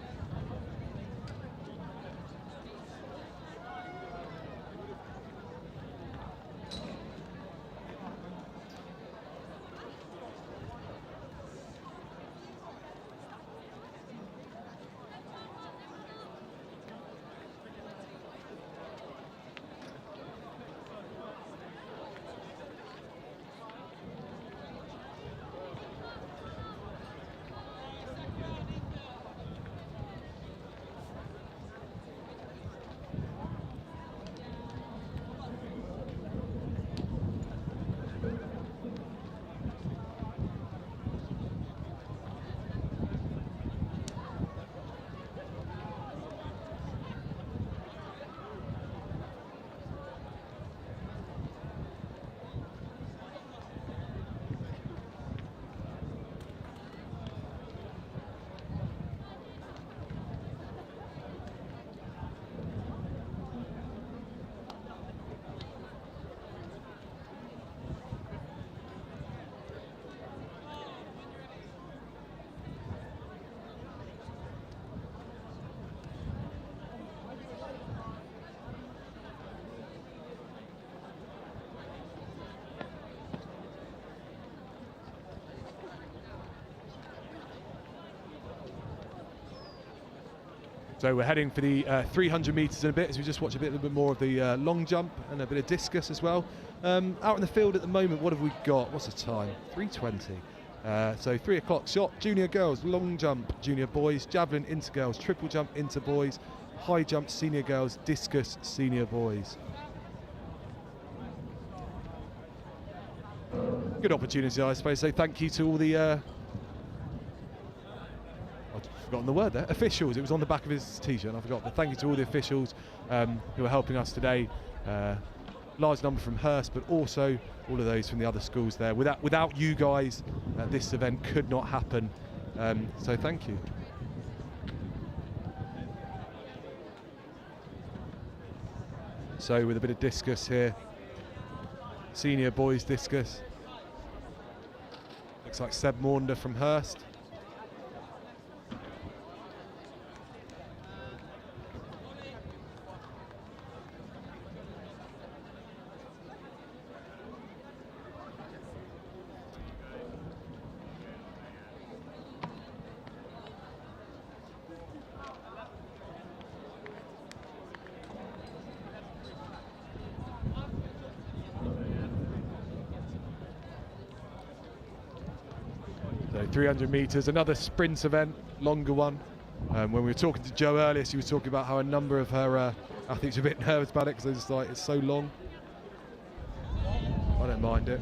So we're heading for the 300 metres in a bit, as we just watch a little bit more of the long jump and a bit of discus as well. Out in the field at the moment, what have we got? What's the time? 3:20. So 3 o'clock shot, junior girls, long jump, junior boys, javelin, inter girls, triple jump, inter boys, high jump, senior girls, discus, senior boys. Good opportunity, I suppose. So thank you to all the I've forgotten the word there. Officials. It was on the back of his t-shirt, and I forgot. But thank you to all the officials who are helping us today. Large number from Hurst, but also all of those from the other schools there. Without you guys, this event could not happen. So thank you. So with a bit of discus here, senior boys discus. Looks like Seb Maunder from Hurst. So 300 metres, another sprint event, longer one. When we were talking to Jo earlier, she was talking about how a number of her athletes are a bit nervous about it because they're just like, it's so long. I don't mind it.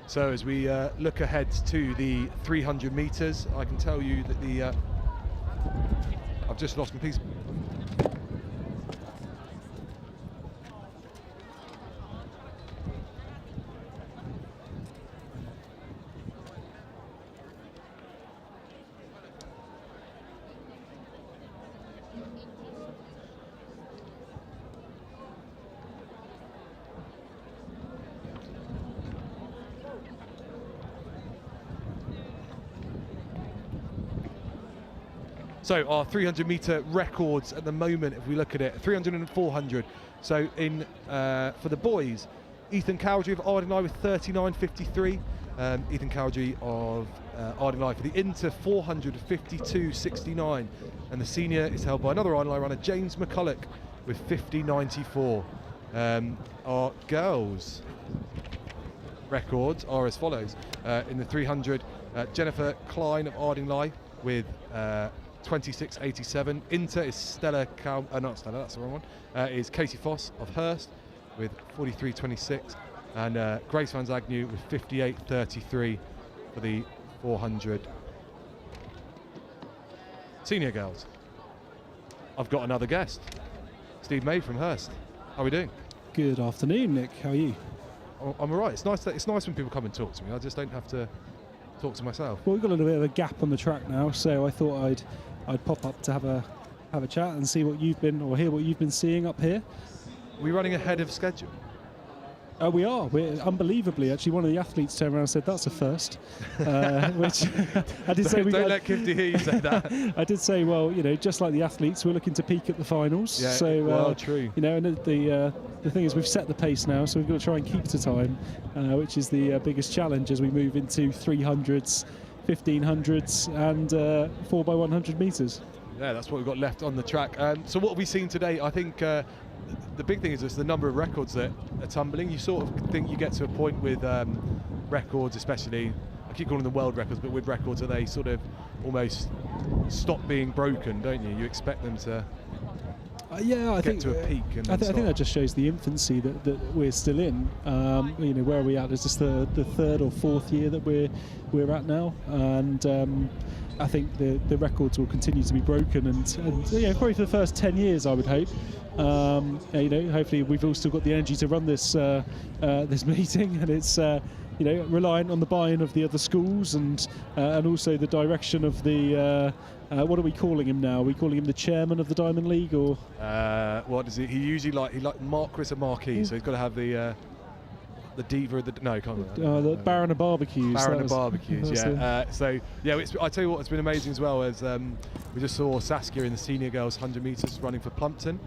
So as we look ahead to the 300 metres, I can tell you that the I've just lost my piece. So our 300 metre records at the moment, if we look at it, 300 and 400. So in for the boys, Ethan Cowdrey of Ardingly with 39.53. Ethan Cowdrey of Ardingly for the inter 452.69, and the senior is held by another Ardingly runner, James McCulloch, with 50.94. Our girls' records are as follows. In the 300, Jennifer Klein of Ardingly with 26.87. Inter is Stella not Stella, that's the wrong one. Is Katie Foss of Hurst with 43.26, and Grace Van Agnew with 58.33 for the 400. Senior girls. I've got another guest, Steve May from Hurst. How are we doing? Good afternoon, Nick. How are you? I'm all right. It's nice when people come and talk to me. I just don't have to talk to myself. Well, we've got a little bit of a gap on the track now, so I thought I'd pop up to have a chat and see what you've been, or hear what you've been seeing up here. Are we running ahead of schedule? We are. We're unbelievably, actually, one of the athletes turned around and said that's a first, which I did say. Don't let Kifty hear you say that. I did say, well, you know, just like the athletes, we're looking to peak at the finals. Yeah, so, well, true. You know, and the thing is, we've set the pace now, so we've got to try and keep to time, which is the biggest challenge as we move into 300s, 1500s, and 4x100 metres. Yeah, that's what we've got left on the track. So what have we seen today? I think the big thing is just the number of records that are tumbling. You sort of think you get to a point with records, especially, I keep calling them world records, but with records, that they sort of almost stop being broken, don't you? You expect them to Yeah, I get think to a peak. And I think that just shows the infancy that we're still in. You know, where are we at? Is this the third or fourth year that we're at now? And I think the records will continue to be broken, and you know, probably for the first 10 years, I would hope. You know, hopefully we've all still got the energy to run this this meeting, and it's you know, reliant on the buy-in of the other schools and also the direction of the what are we calling him now? Are we calling him the chairman of the Diamond League, or what does he usually like? He like Chris a Marquis, so he's got to have the diva of the can't the Baron of Barbecues. Baron of Barbecues, yeah. So yeah, I tell you what, it's been amazing as well as we just saw Saskia in the senior girls 100 metres running for Plumpton.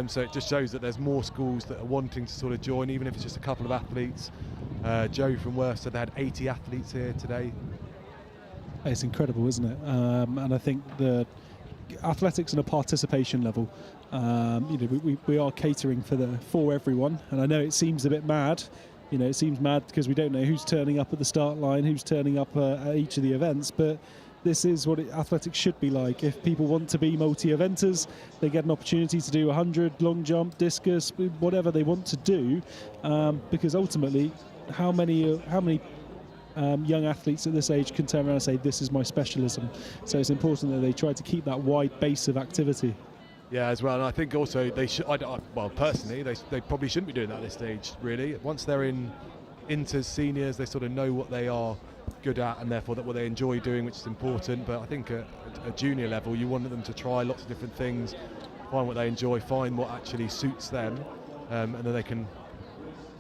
So it just shows that there's more schools that are wanting to sort of join, even if it's just a couple of athletes. Joe from Worcester, they had 80 athletes here today. It's incredible, isn't it? And I think the athletics on a participation level, you know, we are catering for everyone. And I know it seems a bit mad. You know, it seems mad because we don't know who's turning up at the start line, who's turning up at each of the events, but this is what athletics should be like. If people want to be multi-eventers, they get an opportunity to do 100, long jump, discus, whatever they want to do, because ultimately, how many young athletes at this age can turn around and say, this is my specialism? So it's important that they try to keep that wide base of activity. Yeah, as well, and I think also they should. Well, personally, they probably shouldn't be doing that at this stage. Really, once they're into seniors, they sort of know what they are good at, and therefore that what they enjoy doing, which is important. But I think at a junior level, you want them to try lots of different things, find what they enjoy, find what actually suits them, and then they can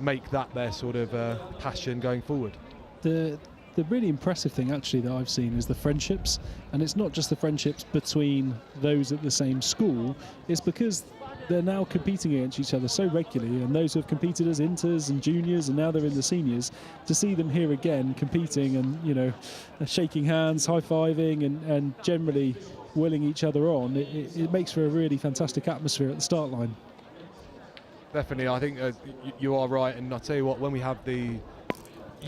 make that their sort of passion going forward. The really impressive thing actually that I've seen is the friendships, and it's not just the friendships between those at the same school, it's because they're now competing against each other so regularly, and those who have competed as inters and juniors and now they're in the seniors, to see them here again competing and, you know, shaking hands, high-fiving and generally willing each other on, it makes for a really fantastic atmosphere at the start line. Definitely, I think you are right, and I'll tell you what, when we have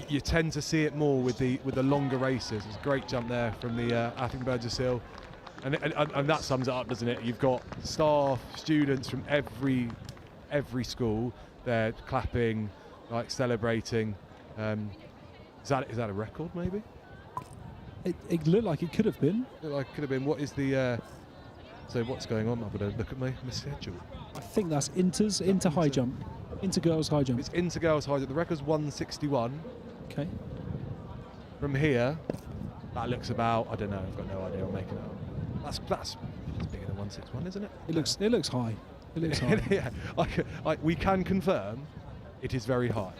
you tend to see it more with the longer races. It's a great jump there from the Atherton Burgess Hill, and that sums it up, doesn't it? You've got staff, students from every school. They're clapping, like celebrating. Is that a record, maybe? It looked like it could have been. What is the? So what's going on? I'm going to look at my schedule. I think that's inter high jump, inter girls high jump. It's inter girls high jump. The record's 161. Okay. From here, that looks about, I don't know, I've got no idea, I'm making it up. That's bigger than 161, isn't it? It looks high. It looks high. Yeah, we can confirm it is very high.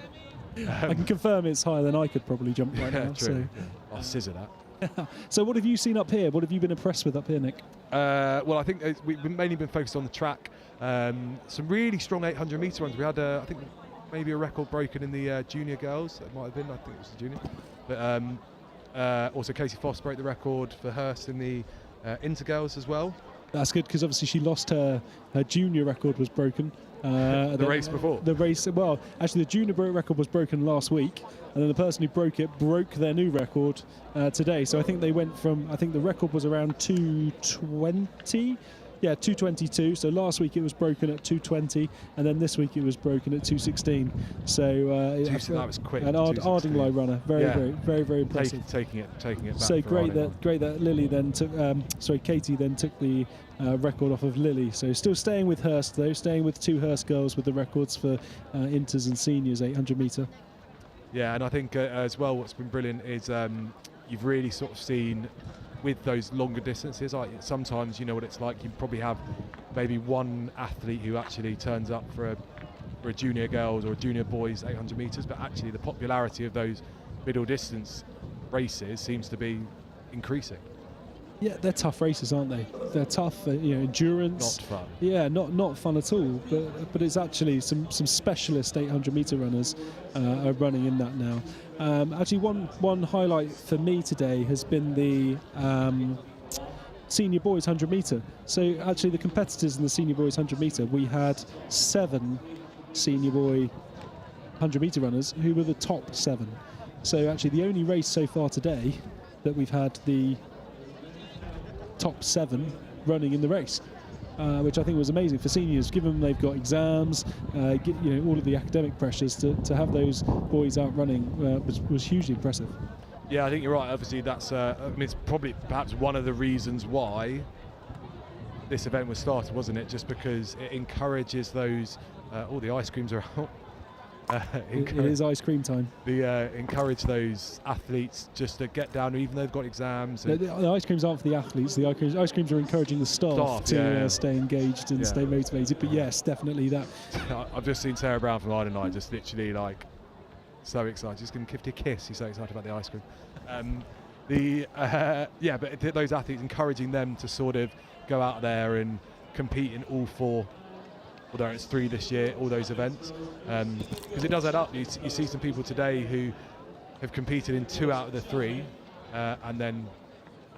I can confirm it's higher than I could probably jump right now. True. So. Yeah. I'll scissor that. So what have you seen up here? What have you been impressed with up here, Nick? Well, I think we've mainly been focused on the track. Some really strong 800 metre runs. We had, I think, maybe a record broken in the junior girls. It might have been, I think it was the junior. But also Casey Foss broke the record for Hurst in the inter girls as well. That's good, because obviously she lost her junior record was broken. The race before? The race, well, actually the junior record was broken last week, and then the person who broke it broke their new record today. So I think they went from, I think the record was around 220. Yeah, 222. So last week it was broken at 220, and then this week it was broken at 216. So that was quick. An Ardingly runner, very impressive. Taking it back. So great that Lily then took. Katie then took the record off of Lily. So still staying with Hurst though, staying with two Hurst girls with the records for inters and seniors 800 metre. Yeah, and I think as well, what's been brilliant is you've really sort of seen, with those longer distances, like sometimes you know what it's like, you probably have maybe one athlete who actually turns up for a junior girls or a junior boys 800 metres, but actually the popularity of those middle distance races seems to be increasing. Yeah, they're tough races, aren't they? They're tough, endurance. Not fun. Yeah, not fun at all. But it's actually some specialist 800 metre runners are running in that now. Actually, one highlight for me today has been the senior boys 100 metre. So actually, the competitors in the senior boys 100 metre, we had 7 senior boy 100 metre runners who were the top 7. So actually, the only race so far today that we've had the top 7 running in the race. which I think was amazing for seniors, given they've got exams, all of the academic pressures. To have those boys out running was hugely impressive. Yeah, I think you're right. Obviously, that's it's probably perhaps one of the reasons why this event was started, wasn't it? Just because it encourages those. All the ice creams are out. It is ice cream time. Encourage those athletes just to get down, even though they've got exams. The ice creams aren't for the athletes. The ice creams are encouraging the staff to stay engaged and stay motivated. But yes, definitely that. I've just seen Sarah Brown from Ireland Night just literally so excited. Just going to give you a kiss. He's so excited about the ice cream. But those athletes, encouraging them to sort of go out there and compete in all 4. Although it's 3 this year, all those events, because it does add up. You see some people today who have competed in 2 out of the 3 and then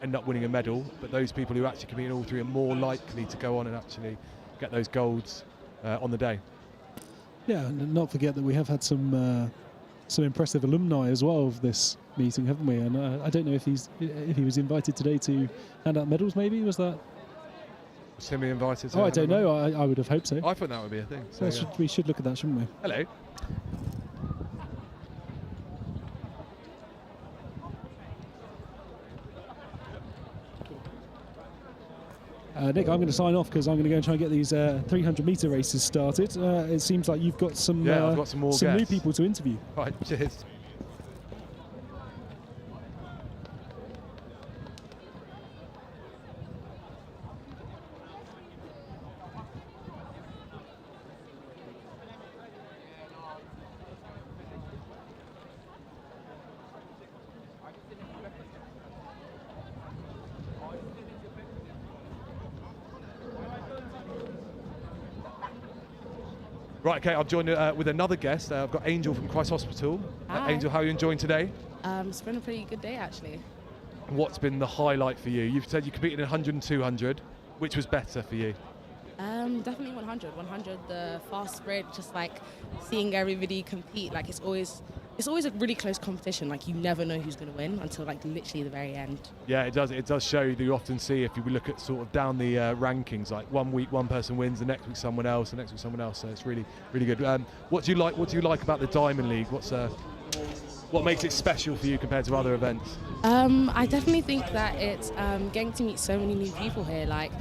end up winning a medal, but those people who actually compete in all 3 are more likely to go on and actually get those golds on the day. Yeah, and not forget that we have had some impressive alumni as well of this meeting, haven't we? And I don't know if he was invited today to hand out medals, maybe? Was that... Was Timmy invited to? I don't know. I would have hoped so. I thought that would be a thing. So we should look at that, shouldn't we? Hello. Nick, I'm going to sign off because I'm going to go and try and get these 300-metre races started. It seems like you've got some I've got some new people to interview. Right, cheers. Right, okay, I've joined with another guest. I've got Angel from Christ Hospital. Angel, how are you enjoying today? It's been a pretty good day, actually. What's been the highlight for you? You've said you competed in 100 and 200. Which was better for you? Definitely 100. 100, the fast sprint, just like seeing everybody compete. Like it's always a really close competition. Like you never know who's going to win until like literally the very end. Yeah, it does. It does show that you often see if you look at sort of down the rankings, like one week one person wins, the next week someone else, the next week someone else. So it's really, really good. What do you like? What do you like about the Diamond League? What makes it special for you compared to other events? I definitely think that it's getting to meet so many new people here. Like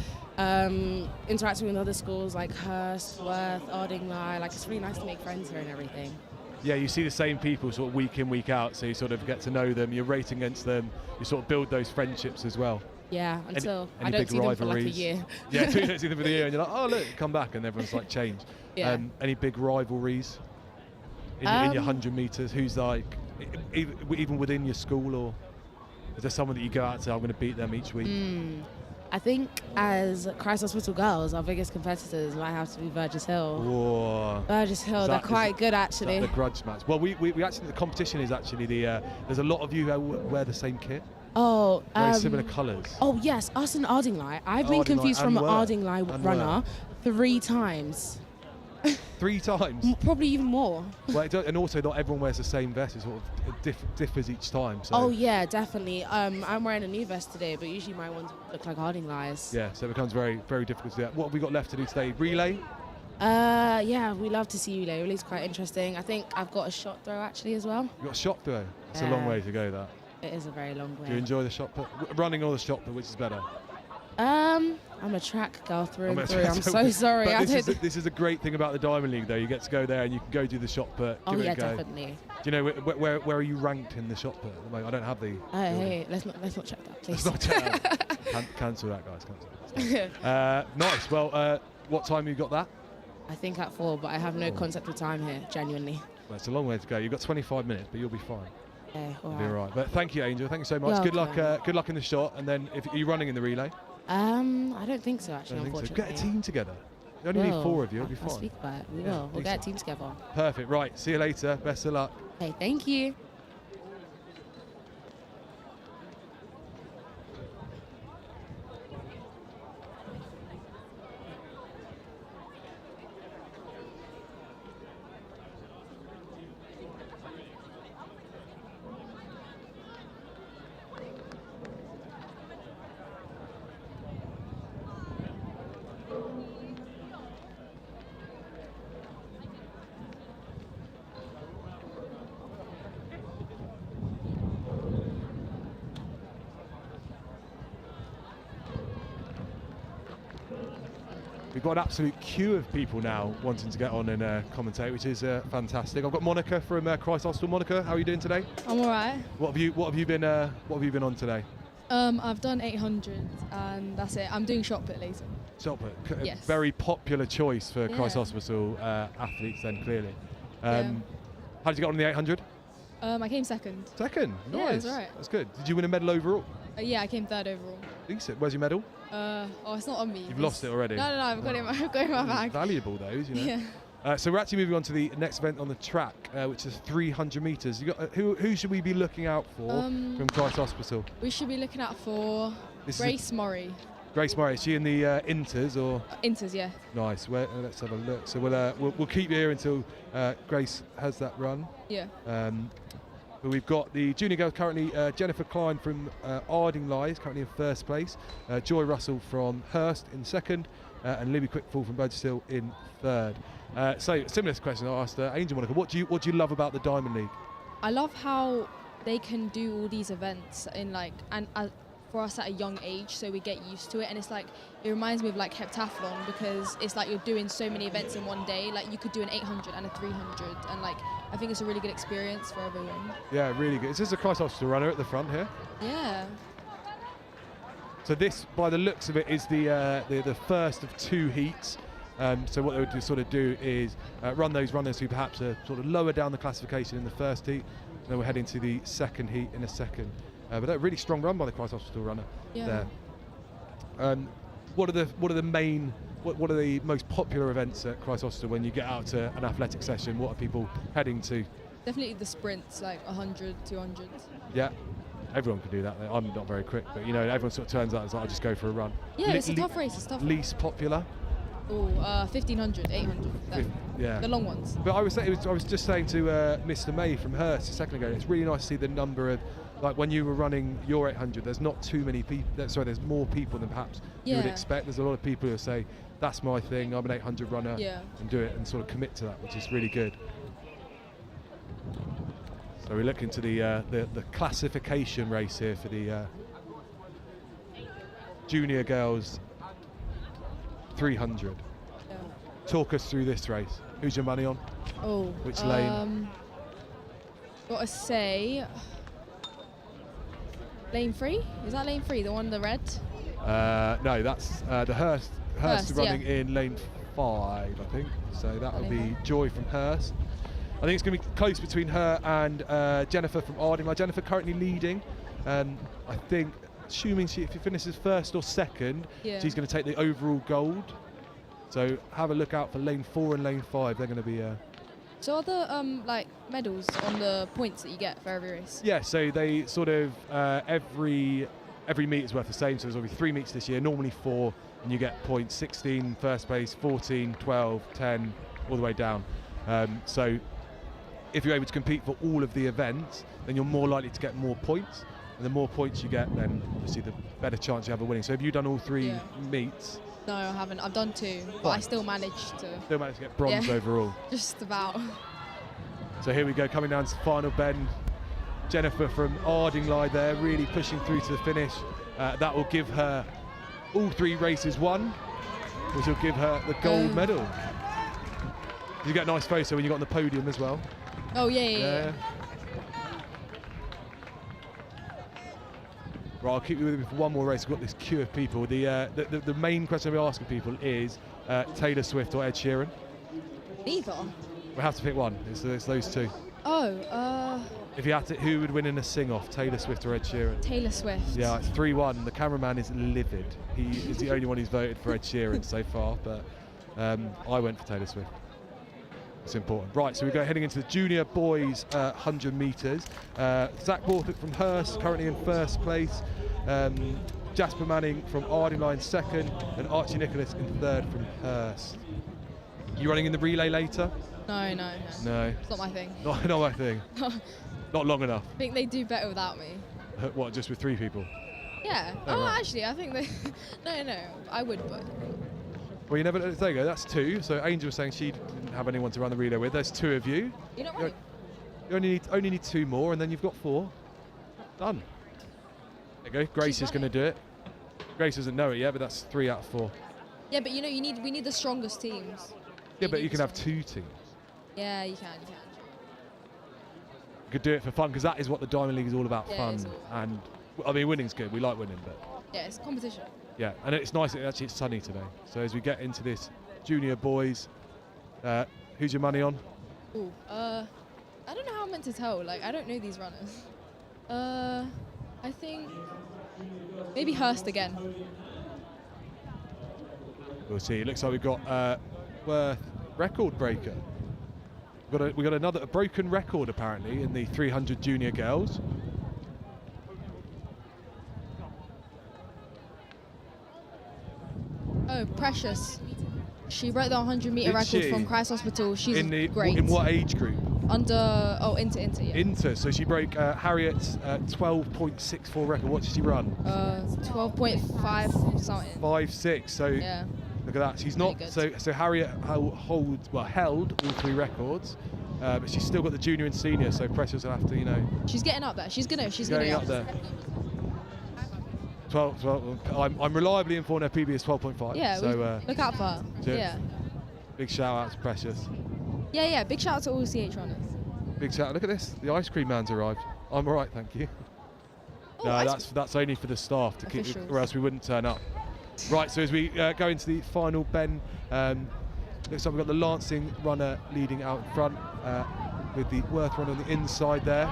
interacting with other schools like Hurst, Worth, Ardingly. Like it's really nice to make friends here and everything. Yeah, you see the same people sort of week in, week out, so you sort of get to know them, you're racing against them, you sort of build those friendships as well. Yeah, until any I don't big see rivalries? them for like a year. Yeah, until you don't see them for the year and you're like, oh look, come back, and everyone's like changed. Yeah. Any big rivalries in your 100 metres? Who's like, even within your school, or is there someone that you go out to, I'm going to beat them each week? I think as Christ Hospital girls, our biggest competitors might have to be Burgess Hill. Whoa. Burgess Hill, they're quite good actually. The grudge match. Well, we actually, the competition is actually there's a lot of you who wear the same kit. Oh, very similar colours. Oh yes, us and Ardingly. I've been confused from an Ardingly runner 3 times. 3 times? Probably even more. Well, and also not everyone wears the same vest. It sort of differs each time. So. Oh yeah, definitely. I'm wearing a new vest today, but usually my ones look like Ardingly's. Yeah, so it becomes very, very difficult to do that. What have we got left to do today? Relay? Yeah, we love to see relay. Relay's quite interesting. I think I've got a shot throw actually as well. You've got a shot throw? It's a long way to go, that. It is a very long way. Do you enjoy the shot put? Running or the shot put, which is better? I'm a track girl through and through. I'm so sorry. This is a great thing about the Diamond League, though. You get to go there and you can go do the shot put. Oh yeah, it a go. definitely. Do you know where are you ranked in the shot put at the moment? I don't have the. Hey, let's not check that, please. Let's not check that. Cancel that, guys. Cancel that. Nice. Well, what time you got that? I think at 4, but I have no concept of time here. Genuinely. Well, it's a long way to go. You've got 25 minutes, but you'll be fine. Yeah, You'll be all right. But thank you, Angel. Thank you so much. Good luck. Good luck in the shot. And then, are you running in the relay? I don't think so, actually, unfortunately. Get a team together. You only need 4 of you, it'll be fine. I'll speak about it. We will. We'll get a team together. Perfect. Right. See you later. Best of luck. Hey, thank you. We've got an absolute queue of people now wanting to get on and commentate, which is fantastic. I've got Monica from Christ Hospital. Monica, how are you doing today? I'm alright. What have you been on today? I've done 800 and that's it. I'm doing shot put later. Shot put. Yes. Very popular choice for Christ Hospital athletes then, clearly. How did you get on in the 800? I came second. Second? Nice. Yeah, that's right. That's good. Did you win a medal overall? Yeah, I came third overall. Decent. Where's your medal? It's not on me. You've lost it already? No, I've got it in my bag. Valuable those, you know. Yeah. So we're actually moving on to the next event on the track, which is 300 metres. You got who should we be looking out for from Christ Hospital? We should be looking out for Grace Murray. Grace Murray, is she in the Inters or? Inters, yeah. Nice. Well, let's have a look. So we'll keep you here until Grace has that run. Yeah. But we've got the junior girls currently. Jennifer Klein from Ardingly is currently in first place. Joy Russell from Hurst in second, and Libby Quickfall from Burgess in third. So similar question I asked Angel Monica. What do you love about the Diamond League? I love how they can do all these events in for us at a young age, so we get used to it, and it reminds me of heptathlon, because it's you're doing so many events in one day. You could do an 800 and a 300, and I think it's a really good experience for everyone. Yeah, really good. Is this a Christ Hospital runner at the front here? Yeah. So this, by the looks of it, is the first of two heats. So what they would do is run those who perhaps are sort of lower down the classification in the first heat, and then we're heading to the second heat in a second. But a really strong run by the Christ Hospital runner there. What are the most popular events at Christ Hospital when you get out to an athletic session? What are people heading to? Definitely the sprints, 100, 200. Yeah, everyone can do that. I'm not very quick, but everyone sort of turns out and I'll just go for a run. Yeah, it's a tough race. Least popular? 1500, 800. Yeah. The long ones. But I was just saying to Mr. May from Hurst a second ago, it's really nice to see the number of, when you were running your 800, there's not too many people, there's more people than perhaps you would expect. There's a lot of people who say, that's my thing, I'm an 800 runner, and do it and sort of commit to that, which is really good. So we look into the classification race here for the junior girls 300. Yeah. Talk us through this race. Who's your money on? Which lane? Gotta say, lane 3? Is that lane 3? The one in the red? No, that's the Hurst running in lane 5, I think. So that will be Joy from Hurst. I think it's going to be close between her and Jennifer from Ardingly. Jennifer currently leading. I think, assuming if she finishes first or second, she's going to take the overall gold. So have a look out for lane 4 and lane 5. They're going to be. So are the medals on the points that you get for every race? Yeah. So they sort of every meet is worth the same. So there's only 3 meets this year, normally 4, and you get points: 16 first place, 14, 12, 10, all the way down. So if you're able to compete for all of the events, then you're more likely to get more points. And the more points you get, then obviously the better chance you have of winning. So have you done all 3 meets? No, I haven't. I've done 2, but I still managed to get bronze overall. Just about. So here we go, coming down to the final bend. Jennifer from Ardingly there, really pushing through to the finish. That will give her all 3 races won, which will give her the gold medal. You get a nice photo when you got on the podium as well. Oh yeah. Right, I'll keep you with me for one more race. We've got this queue of people. The main question we're asking people is Taylor Swift or Ed Sheeran? Neither. We have to pick one. It's those 2. If you had to, who would win in a sing-off, Taylor Swift or Ed Sheeran? Taylor Swift. Yeah, it's 3-1. The cameraman is livid. He is the only one who's voted for Ed Sheeran so far, but I went for Taylor Swift. It's important. Right, so we go heading into the junior boys 100 metres. Zach Borthwick from Hurst, currently in first place. Jasper Manning from Ardingly in second, and Archie Nicholas in third from Hurst. You running in the relay later? No. It's not my thing. Not my thing. Not long enough. I think they do better without me. What, just with 3 people? Yeah. Right. Actually, I think they... No, I would, but... Well, you never... There you go, that's 2. So Angel was saying she didn't have anyone to run the relay with. There's 2 of you. You're not running? You only need 2 more, and then you've got 4. Done. There you go. Grace is going to do it. Grace doesn't know it yet, but that's 3 out of 4. Yeah, but you know, we need the strongest teams. Yeah, but you can have 2 teams. Yeah, you can. You could do it for fun, because that is what the Diamond League is all about, Yeah, fun. it is. And I mean, winning's good. We like winning, but Yeah, it's competition. yeah, and it's nice that actually it's sunny today. So as we get into this junior boys, who's your money on? Ooh, I don't know how I'm meant to tell. Like, I don't know these runners. I think maybe Hurst again. We'll see. It looks like we've got Worth record breaker. We got another broken record apparently in the 300 junior girls. Oh, Precious. She broke the 100-meter Did record she? from Christ Hospital. She's great. In what age group? Inter, yeah. Inter. So she broke Harriet's 12.64 record. What did she run? 12.5 something. 5.6. So Yeah. look at that. She's not. Really good. So Harriet held all 3 records, but she's still got the junior and senior. So Precious will have to, you know. She's getting up there. She's gonna Going up there. 12. I'm reliably informed her PB is 12.5. Yeah. So look out for her. Yeah. Big shout out to Precious. Yeah. Big shout out to all CH runners. Big shout out. Look at this. The ice cream man's arrived. I'm all right, thank you. Oh, No, that's only for the staff to keep, Officials. or else we wouldn't turn up. Right. So as we go into the final bend, looks like we've got the Lancing runner leading out in front with the Worth runner on the inside there.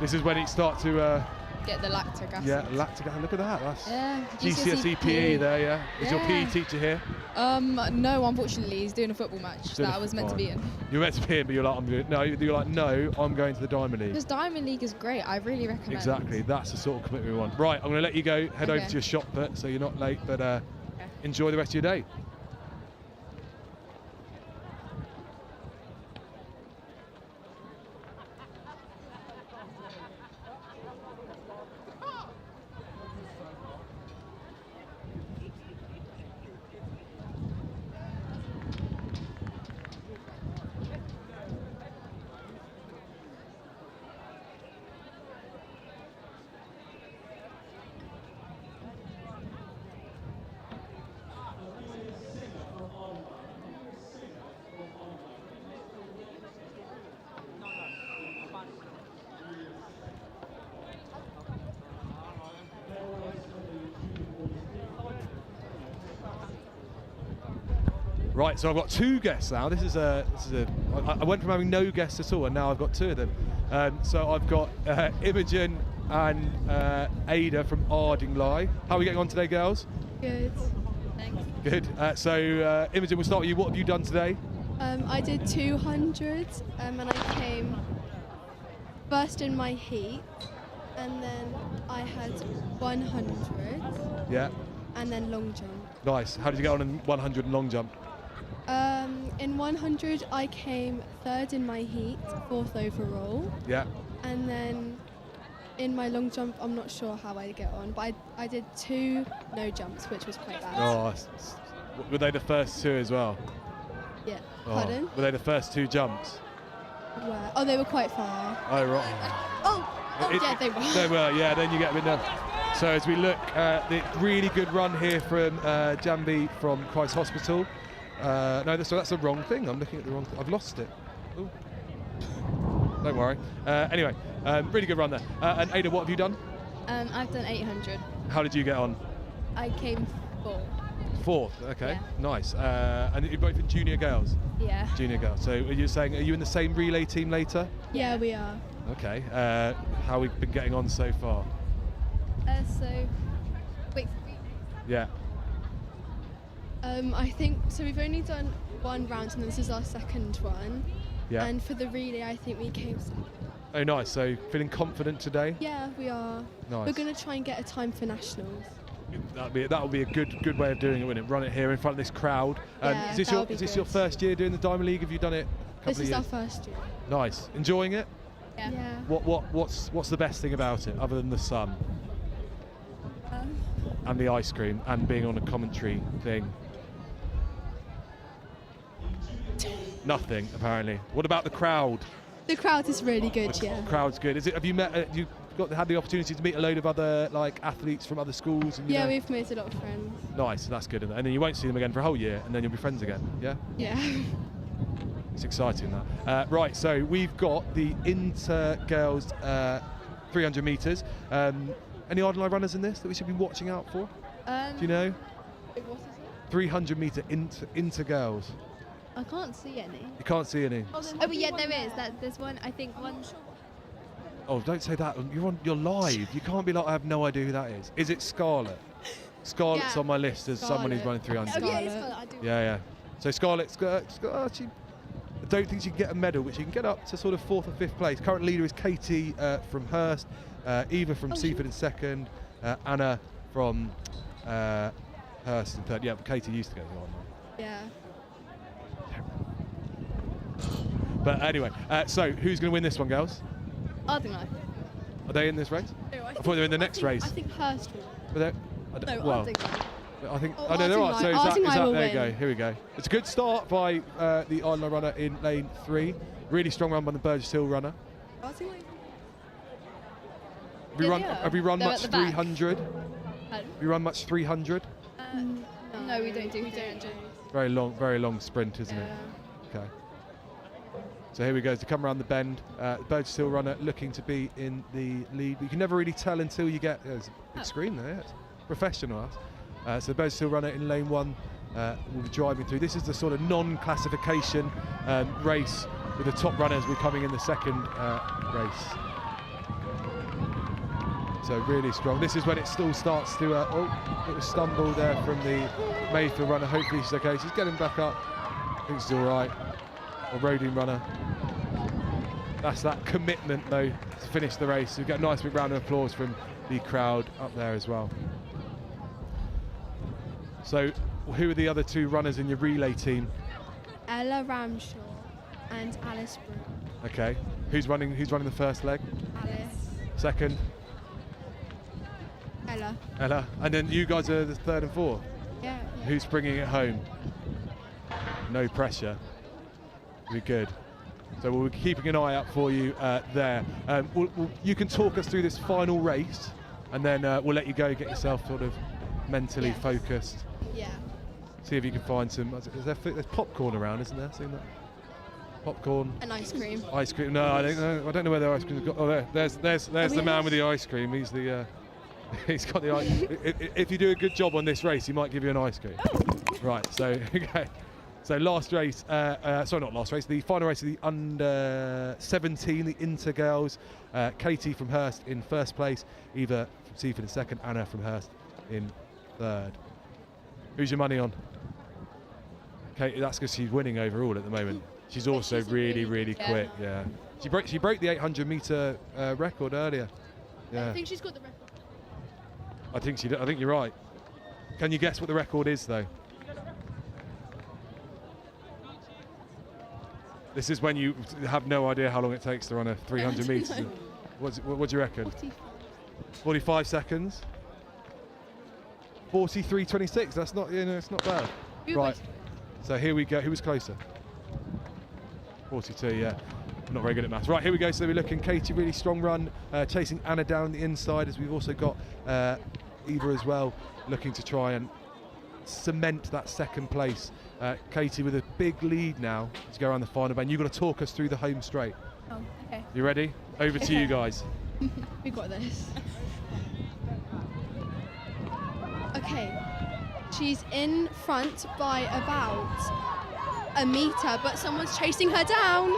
This is when it starts to. Get the lactic acid. Yeah, lactic acid. Look at that. That's GCSE PE there. Yeah. Is your PE teacher here? No, unfortunately, he's doing a football match that I was meant to be in. You're meant to be in, but you're like, no, I'm going to the Diamond League. Because Diamond League is great. I really recommend. Exactly. That's the sort of commitment we want. Right. I'm going to let you go. Head over to your shop put, so you're not late. But enjoy the rest of your day. Right, so I've got 2 guests now. I went from having no guests at all, and now I've got 2 of them. So I've got Imogen and Ada from Ardingly. How are we getting on today, girls? Good. Thanks. Good. So Imogen, we'll start with you. What have you done today? I did 200 and I came first in my heat, and then I had 100. Yeah. And then long jump. Nice. How did you get on in 100 and long jump? In 100 I came 3rd in my heat, 4th overall. Yeah. And then in my long jump I'm not sure how I get on, but I did 2 no jumps, which was quite bad. Oh, were they the first 2 as well? Yeah. Oh. Pardon? Were they the first 2 jumps? Where? Oh, they were quite far. Oh, right. Yeah, they were. They were, yeah, then you get a bit nervous. So as we look at the really good run here from Jambi from Christ Hospital. No, that's the wrong thing. I'm looking at the wrong thing. I've lost it. Ooh. Don't worry. Anyway, really good run there. And Ada, what have you done? I've done 800. How did you get on? I came 4th. 4th, okay, Yeah. Nice. And you're both in junior girls? Yeah. Junior girls. So are you in the same relay team later? Yeah, we are. Okay. How we've been getting on so far? Yeah. I think so. We've only done 1 round, and this is our 2nd one. Yeah. And for the relay, I think we came 2nd. Oh, nice. So feeling confident today? Yeah, we are. Nice. We're going to try and get a time for nationals. That'll be a good way of doing it, wouldn't it? Run it here in front of this crowd. Yeah, is this your first year doing the Diamond League? Have you done it a couple This of is years? our first year. Nice. Enjoying it? Yeah. What's the best thing about it other than the sun and the ice cream and being on a commentary thing? Nothing, apparently. What about the crowd? The crowd is really good, yeah. Crowd's good. Have you met? You had the opportunity to meet a load of other like athletes from other schools? And, yeah, we've made a lot of friends. Nice, that's good. And then you won't see them again for a whole year, and then you'll be friends again. Yeah. Yeah. It's exciting that. Right, so we've got the inter-girls 300 metres. Any Ardenline runners in this that we should be watching out for? Do you know? What is it? 300 metre inter-girls. I can't see any. You can't see any. Oh, but yeah, there is. There's one. I think one. Oh, don't say that. You're live. You can't be like, I have no idea who that is. Is it Scarlett? Scarlett's on my list as someone who's running 300. Oh, yeah, it's Scarlett. I do. Yeah. So Scarlett, I don't think she can get a medal, but she can get up to sort of 4th or 5th place. Current leader is Katie from Hurst, Eva from Seaford in 2nd, Anna from Hurst in 3rd. Yeah, but Katie used to go to the Yeah. But anyway, so who's going to win this one, girls? Ardenline. Are they in this race? No, I thought they were in the next race. I think Hurst will. But Ardenline. I think. Oh, Oh no, they're right. So Ardenline there you go. Here we go. It's a good start by the Ardenline runner in lane 3. Really strong run by the Burgess Hill runner. Ardenline. Have we run much 300? Have we run much 300? No, we don't do 300. Very long sprint, isn't it? Okay. So here we go to come around the bend. Burgess Hill runner looking to be in the lead. You can never really tell until you get. There's a big screen there. It's professional. So the Burgess Hill runner in lane 1 will be driving through. This is the sort of non-classification race with the top runners. We're coming in the second race. So really strong. This is when it still starts to. It was stumbled there from the Mayfield runner. Hopefully she's okay. She's getting back up. I think she's all right. A Roding runner. That's that commitment though to finish the race. We get a nice big round of applause from the crowd up there as well. So who are the other 2 runners in your relay team? Ella Ramshaw and Alice Brook. Okay. Who's running the first leg? Alice. Second? Ella. And then you guys are the 3rd and 4th? Yeah. Who's bringing it home? No pressure. Be good. So we'll be keeping an eye out for you there. You can talk us through this final race, and then we'll let you go get yourself sort of mentally focused. Yeah. See if you can find some. There's popcorn around, isn't there? Seen that? Popcorn. And ice cream. Ice cream. No, I don't know where the ice cream's got. Oh, there's the man with the ice cream. He's the. He's got the ice. If you do a good job on this race, he might give you an ice cream. Right. So okay. So last race, sorry, not last race, the final race of the under 17, the inter girls. Katie from Hurst in 1st place, Eva from Seaford in 2nd, Anna from Hurst in 3rd. Who's your money on? Katie, that's because she's winning overall at the moment. She's also really quick. Yeah, she broke the 800 metre record earlier. Yeah. I think she's got the record. I think you're right. Can you guess what the record is though? This is when you have no idea how long it takes to run a 300 metres. What do you reckon? 45 seconds. 43.26. That's not, it's not bad. Right. So here we go. Who was closer? 42. Yeah. I'm not very good at maths. Right. Here we go. So we're looking. Katie, really strong run, chasing Anna down the inside. As we've also got Eva as well, looking to try and cement that 2nd place. Katie with a big lead now to go around the final bend. You've got to talk us through the home straight. Oh, okay. You ready? Over to you guys. We got this. Okay. She's in front by about a metre, but someone's chasing her down.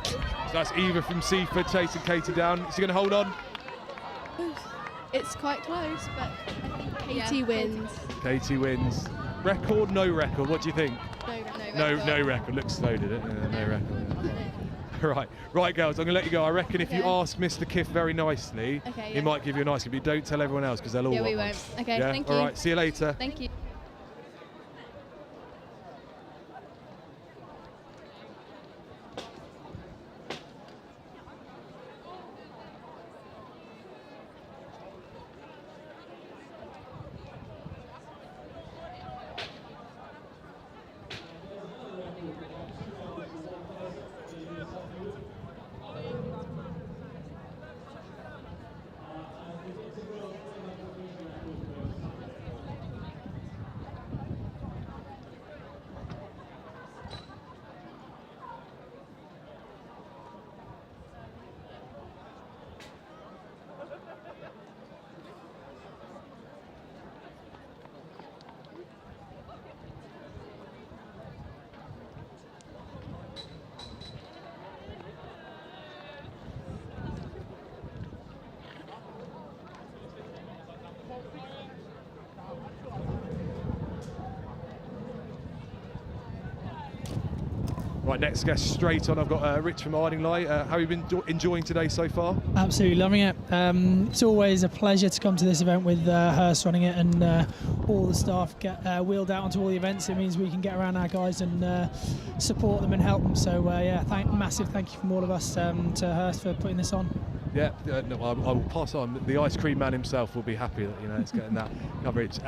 So that's Eva from Seaford chasing Katie down. Is she going to hold on? It's quite close, but I think Katie wins. Katie wins. Record, no record. What do you think? No record. Looks slow, did it? No record. Yeah. Right, girls. I'm going to let you go. I reckon if you ask Mr. Kiff very nicely, he might give you an ice cream. But don't tell everyone else because they'll all. Yeah, want we one. won't. Okay, thank you. All right. See you later. Thank you. Right, next guest straight on. I've got Rich from Ardingly. How have you been enjoying today so far? Absolutely loving it. It's always a pleasure to come to this event with Hurst running it, and all the staff get wheeled out onto all the events. It means we can get around our guys and support them and help them. So yeah, massive thank you from all of us to Hurst for putting this on. Yeah, no, I will pass on. The ice cream man himself will be happy that it's getting that coverage.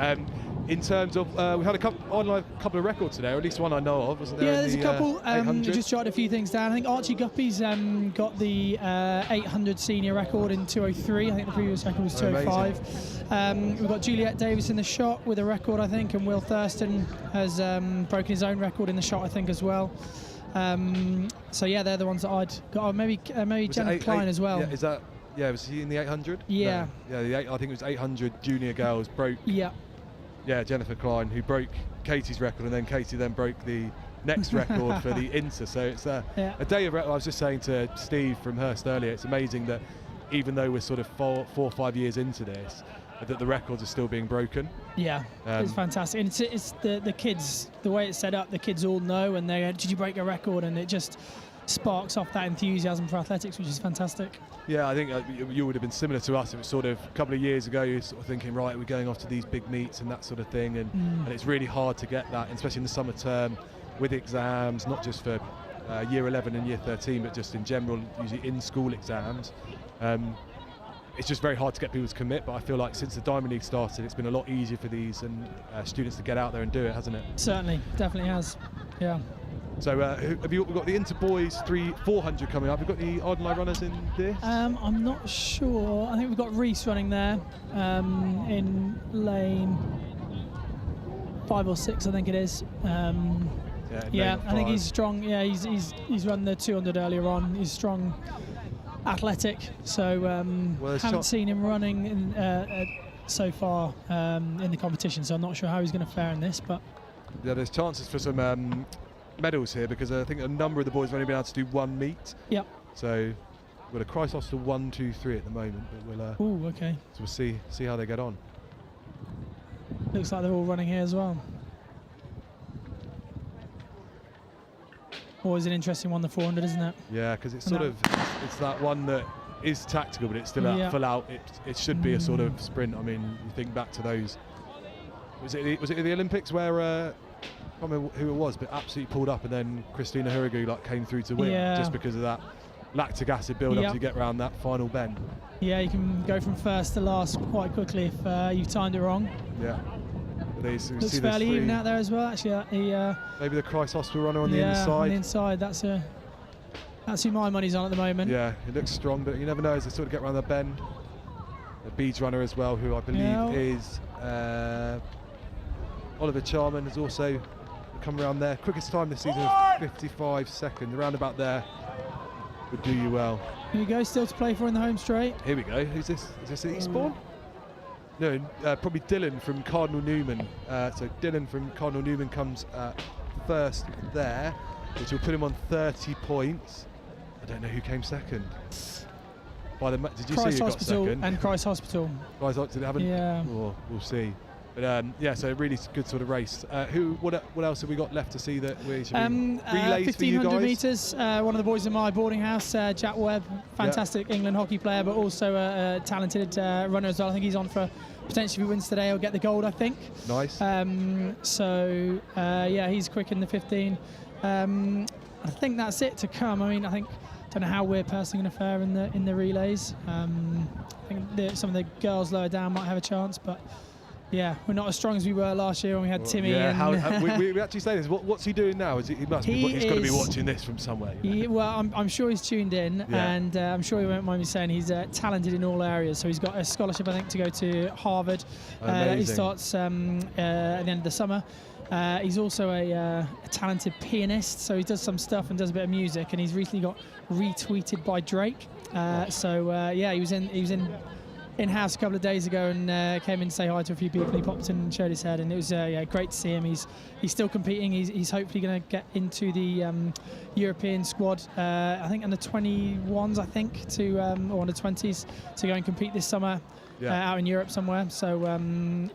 In terms of, we had a couple of records today, or at least one I know of, wasn't there? Yeah, there's a couple. Just jotted a few things down. I think Archie Guppy's got the 800 senior record in 2:03. I think the previous record was 2:05. We've got Juliet Davis in the shot with a record, I think, and Will Thurston has broken his own record in the shot, I think, as well. So yeah, they're the ones that I'd got. Oh, maybe Jennifer Klein as well. Yeah, is that? Yeah, was he in the 800? Yeah. No. Yeah, I think it was 800 junior girls broke. Yeah. Yeah, Jennifer Klein, who broke Katie's record, and then Katie broke the next record for the Inter. So it's a day of. I was just saying to Steve from Hurst earlier, it's amazing that even though we're sort of 4 or 5 years into this, that the records are still being broken. Yeah, it's fantastic. And it's the kids, the way it's set up, the kids all know, and they go, did you break a record? And it just sparks off that enthusiasm for athletics, which is fantastic. Yeah, I think you would have been similar to us. It was sort of a couple of years ago, you're sort of thinking, right, we're going off to these big meets and that sort of thing, and it's really hard to get that, especially in the summer term with exams, not just for year 11 and year 13, but just in general, usually in-school exams. It's just very hard to get people to commit, but I feel like since the Diamond League started, it's been a lot easier for these and students to get out there and do it, hasn't it? Certainly, definitely has. Yeah. So we've got the Inter Boys 400 coming up. We've got the Ardingly runners in this? I'm not sure. I think we've got Reese running there in lane 5 or 6, I think it is. Yeah, I think he's strong. Yeah, he's run the 200 earlier on. He's strong, athletic. So haven't seen him running so far in the competition. So I'm not sure how he's going to fare in this. But yeah, there's chances for some medals here, because I think a number of the boys have only been able to do one meet. Yep. So we've got a Christhoster 1, 2, 3 at the moment, but we'll okay. So we'll see how they get on. Looks like they're all running here as well. Always an interesting one, the 400, isn't it? Yeah, because it's sort of it's that one that is tactical, but it's still full out. It should be a sort of sprint. I mean, you think back to those. Was it the Olympics where? I can't remember who it was, but absolutely pulled up, and then Christina Hurigu came through to win just because of that lactic acid build-up to get around that final bend. Yeah, you can go from first to last quite quickly if you've timed it wrong. Yeah. Looks fairly even out there as well, actually. Maybe the Christ Hospital runner on the inside. On the inside, that's who my money's on at the moment. Yeah, it looks strong, but you never know as they sort of get around the bend. The Beads runner as well, who I believe is Oliver Charman, has also come around there. Quickest time this season of 55 seconds, around about there would do you well. Here you go, still to play for in the home straight. Here we go. Who's this? Is this Eastbourne? No, probably Dylan from Cardinal Newman. So Dylan from Cardinal Newman comes first there, which will put him on 30 points. I don't know who came second. Did you Christ see who Hospital got second? And Christ Hospital. Christ Hospital, yeah. We'll see. But yeah, so a really good sort of race. What else have we got left to see that we should relays 1500 for you guys? metres. One of the boys in my boarding house, Jack Webb, fantastic England hockey player, but also a talented runner as well. I think he's on for potentially, if he wins today, he'll get the gold, I think. Nice. Yeah, he's quick in the 15. I think that's it to come. I mean, don't know how we're personally going to fare in the relays. I think some of the girls lower down might have a chance, but. Yeah, we're not as strong as we were last year when we had Timmy. Yeah, we actually say this. What's he doing now? He's got to be watching this from somewhere. Well, I'm sure he's tuned in, and I'm sure he won't mind me saying he's talented in all areas. So he's got a scholarship, I think, to go to Harvard. He starts at the end of the summer. He's also a talented pianist, so he does some stuff and does a bit of music. And he's recently got retweeted by Drake. Yeah, he was in-house a couple of days ago and came in to say hi to a few people. He popped in and showed his head, and it was great to see him. He's still competing. He's hopefully going to get into the European squad. I think under 21s, or under 20s, to go and compete this summer. out in Europe somewhere. So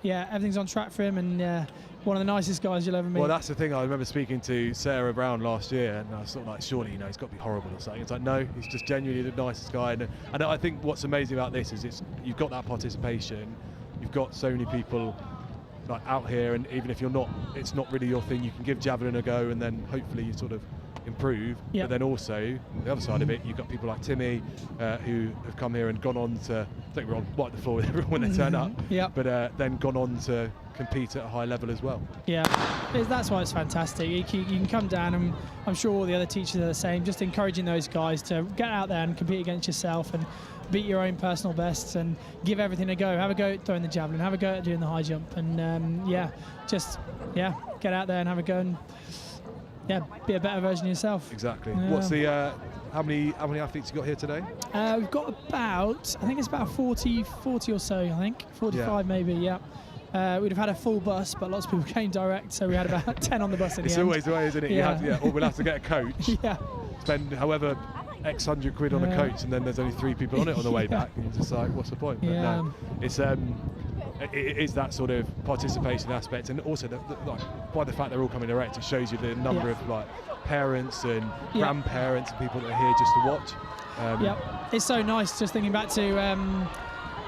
yeah, everything's on track for him, and one of the nicest guys you'll ever meet. Well, that's the thing. I remember speaking to Sarah Brown last year, and I was sort of like, surely, he's got to be horrible or something. It's like, no, he's just genuinely the nicest guy. And I think what's amazing about this is you've got that participation. You've got so many people like out here, and even if it's not really your thing, you can give Javelin a go, and then hopefully you sort of improve. But then also the other side of it, you've got people like Timmy who have come here and gone on to, I think we're on wipe the floor with everyone when they turn up, but then gone on to compete at a high level as well. Yeah, that's why it's fantastic. You can come down, and I'm sure all the other teachers are the same, just encouraging those guys to get out there and compete against yourself and beat your own personal bests and give everything a go. Have a go at throwing the javelin, have a go at doing the high jump, and get out there and have a go and be a better version of yourself. Exactly. Yeah. What's the how many athletes you got here today? We've got about, I think it's about 40 or so, I think 45 maybe. Yeah. We'd have had a full bus, but lots of people came direct, so we had about 10 on the bus in the end. It's always the way, isn't it? Yeah. Or we'll have to get a coach. Spend however X hundred quid on a coach, and then there's only 3 people on it on the way back, and you're just like, what's the point? But no, it's it is that sort of participation aspect, and also by the fact they're all coming direct, it shows you the number of like parents and grandparents and people that are here just to watch. It's so nice just thinking back to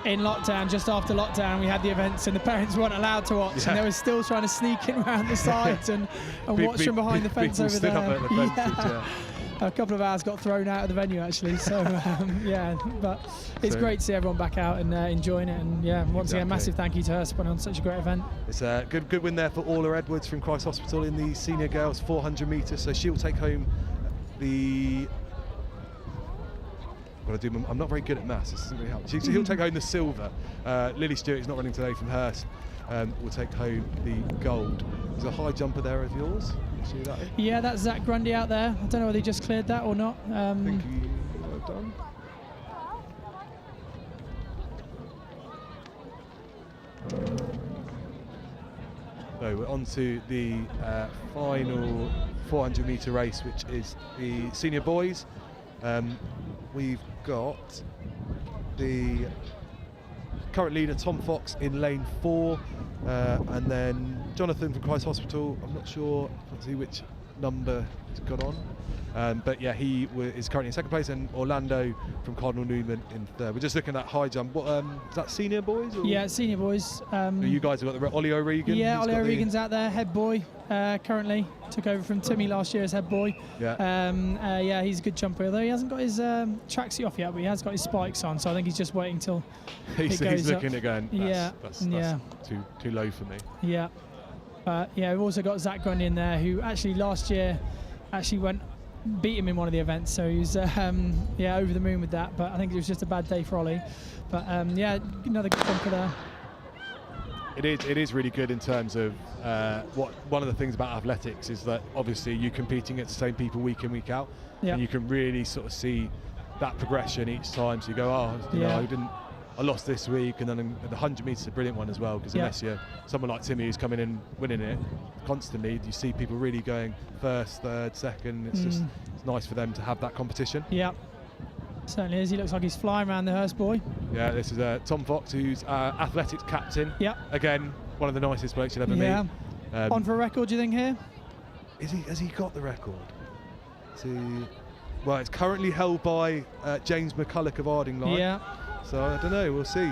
in lockdown, just after lockdown, we had the events and the parents weren't allowed to watch, and they were still trying to sneak in around the sides and watch from behind the fence over there. Up at the fences, A couple of hours got thrown out of the venue actually, so but it's great to see everyone back out and enjoying it, and once again, massive thank you to her for putting on such a great event. It's a good win there for Orla Edwards from Christ Hospital in the senior girls 400 metres, so she'll take home the... I'm not very good at maths, this doesn't really help. He'll take home the silver. Lily Stewart is not running today from Hurst, will take home the gold. There's a high jumper there of yours. See that? Yeah, that's Zach Grundy out there. I don't know whether he just cleared that or not. I think he might have done. So we're on to the final 400 metre race, which is the senior boys. We've got the current leader Tom Fox in lane 4, and then Jonathan from Christ Hospital. I'm not sure which number he's got on, but yeah, he is currently in 2nd place, and Orlando from Cardinal Newman in 3rd. We're just looking at high jump. What is that, senior boys? Or? Yeah, senior boys. You guys have got the Ollie O'Regan. Yeah, Ollie O'Regan's out there, head boy. Currently took over from Timmy last year as head boy. He's a good jumper, although he hasn't got his tracksuit off yet, but he has got his spikes on, so I think he's just waiting till he's looking up. Again. That's too low for me. We've also got Zach Grundy in there, who actually last year beat him in one of the events, so he was over the moon with that, but I think it was just a bad day for Ollie. But another good jumper there. It is really good in terms of one of the things about athletics is that obviously you're competing against the same people week in, week out, and you can really sort of see that progression each time. So you go, I lost this week, and then the 100 metres is a brilliant one as well, because unless you're someone like Timmy who's coming in winning it constantly, you see people really going 1st, 3rd, 2nd. It's nice for them to have that competition. Yeah. Certainly is. He looks like he's flying around the Hurst boy. Yeah, this is Tom Fox, who's athletics captain. Again, one of the nicest blokes you'll ever meet. On for a record, do you think, here? Has he got the record? Well, it's currently held by James McCulloch of Ardingly. Yeah. So I don't know. We'll see.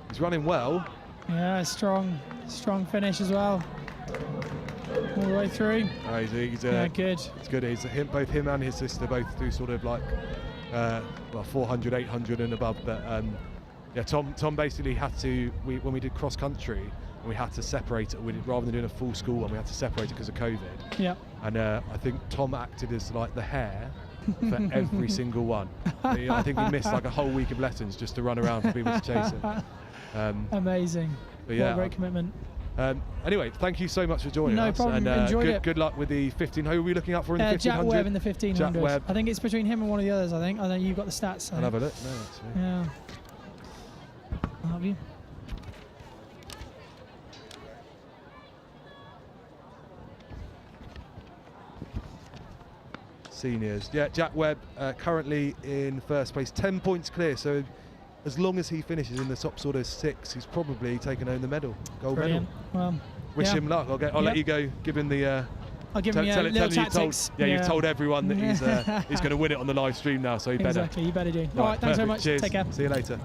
He's running well. Yeah, strong finish as well. All the way through. He's good. It's good. Both him and his sister both do sort of like 400, 800 and above. But Tom basically had to. When we did cross country, we had to separate it. Rather than doing a full school one, we had to separate it because of COVID. Yeah. And I think Tom acted as like the hare for every single one. I think he missed like a whole week of lessons just to run around for people to chase him. Amazing. But what a great commitment. Anyway, thank you so much for joining us. No problem, and, enjoyed it. Good luck with the 1500. Who are we looking out for in the 1500? Jack Webb in the 1500. Jack Webb. I think it's between him and one of the others, I think. You've got the stats. I'll have a look. No, actually. Yeah. I'll have you. Seniors. Yeah, Jack Webb currently in 1st place, 10 points clear. So as long as he finishes in the top sort of 6, he's probably taken home the medal, gold Brilliant. medal. Well, wish him luck. I'll let you go. Give him the. I'll give him little tactics. You've told everyone that he's going to win it on the live stream now, so he better. Exactly, you better do. All right, thanks very much. Cheers. Take care. See you later.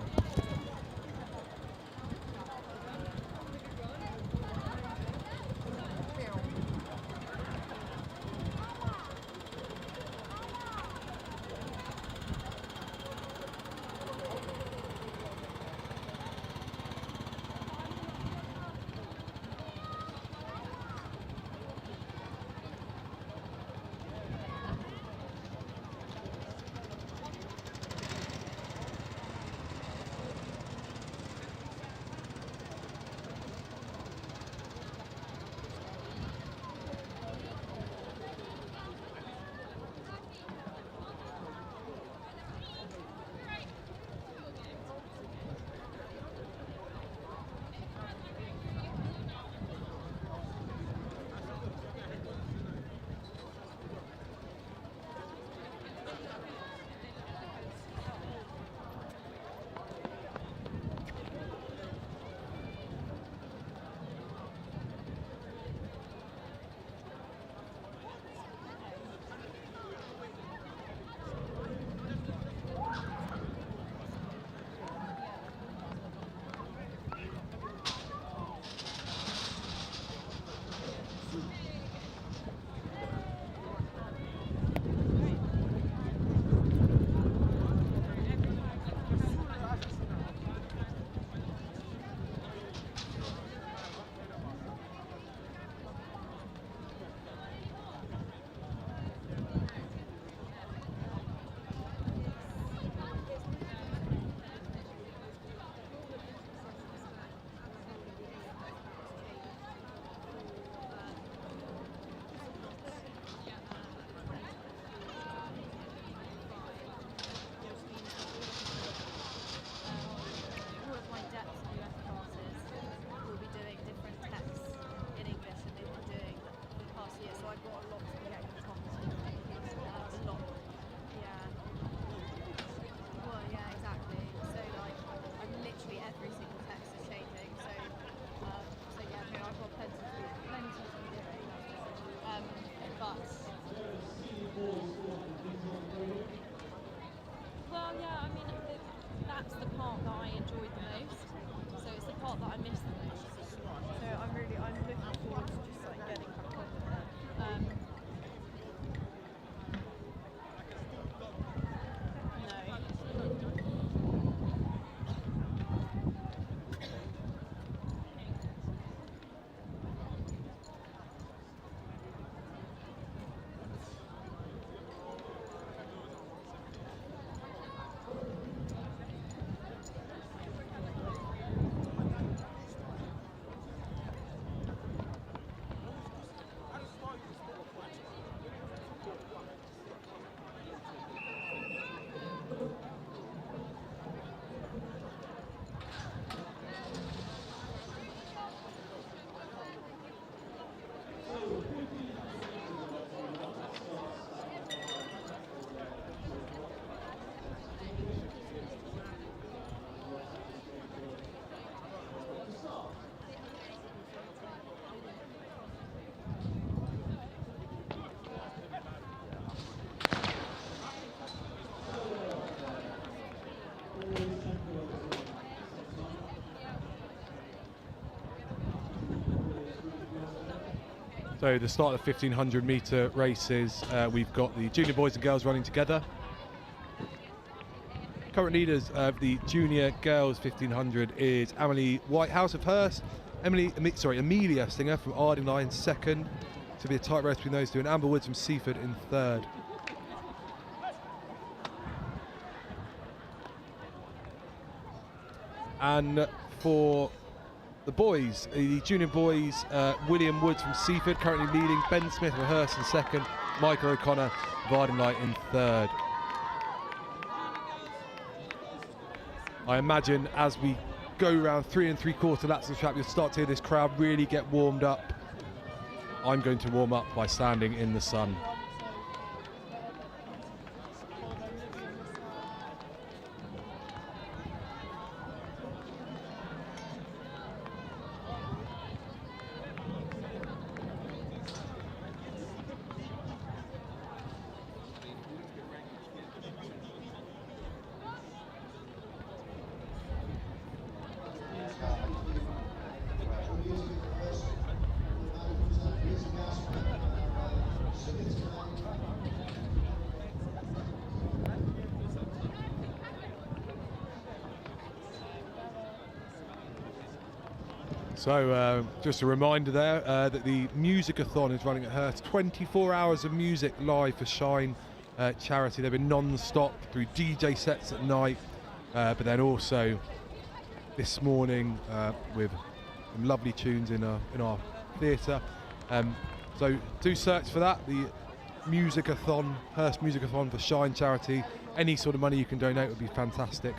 So the start of the 1500 metre races, we've got the junior boys and girls running together. Current leaders of the junior girls 1500 is Amelie Whitehouse of Hurst, Amelia Singer from Ardingly in second. To be a tight race between those two, and Amber Woods from Seaford in third. And for the boys, the junior boys, William Woods from Seaford currently leading, Ben Smith of Hurst in second, Michael O'Connor of Ardingly in third. I imagine as we go around 3 3/4 laps of the track, you'll start to hear this crowd really get warmed up. I'm going to warm up by standing in the sun. So just a reminder there that the Musicathon is running at Hurst. 24 hours of music live for Shine charity. They've been non-stop through DJ sets at night, but then also this morning with some lovely tunes in our theatre. So do search for that, the Musicathon, Hurst Musicathon for Shine charity. Any sort of money you can donate would be fantastic.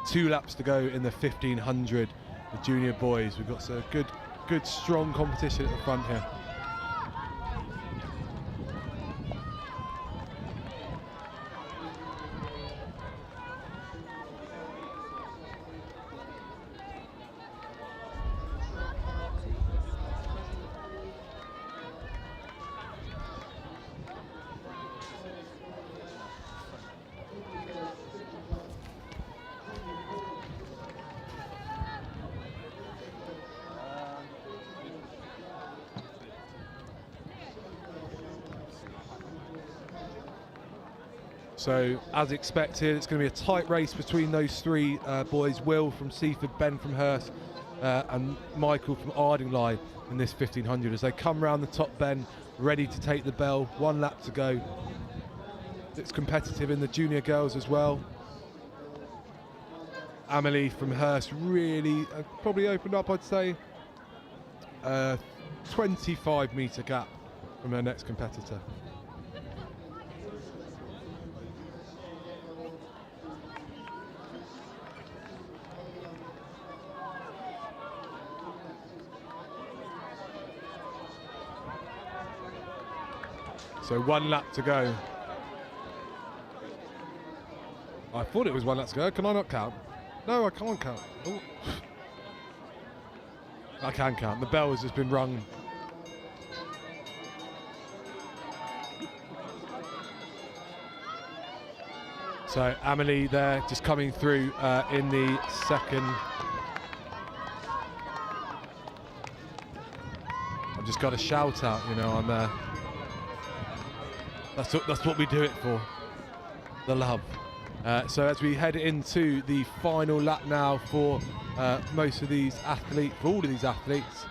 2 laps to go in the 1500, the junior boys. We've got some good strong competition at the front here. So, as expected, it's going to be a tight race between those 3 boys, Will from Seaford, Ben from Hurst, and Michael from Ardingly in this 1500 as they come round the top bend, ready to take the bell. 1 lap to go. It's competitive in the junior girls as well. Amelie from Hurst really probably opened up, I'd say, 25-metre gap from her next competitor. So 1 lap to go. I thought it was 1 lap to go. Can I not count? No, I can't count. Ooh. I can count. The bell has just been rung. So Amelie there just coming through in the second. I've just got a shout out, you know, I'm that's what we do it for, the love. So as we head into the final lap now for most of these athletes, for all of these athletes.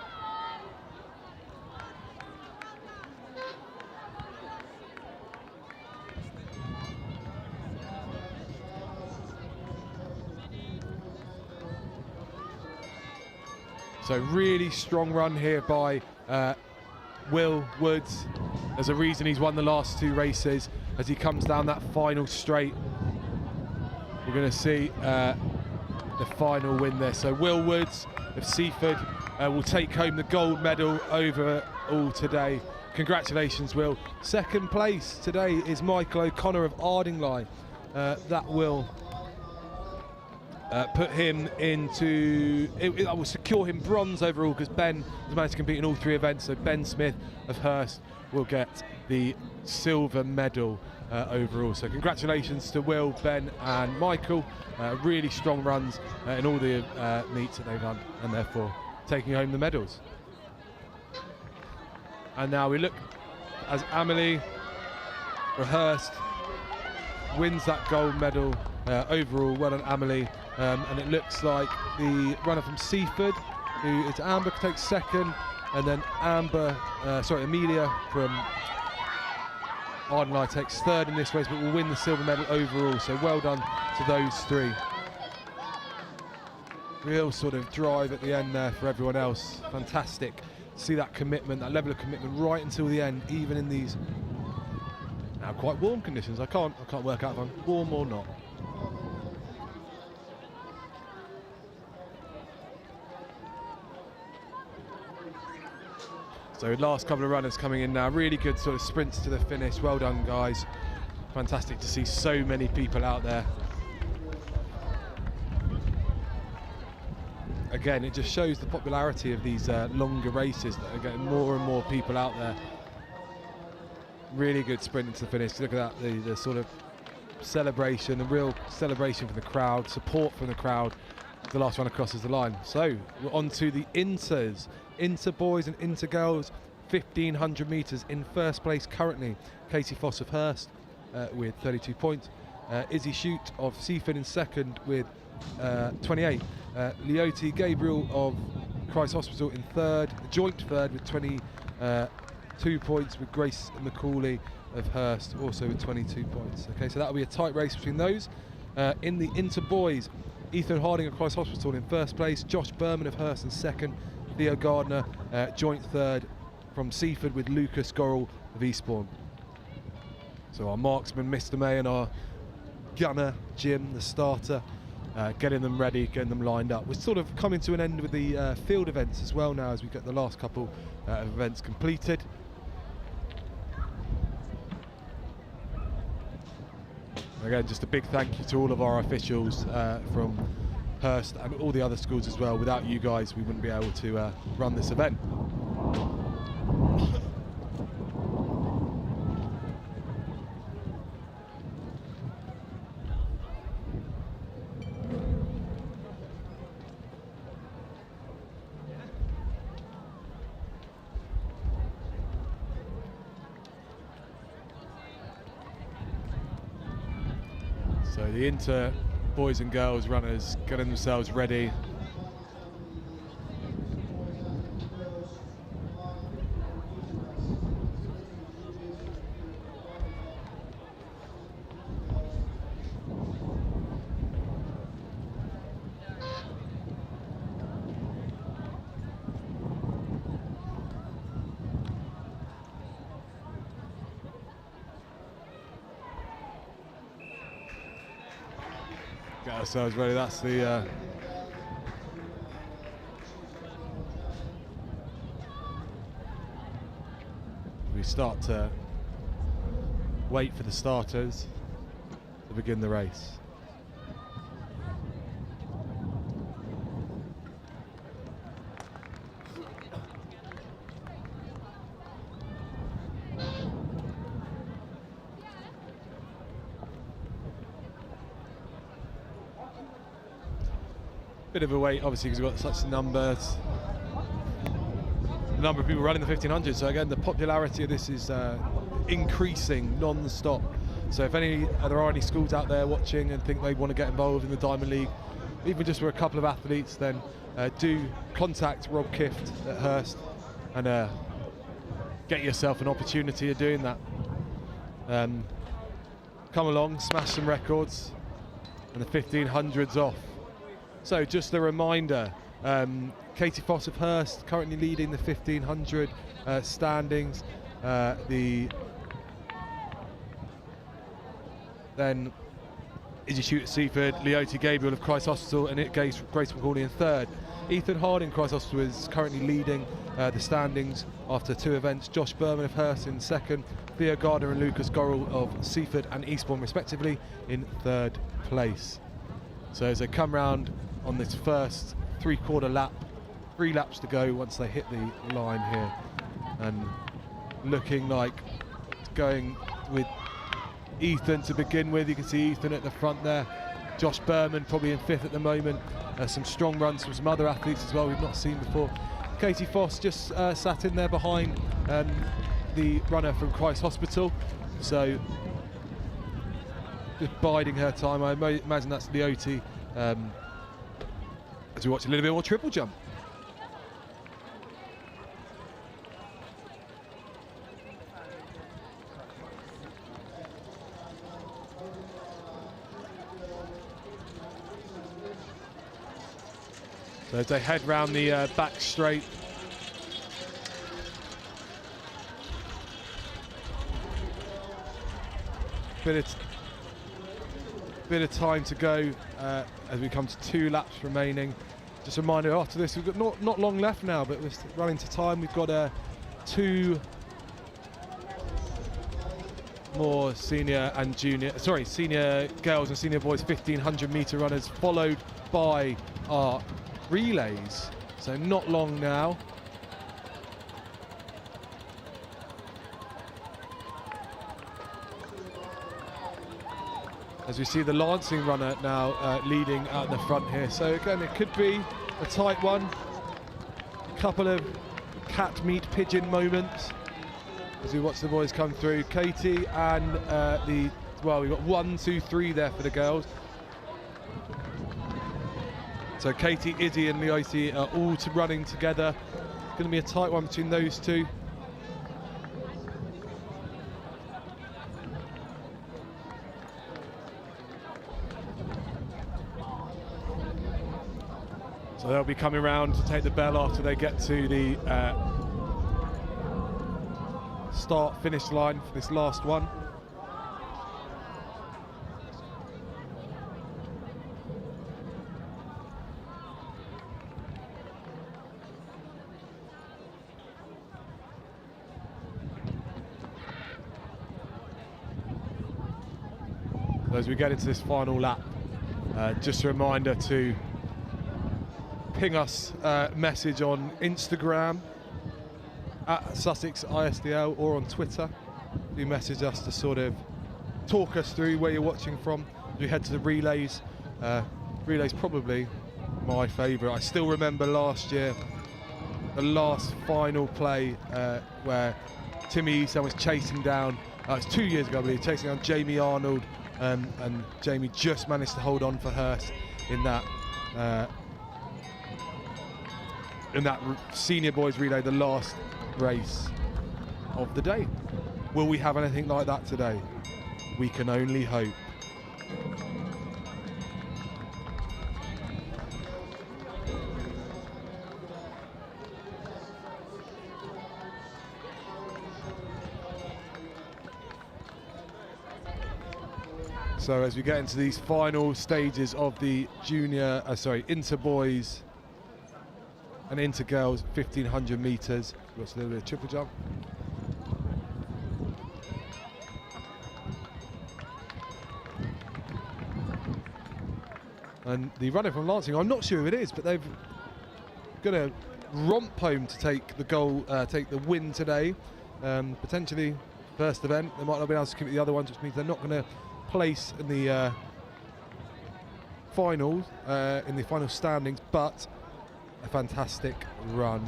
So really strong run here by Will Woods. There's a reason he's won the last 2 races. As he comes down that final straight, we're going to see the final win there. So Will Woods of Seaford will take home the gold medal overall today. Congratulations, Will. Second place today is Michael O'Connor of Ardingly. That will put him into, it will secure him bronze overall because Ben has managed to compete in all 3 events. So Ben Smith of Hurst will get the silver medal overall. So congratulations to Will, Ben and Michael. Really strong runs in all the meets that they've done, and therefore taking home the medals. And now we look as Amelie for Hurst wins that gold medal overall. Well done, Amelie. And it looks like the runner from Seaford, who is Amber, takes second, and then Amelia from Ardingly takes third in this race, but will win the silver medal overall. So well done to those 3. Real sort of drive at the end there for everyone else. Fantastic to see that commitment, that level of commitment right until the end, even in these now quite warm conditions. I can't work out if I'm warm or not. So last couple of runners coming in now, really good sort of sprints to the finish. Well done, guys. Fantastic to see so many people out there. Again, it just shows the popularity of these longer races that are getting more and more people out there. Really good sprint into the finish. Look at that, the sort of celebration, the real celebration from the crowd, support from the crowd. The last runner crosses the line. So we're on to the inters. Inter boys and inter girls, 1500 metres. In first place currently, Katie Foss of Hurst with 32 points. Izzy Shute of Seaford in second with 28. Leotie Gabriel of Christ Hospital in third, joint third with 22 points, with Grace McCauley of Hurst also with 22 points. Okay, so that'll be a tight race between those. In the inter boys, Ethan Harding of Christ Hospital in first place, Josh Berman of Hurst in second, Theo Gardner joint third from Seaford with Lucas Gorrell of Eastbourne. So our marksman Mr May and our gunner Jim, the starter, getting them ready, getting them lined up. We're sort of coming to an end with the field events as well now, as we get the last couple of events completed. Again, just a big thank you to all of our officials from Hurst and all the other schools as well. Without you guys, we wouldn't be able to run this event. So the inter boys and girls runners getting themselves ready. Get ourselves ready. That's the we start to wait for the starters to begin the race. Bit of a wait, obviously, because we've got such numbers. The number of people running the 1500. So again, the popularity of this is increasing non-stop. So if there are any schools out there watching and think they want to get involved in the Diamond League, even just for a couple of athletes, then do contact Rob Kift at Hurst and get yourself an opportunity of doing that. Come along, smash some records, and the 1500's off. So just a reminder, Katie Foss of Hurst currently leading the 1500 standings. Then Izzy Shoot at Seaford, Leotie Gabriel of Christ Hospital, and Grace McCauley in third. Ethan Harding, Christ Hospital, is currently leading the standings after 2 events. Josh Berman of Hurst in second, Theo Gardner and Lucas Gorrell of Seaford and Eastbourne respectively in third place. So as they come round on this first 3/4 lap, 3 laps to go once they hit the line here, and looking like it's going with Ethan to begin with. You can see Ethan at the front there, Josh Berman probably in 5th at the moment. Some strong runs from some other athletes as well we've not seen before. Katie Foss just sat in there behind the runner from Christ Hospital, so just biding her time. I imagine that's Leotie, as we watch a little bit more triple jump. So as they head round the back straight, bit of time to go as we come to 2 laps remaining. Just a reminder, after this we've got not long left now, but we're running to time. We've got 2 more senior girls and senior boys 1500 meter runners, followed by our relays, so not long now. As we see the Lancing runner now leading out in the front here. So again, it could be a tight one. A couple of cat meat pigeon moments as we watch the boys come through. Katie and we've got 1, 2, 3 there for the girls. So Katie, Izzy and Leotie are all running together. It's going to be a tight one between those two. So they'll be coming around to take the bell after they get to the start-finish line for this last one. As we get into this final lap, just a reminder to ping us a message on Instagram at Sussex ISDL or on Twitter. Do message us to sort of talk us through where you're watching from. As we head to the relays. Relays probably my favourite. I still remember last year, the last final play where Timmy Easton was chasing down, it was 2 years ago I believe, chasing down Jamie Arnold, and Jamie just managed to hold on for Hurst in that senior boys relay, the last race of the day. Will we have anything like that today? We can only hope. So as we get into these final stages of the inter-boys and inter-girls 1500 metres, we've got a little bit of triple jump. And the runner from Lancing, I'm not sure who it is, but they've got a romp home to take the goal, take the win today. Potentially first event. They might not be able to keep the other ones, which means they're not going to place in the finals, in the final standings, but a fantastic run.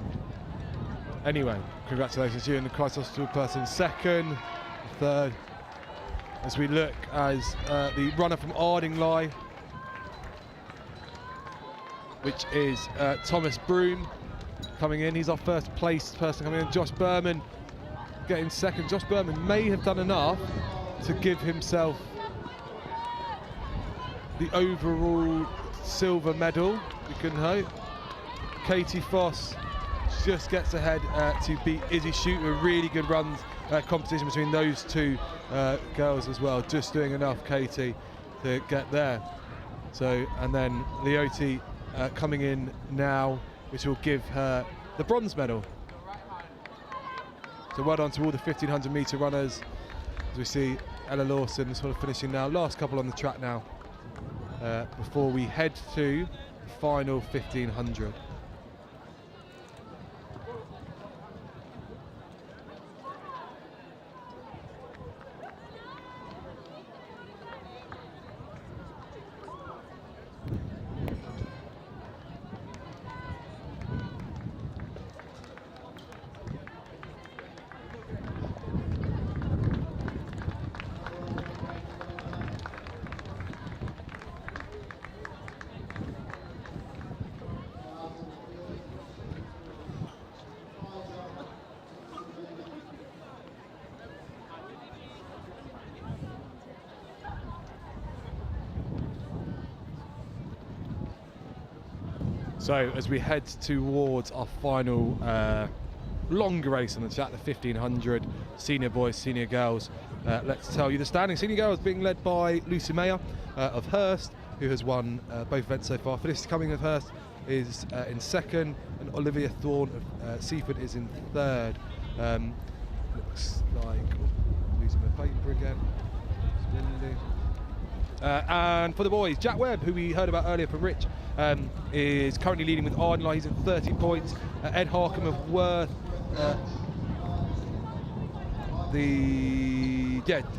Anyway, congratulations to you and the Christ Hospital person second, third. As we look as the runner from Ardingly, which is Thomas Broom, coming in. He's our first placed person coming in. Josh Berman getting second. Josh Berman may have done enough to give himself the overall silver medal, we can hope. Katie Foss just gets ahead to beat Izzy Shute. A really good run competition between those two girls as well, just doing enough, Katie, to get there. So, and then Leotie coming in now, which will give her the bronze medal. So well done to all the 1500 metre runners. As we see Ella Lawson sort of finishing now, last couple on the track now, before we head to the final 1500. So as we head towards our final longer race on the track, the 1500 senior boys, senior girls, let's tell you the standing. Senior girls being led by Lucy Mayer of Hurst, who has won both events so far. Felicity Cumming of Hurst is in second, and Olivia Thorne of Seaford is in third. Looks like, losing my paper again. And for the boys, Jack Webb, who we heard about earlier from Rich, is currently leading with Ardingly. He's at 30 points. Ed Harkham of Worth,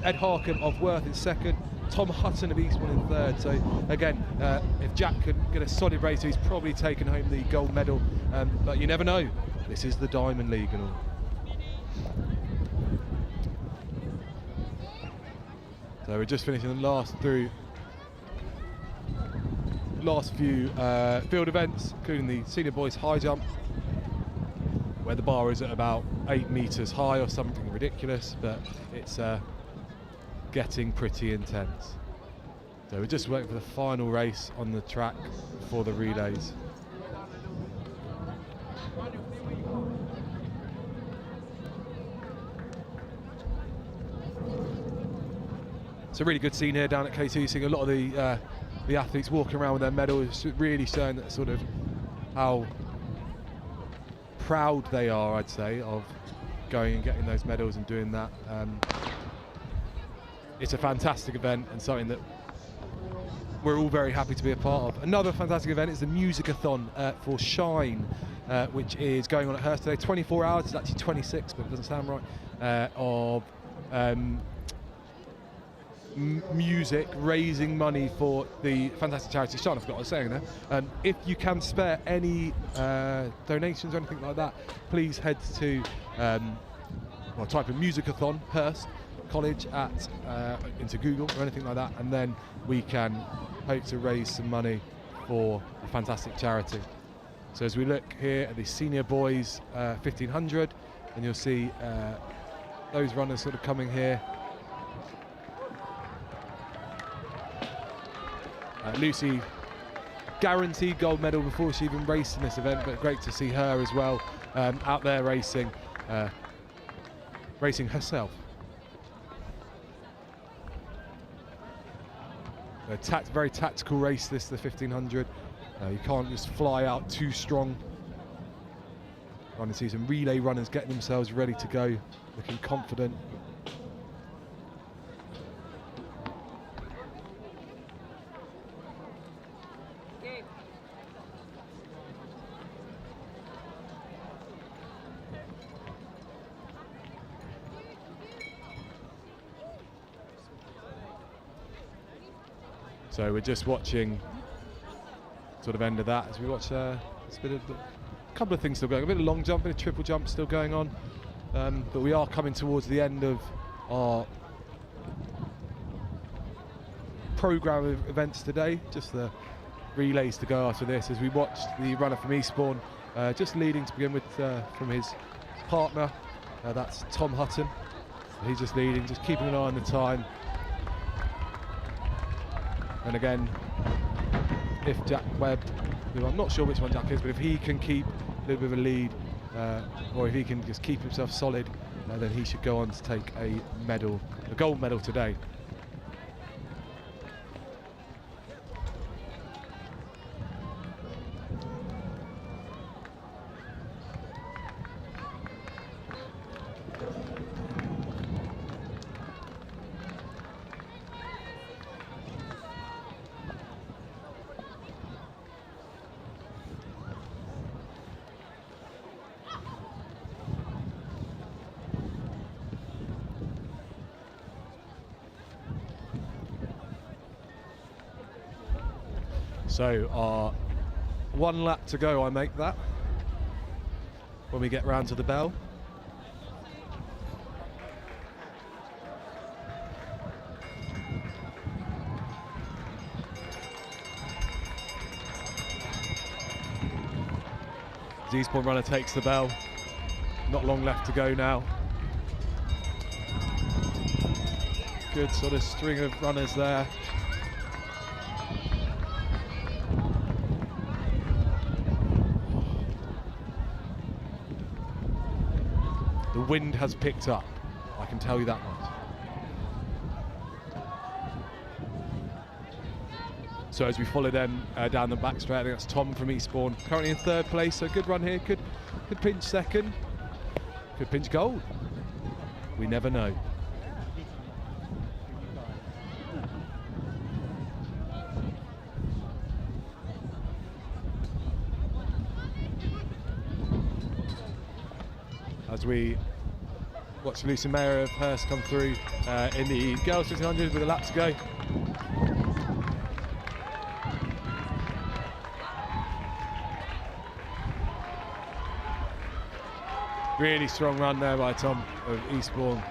Ed Harkham of Worth in second. Tom Hutton of Eastbourne in third. So again, if Jack can get a solid race, he's probably taken home the gold medal. But you never know. This is the Diamond League and all. So we're just finishing the last through last few field events, including the senior boys high jump, where the bar is at about 8 meters high or something ridiculous, but it's getting pretty intense. So we're just waiting for the final race on the track for the relays. It's a really good scene here down at K2, seeing a lot of the athletes walking around with their medals, really showing that sort of how proud they are, I'd say, of going and getting those medals and doing that. It's a fantastic event and something that we're all very happy to be a part of. Another fantastic event is the Musicathon for Shine, which is going on at Hurst today. 24 hours, it's actually 26, but it doesn't sound right, of music, raising money for the fantastic charity Shine. I forgot what I was saying there. If you can spare any donations or anything like that, please head to, type in Musicathon Hurst College into Google or anything like that, and then we can hope to raise some money for a fantastic charity. So as we look here at the senior boys 1500, and you'll see those runners sort of coming here. Lucy, guaranteed gold medal before she even raced in this event, but great to see her as well out there racing herself. A very tactical race, this, the 1500. You can't just fly out too strong. Trying to see some relay runners getting themselves ready to go, looking confident. So we're just watching sort of end of that as we watch a couple of things still going. A bit of long jump, a bit of triple jump still going on, but we are coming towards the end of our programme of events today. Just the relays to go after this as we watched the runner from Eastbourne just leading to begin with from his partner. That's Tom Hutton. He's just leading, just keeping an eye on the time. And again, if Jack Webb, who I'm not sure which one Jack is, but if he can keep a little bit of a lead, or if he can just keep himself solid, then he should go on to take a medal, a gold medal today. So our 1 lap to go, I make that when we get round to the bell. The Eastbourne runner takes the bell. Not long left to go now. Good sort of string of runners there. The wind has picked up, I can tell you that much. So as we follow them down the back straight, I think that's Tom from Eastbourne, currently in 3rd place, so good run here, could pinch 2nd, could pinch gold. We never know. As we watch Lucy Mayer of Hurst come through in the girls 1500 with a lap to go. Really strong run there by Tom of Eastbourne.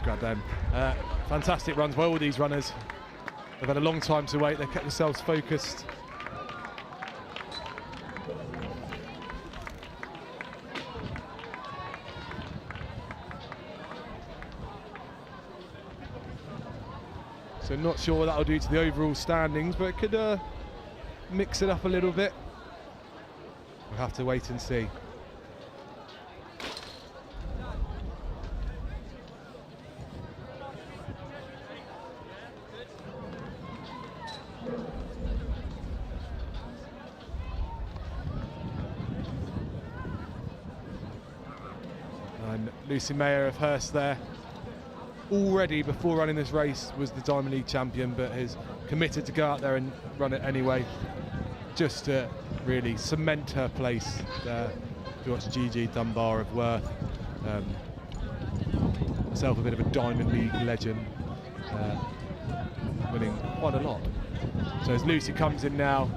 grab them. Fantastic runs by all these runners. They've had a long time to wait. They kept themselves focused. So not sure what that'll do to the overall standings, but it could mix it up a little bit. We'll have to wait and see. And Lucy Mayer of Hurst there. Already before running this race was the Diamond League champion, but has committed to go out there and run it anyway, just to really cement her place there. If you watch Gigi Dunbar of Worth, herself a bit of a Diamond League legend, winning quite a lot. So as Lucy comes in now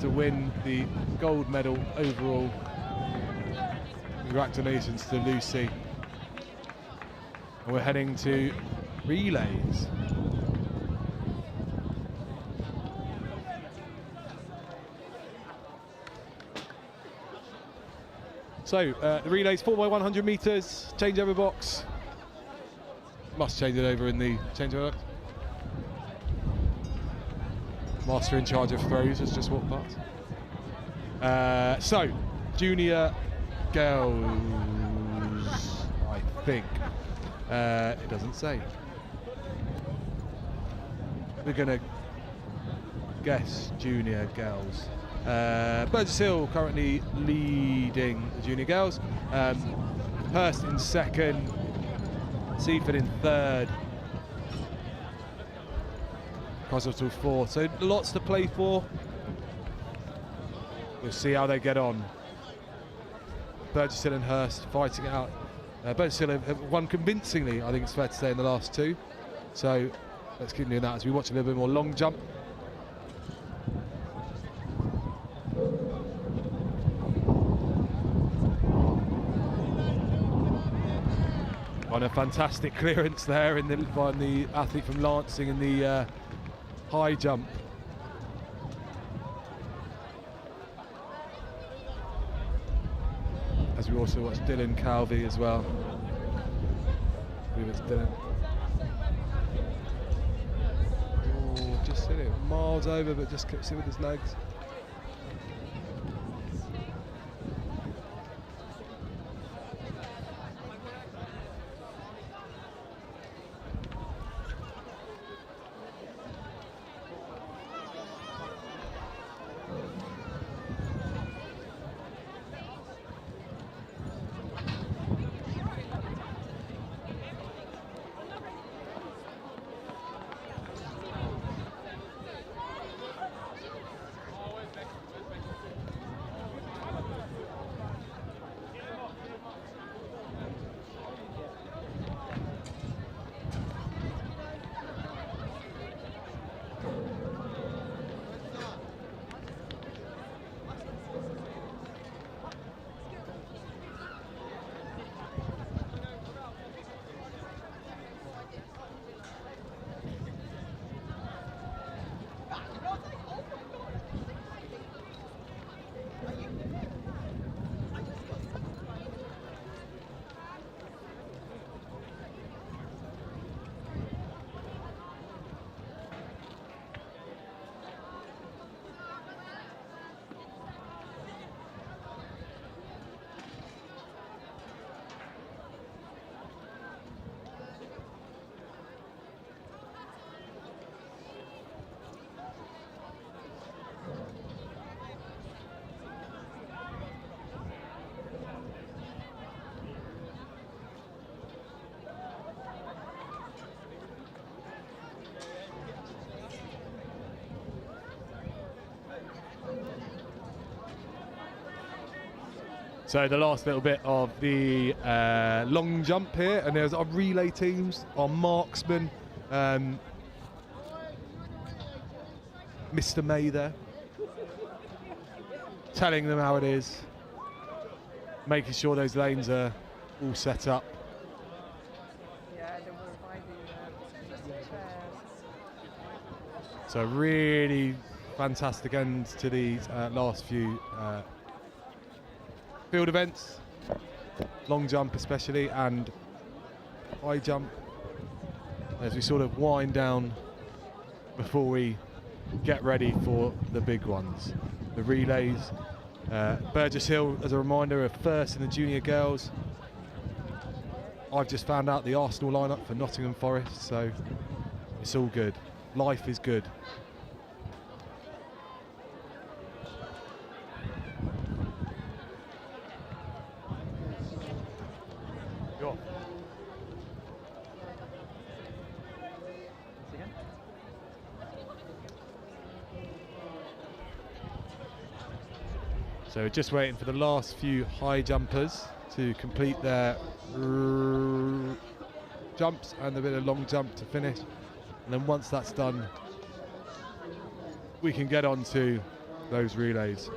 to win the gold medal overall, congratulations to Lucy. And we're heading to relays. So the relays 4x100 meters, changeover box. Must change it over in the changeover box. Master in charge of throws has just walked past. So junior girls, I think. It doesn't say. We're gonna guess junior girls. Burgess Hill currently leading the junior girls. Hurst in second. Seaford in third. Croswell fourth. So lots to play for. We'll see how they get on. Burgess Hill and Hurst fighting it out. Burgess Hill have won convincingly, I think it's fair to say, in the last two. So let's keep doing that as we watch a little bit more long jump. On a fantastic clearance there by the athlete from Lancing in the high jump. As we also watch Dylan Calvi as well. I believe it's Dylan. Oh, just hit it miles over, but just kept it with his legs. So the last little bit of the long jump here, and there's our relay teams, our marksman, Mr. May there, telling them how it is, making sure those lanes are all set up. So really fantastic end to these last few field events, long jump especially, and high jump, as we sort of wind down before we get ready for the big ones, the relays. Burgess Hill, as a reminder, are first in the junior girls. I've just found out the Arsenal lineup for Nottingham Forest, so it's all good. Life is good. Go. So just waiting for the last few high jumpers to complete their jumps and a bit of long jump to finish. And then once that's done, we can get on to those relays.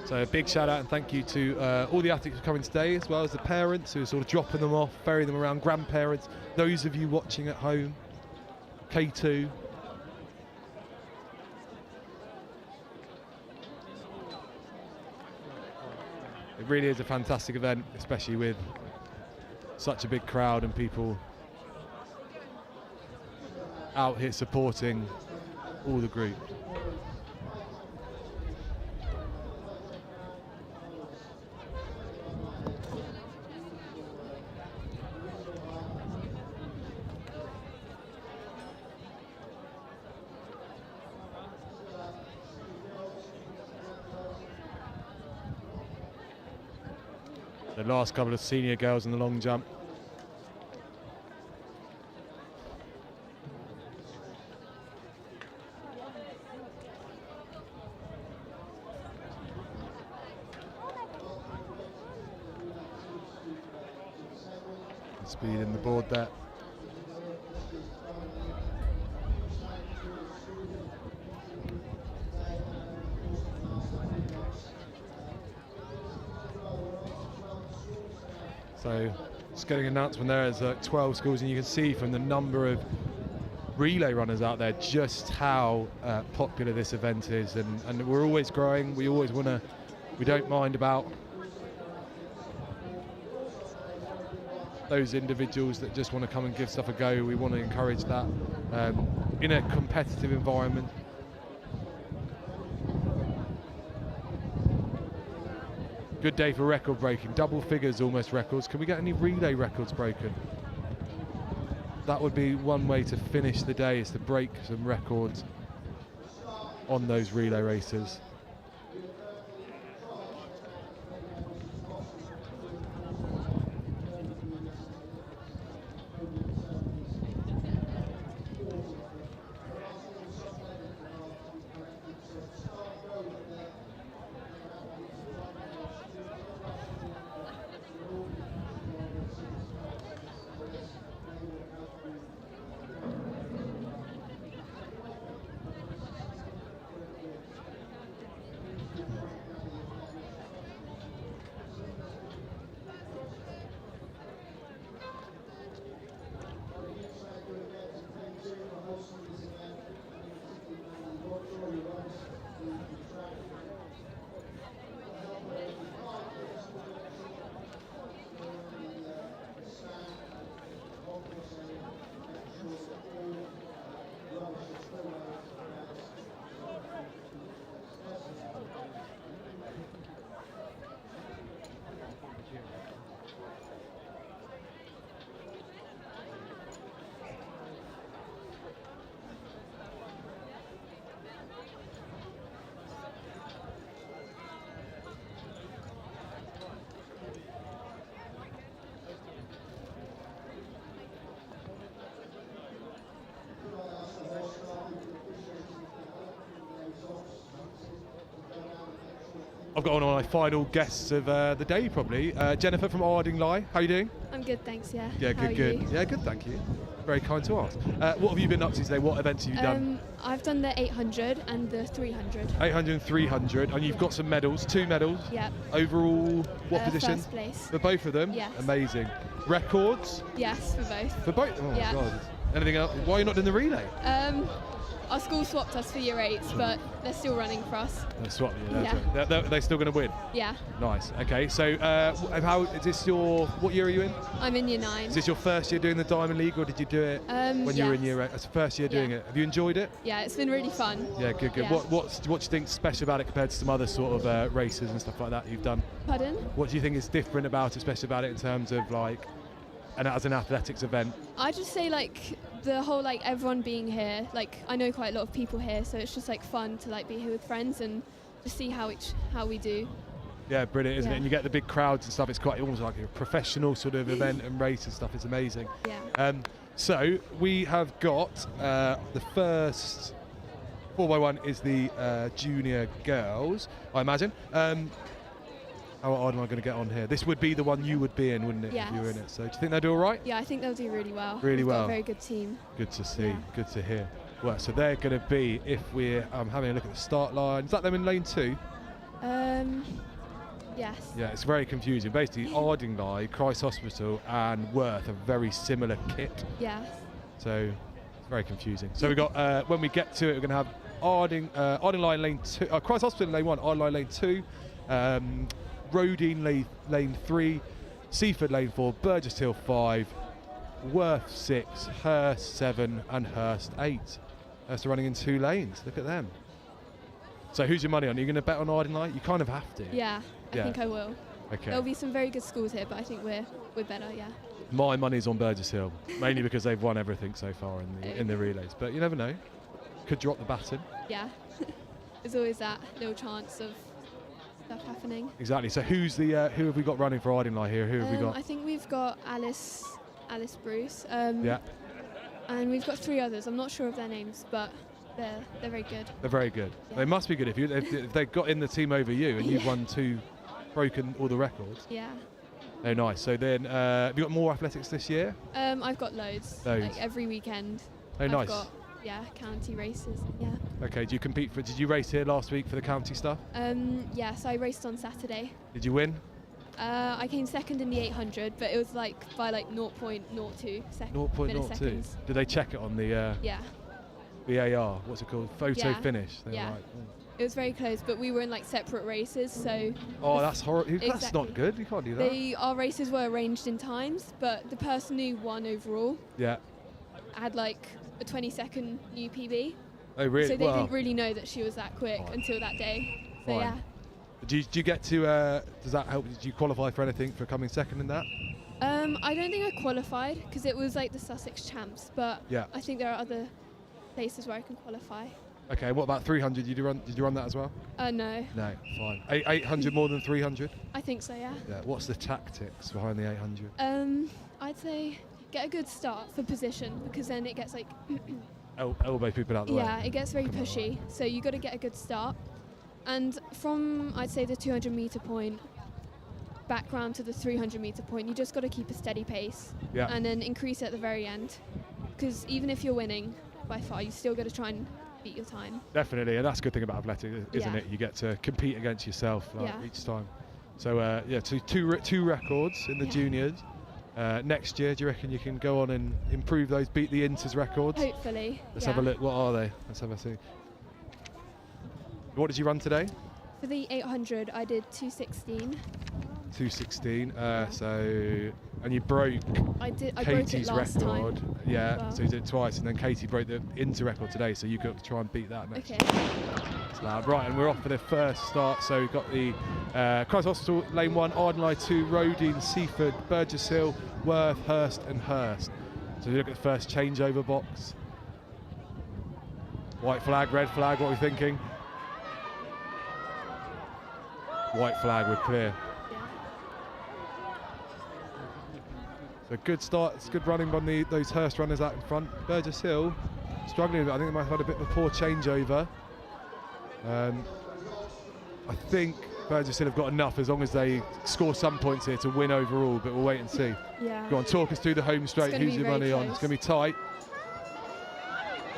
So a big shout out and thank you to all the athletes who are coming today, as well as the parents who are sort of dropping them off, ferrying them around, grandparents, those of you watching at home, K2. It really is a fantastic event, especially with such a big crowd and people out here supporting all the groups. The last couple of senior girls in the long jump. Speed in the board there. So just getting an announcement there as 12 schools, and you can see from the number of relay runners out there just how popular this event is, and we're always growing. We always want to, we don't mind about those individuals that just want to come and give stuff a go. We want to encourage that in a competitive environment. Good day for record breaking, double figures almost records. Can we get any relay records broken? That would be one way to finish the day, is to break some records on those relay races. I've got one of my final guests of the day, probably. Jennifer from Ardingly. How are you doing? I'm good, thanks, yeah. Yeah, How are good. you? Yeah, good, thank you. Very kind to ask. What have you been up to today? What events have you done? I've done the 800 and the 300. 800 and 300, and you've got some medals, 2 medals. Yep. Overall, what position? First place. For both of them? Yes. Amazing. Records? Yes, for both. For both? Oh Yeah. my God. Anything else? Why are you not in the relay? Our school swapped us for year 8s, but they're still running for us. They swapped you. Yeah. They're still going to win? Yeah. Nice. Okay, so how is this your, what year are you in? I'm in year 9. Is this your first year doing the Diamond League, or did you do it when you were in yes. year 8? It's the first year doing it. Have you enjoyed it? Yeah, it's been really fun. Yeah, good. Yeah. What do you think special about it compared to some other sort of races and stuff like that you've done? Pardon? What do you think is different about it, special about it in terms of like, and as an athletics event? I just say like the whole like everyone being here. Like I know quite a lot of people here, so it's just like fun to like be here with friends and just see how we do. Yeah, brilliant, isn't it? Yeah. And you get the big crowds and stuff. It's quite almost like a professional sort of event and race and stuff. It's amazing. Yeah. So we have got the first 4x1 is the junior girls, I imagine. How hard am I going to get on here? This would be the one you would be in, wouldn't it, if you were in it? So do you think they'll do all right? Yeah, I think they'll do really well. Really We've well. got a very good team. Good to see, Yeah. good to hear. Well, so they're going to be, if we're having a look at the start line, is that them in lane 2? Yes. Yeah, it's very confusing. Basically, Ardingly, Christ Hospital and Worth are very similar kit. Yes. So it's very confusing. So we've got, when we get to it, we're going to have Ardingly in lane 2, Christ Hospital in lane 1, Ardingly lane 2, Rodine lane 3, Seaford lane 4, Burgess Hill 5, Worth 6, Hurst 7 and Hurst 8. Hurst are running in 2 lanes. Look at them. So who's your money on? Are you going to bet on Ardingly? You kind of have to. Yeah, I think I will. Okay. There'll be some very good schools here, but I think we're better. Yeah. My money's on Burgess Hill, mainly because they've won everything so far in the relays. But you never know. Could drop the baton. Yeah. There's always that little chance of stuff happening. Exactly. So who's the who have we got running for Ardingly here? Who have we got? I think we've got Alice Bruce. Yeah. And we've got 3 others. I'm not sure of their names, but they're very good. They're very good. Yeah. They must be good if they got in the team over you and you've won 2, broken all the records. Yeah. Oh, nice. So then, have you got more athletics this year? I've got loads. Like every weekend. Oh, nice. I've got county races. Yeah. Okay. Do you compete for? Did you race here last week for the county stuff? Yes, I raced on Saturday. Did you win? I came second in the 800, but it was like by like 0.02 0.02. Did they check it on the? Yeah. VAR. What's it called? Photo finish. They were like, It was very close, but we were in like separate races, so. Oh, that's horrible. That's Exactly. not good. You can't do that. Our races were arranged in times, but the person who won overall had like a 20-second new PB. Oh, really? So they didn't really know that she was that quick until that day. So Fine. yeah. Do you get to? Does that help? Did you qualify for anything for coming second in that? I don't think I qualified because it was like the Sussex champs, but I think there are other places where I can qualify. Okay. What about 300? Did you run that as well? No. No. Fine. 800 more than 300? I think so. Yeah. Yeah. What's the tactics behind the 800? I'd say get a good start for position because then it gets like. Elbow people out the way. Yeah, it gets very pushy. So you got to get a good start, and from I'd say the 200 meter point back round to the 300 meter point, you just got to keep a steady pace. Yeah. And then increase at the very end, because even if you're winning by far, you still got to try and beat your time. Definitely, and that's a good thing about athletics, isn't it? You get to compete against yourself each time. So two records in the juniors. Next year, do you reckon you can go on and improve those, beat the Inters records? Hopefully. Let's have a look. What are they? Let's have a see. What did you run today? For the 800, I did 2:16. 2:16. So, and you broke Katie's record. Yeah. Well. So you did it twice, and then Katie broke the Inter record today. So you got to try and beat that next. Okay. It's loud. Right, and we're off for the first start. So we've got the Christ Hospital lane 1, Ardingly 2, Rodine, Seaford, Burgess Hill, Worth, Hurst, and Hurst. So we look at the first changeover box. White flag, red flag. What are we thinking? White flag, we're clear. So good start, it's good running by those Hurst runners out in front. Burgess Hill struggling a bit. I think they might have had a bit of a poor changeover. I think Burgess Hill have got enough as long as they score some points here to win overall, but we'll wait and see. Yeah. Go on, talk us through the home straight. Who's your money on? It's going to be tight.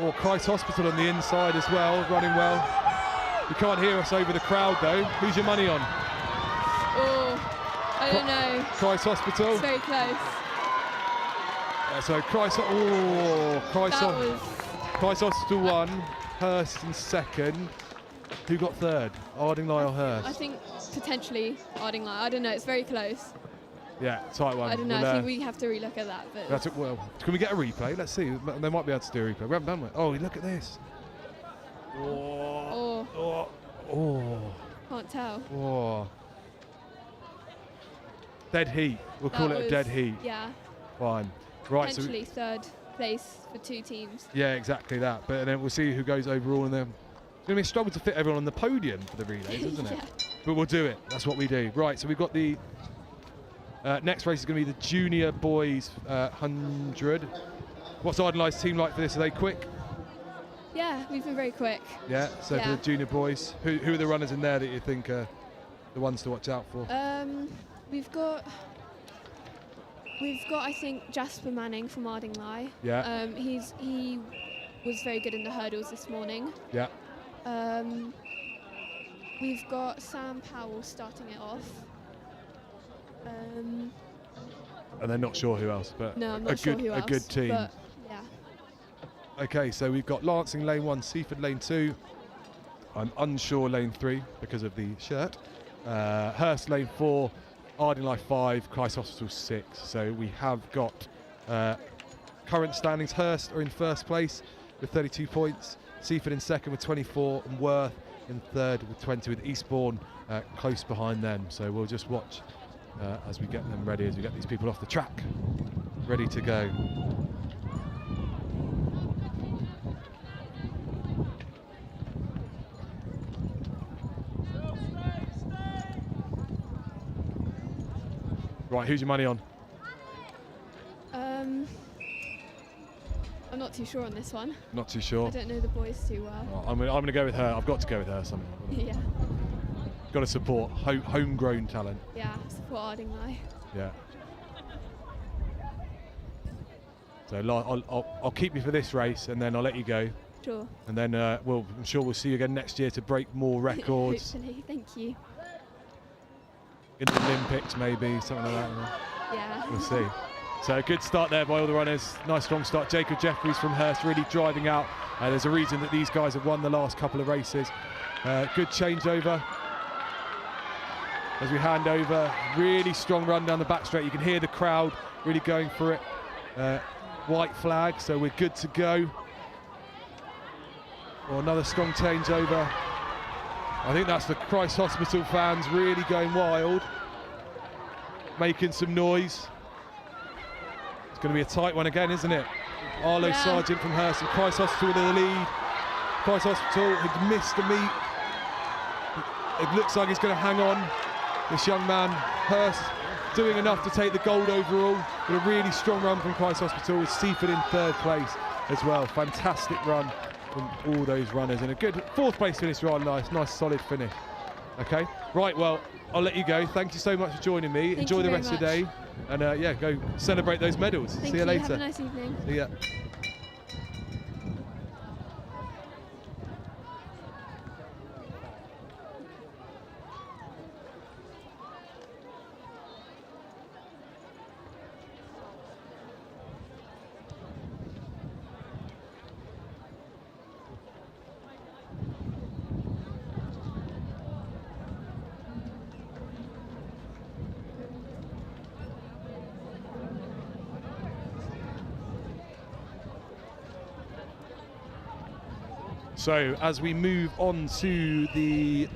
Oh, Christ Hospital on the inside as well, running well. You can't hear us over the crowd though. Who's your money on? Oh, I don't know. Christ Hospital. It's very close. So Christ Hospital won, Hurst in second. Who got third? Ardingly or Hurst? I think potentially Ardingly. I don't know. It's very close. Yeah, tight one. I don't know. I think we have to relook at that. But well, can we get a replay? Let's see. They might be able to do a replay. We haven't done one. Oh, look at this. Can't tell. Oh. Dead heat. We'll call it a dead heat. Yeah. Fine. Right. Potentially third place for 2 teams. Yeah, exactly that. But then we'll see who goes overall, and then it's going to be a struggle to fit everyone on the podium for the relays, isn't it? But we'll do it. That's what we do. Right. So we've got the next race is going to be the junior boys 100. What's Ardingly's team like for this? Are they quick? Yeah, we've been very quick. Yeah. So for the junior boys, who are the runners in there that you think are the ones to watch out for? We've got I think Jasper Manning from Ardingly. Yeah. He was very good in the hurdles this morning. Yeah. We've got Sam Powell starting it off. And they're not sure who else, but no, I'm not sure who else, a good team. But yeah. Okay, so we've got Lancing lane 1, Seaford lane 2. I'm unsure lane 3 because of the shirt. Hurst lane 4, Ardingly 5, Christ Hospital 6. So we have got current standings. Hurst are in first place with 32 points. Seaford in second with 24, and Worth in third with 20, with Eastbourne close behind them. So we'll just watch as we get them ready, as we get these people off the track, ready to go. Right, who's your money on? I'm not too sure on this one. Not too sure. I don't know the boys too well. I'm going to go with her. I've got to go with her. Yeah. Got to support homegrown talent. Yeah, support Ardingly. Yeah. So I'll keep you for this race, and then I'll let you go. Sure. And then I'm sure we'll see you again next year to break more records. Hopefully, thank you. In the Olympics, maybe something like that. Yeah. We'll see. So a good start there by all the runners. Nice strong start. Jacob Jeffries from Hurst really driving out. There's a reason that these guys have won the last couple of races. Good changeover. As we hand over, really strong run down the back straight. You can hear the crowd really going for it. White flag, so we're good to go. Or another strong changeover. I think that's the Christ Hospital fans really going wild, making some noise. It's going to be a tight one again, isn't it? Arlo Sargent from Hurst and Christ Hospital in the lead. Christ Hospital had missed the meet. It looks like he's going to hang on. This young man, Hurst, doing enough to take the gold overall. With a really strong run from Christ Hospital, with Seaford in third place as well. Fantastic run from all those runners, and a good fourth place finish. Rather nice solid finish. Okay, right, well, I'll let you go. Thank you so much for joining me. Enjoy the rest of your day, and yeah, go celebrate those medals. See you later. Have a nice evening. See ya. So as we move on to the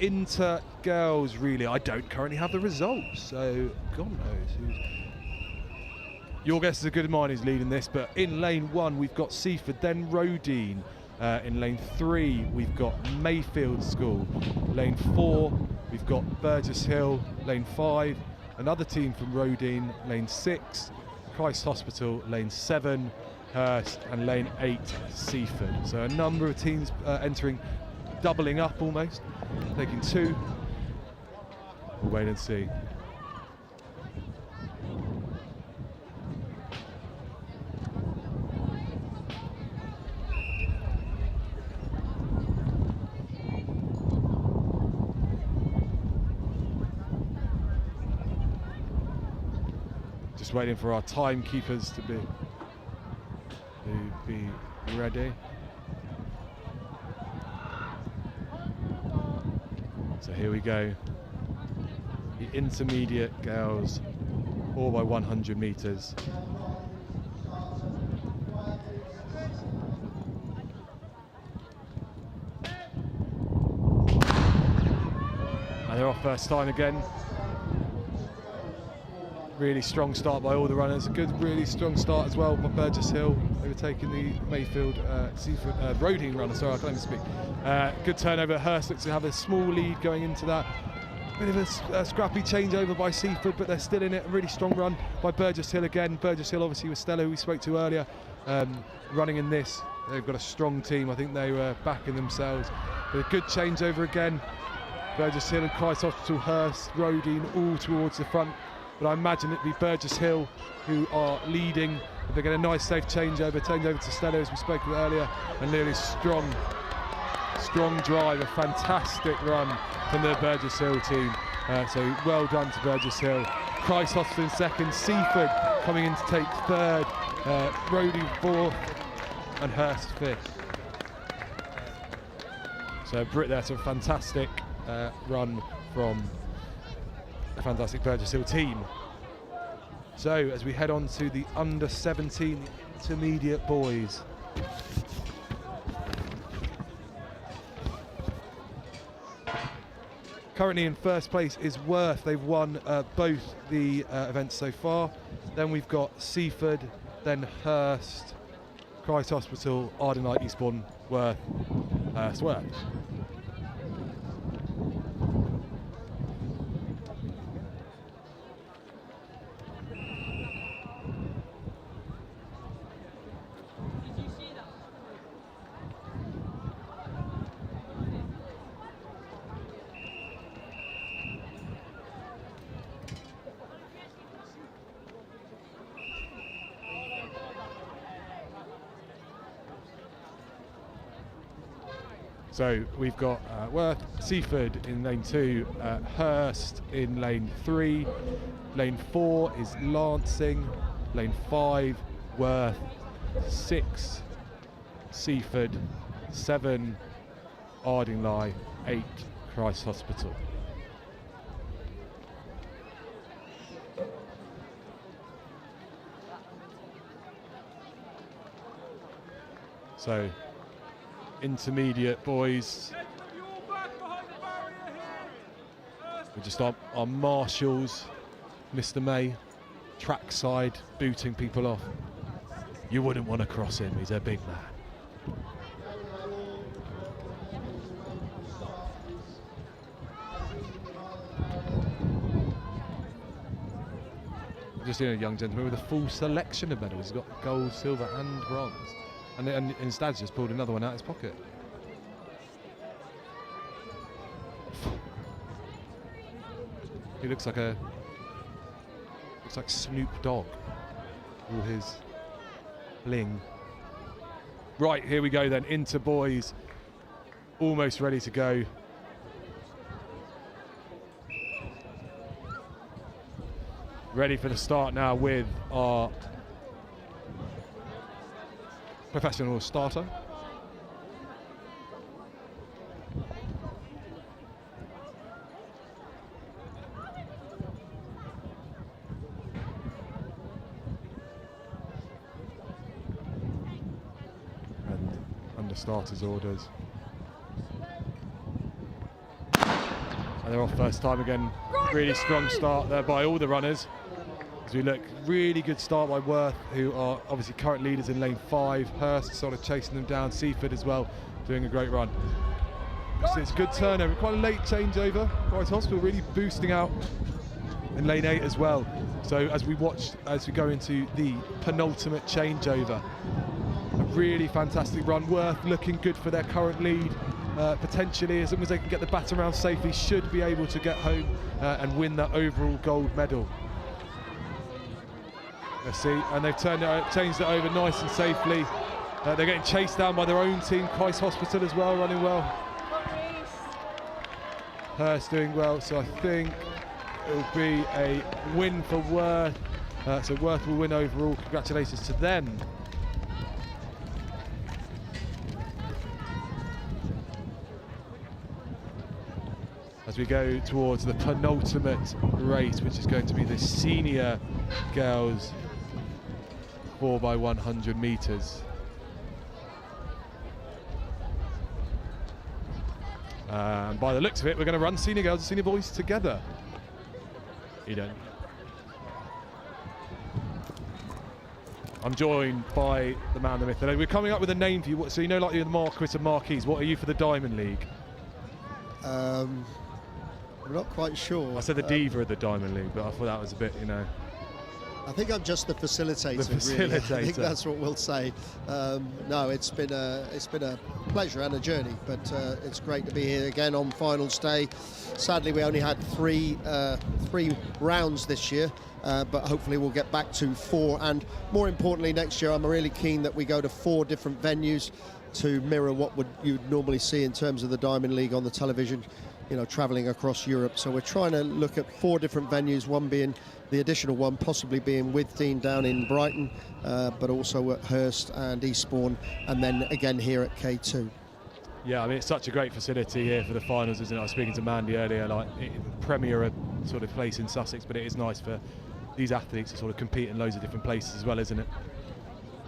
inter-girls relay, I don't currently have the results, so God knows who's... Your guess is as good as mine who's leading this, but in lane 1 we've got Seaford, then Rodine. In lane 3 we've got Mayfield School. Lane 4 we've got Burgess Hill. Lane 5 another team from Rodine. Lane 6 Christ Hospital. Lane 7 Hurst, and lane 8 Seaford. So a number of teams entering, doubling up almost, taking 2. We'll wait and see. Just waiting for our timekeepers to be ready. So here we go. The intermediate girls, 4 by 100 meters. And they're off first time again. Really strong start by all the runners. A good, really strong start as well by Burgess Hill, overtaking the Mayfield Rodine runner. Sorry, I can't even speak. Good turnover. Hurst looks to have a small lead going into that. Bit of a scrappy changeover by Seaford, but they're still in it. A really strong run by Burgess Hill again. Burgess Hill obviously with Stella, who we spoke to earlier, running in this. They've got a strong team. I think they were backing themselves. But a good changeover again. Burgess Hill and Christ Hospital, Hurst, Rodine all towards the front. But I imagine it'd be Burgess Hill who are leading. They get a nice safe changeover to Stella, as we spoke about earlier, and really strong drive, a fantastic run from the Burgess Hill team. So well done to Burgess Hill. Christ Hospital in second, Seaford coming in to take third, Rodine fourth, and Hurst fifth. So Brit there, some fantastic run from a fantastic Burgess Hill team. So as we head on to the under 17 intermediate boys. Currently in first place is Worth. They've won both the events so far. Then we've got Seaford, then Hurst, Christ Hospital, Ardingly, Eastbourne, Worth, Hurst, Worth. So we've got Worth, Seaford in lane 2, Hurst in lane 3, lane 4 is Lancing, lane 5, Worth, 6, Seaford, 7, Ardingly, 8, Christ Hospital. So intermediate boys, we're just our marshals, Mr. May, trackside, booting people off. You wouldn't want to cross him, he's a big man. Just seen a young gentleman with a full selection of medals. He's got gold, silver and bronze. And instead just pulled another one out of his pocket. He looks like Snoop Dogg. All his bling. Right, here we go then, into boys. Almost ready to go. Ready for the start now with our professional starter. And under starters orders. And they're off first time again. Really strong start there by all the runners. As we look, really good start by Worth, who are obviously current leaders in lane 5. Hurst sort of chasing them down. Seaford as well, doing a great run. So it's a good turnover, quite a late changeover. Christ Hospital really boosting out in lane 8 as well. So as we go into the penultimate changeover, a really fantastic run. Worth looking good for their current lead. potentially, as long as they can get the baton round safely, should be able to get home and win that overall gold medal. Let's see, and they've changed it over nice and safely. They're getting chased down by their own team, Christ Hospital as well, running well. Hurst doing well, so I think it'll be a win for Worth. So Worth will win overall. Congratulations to them. As we go towards the penultimate race, which is going to be the senior girls 4x100 meters. And by the looks of it, we're going to run senior girls and senior boys together. Eden. I'm joined by the man, the myth. We're coming up with a name for you. So you know, like you're the Marquis and Marquise. What are you for the Diamond League? I'm not quite sure. I said the diva of the Diamond League, but I thought that was a bit, you know. I think I'm just the facilitator. The facilitator. Really. I think that's what we'll say. No, it's been a pleasure and a journey, but it's great to be here again on finals day. Sadly, we only had three rounds this year, but hopefully we'll get back to 4. And more importantly, next year, I'm really keen that we go to 4 different venues to mirror what you'd normally see in terms of the Diamond League on the television, you know, travelling across Europe. So we're trying to look at 4 different venues, one being the additional one possibly being with Dean down in Brighton, but also at Hurst and Eastbourne, and then again here at K2. Yeah, I mean, it's such a great facility here for the finals, isn't it? I was speaking to Mandy earlier, like premier sort of place in Sussex, but it is nice for these athletes to sort of compete in loads of different places as well, isn't it?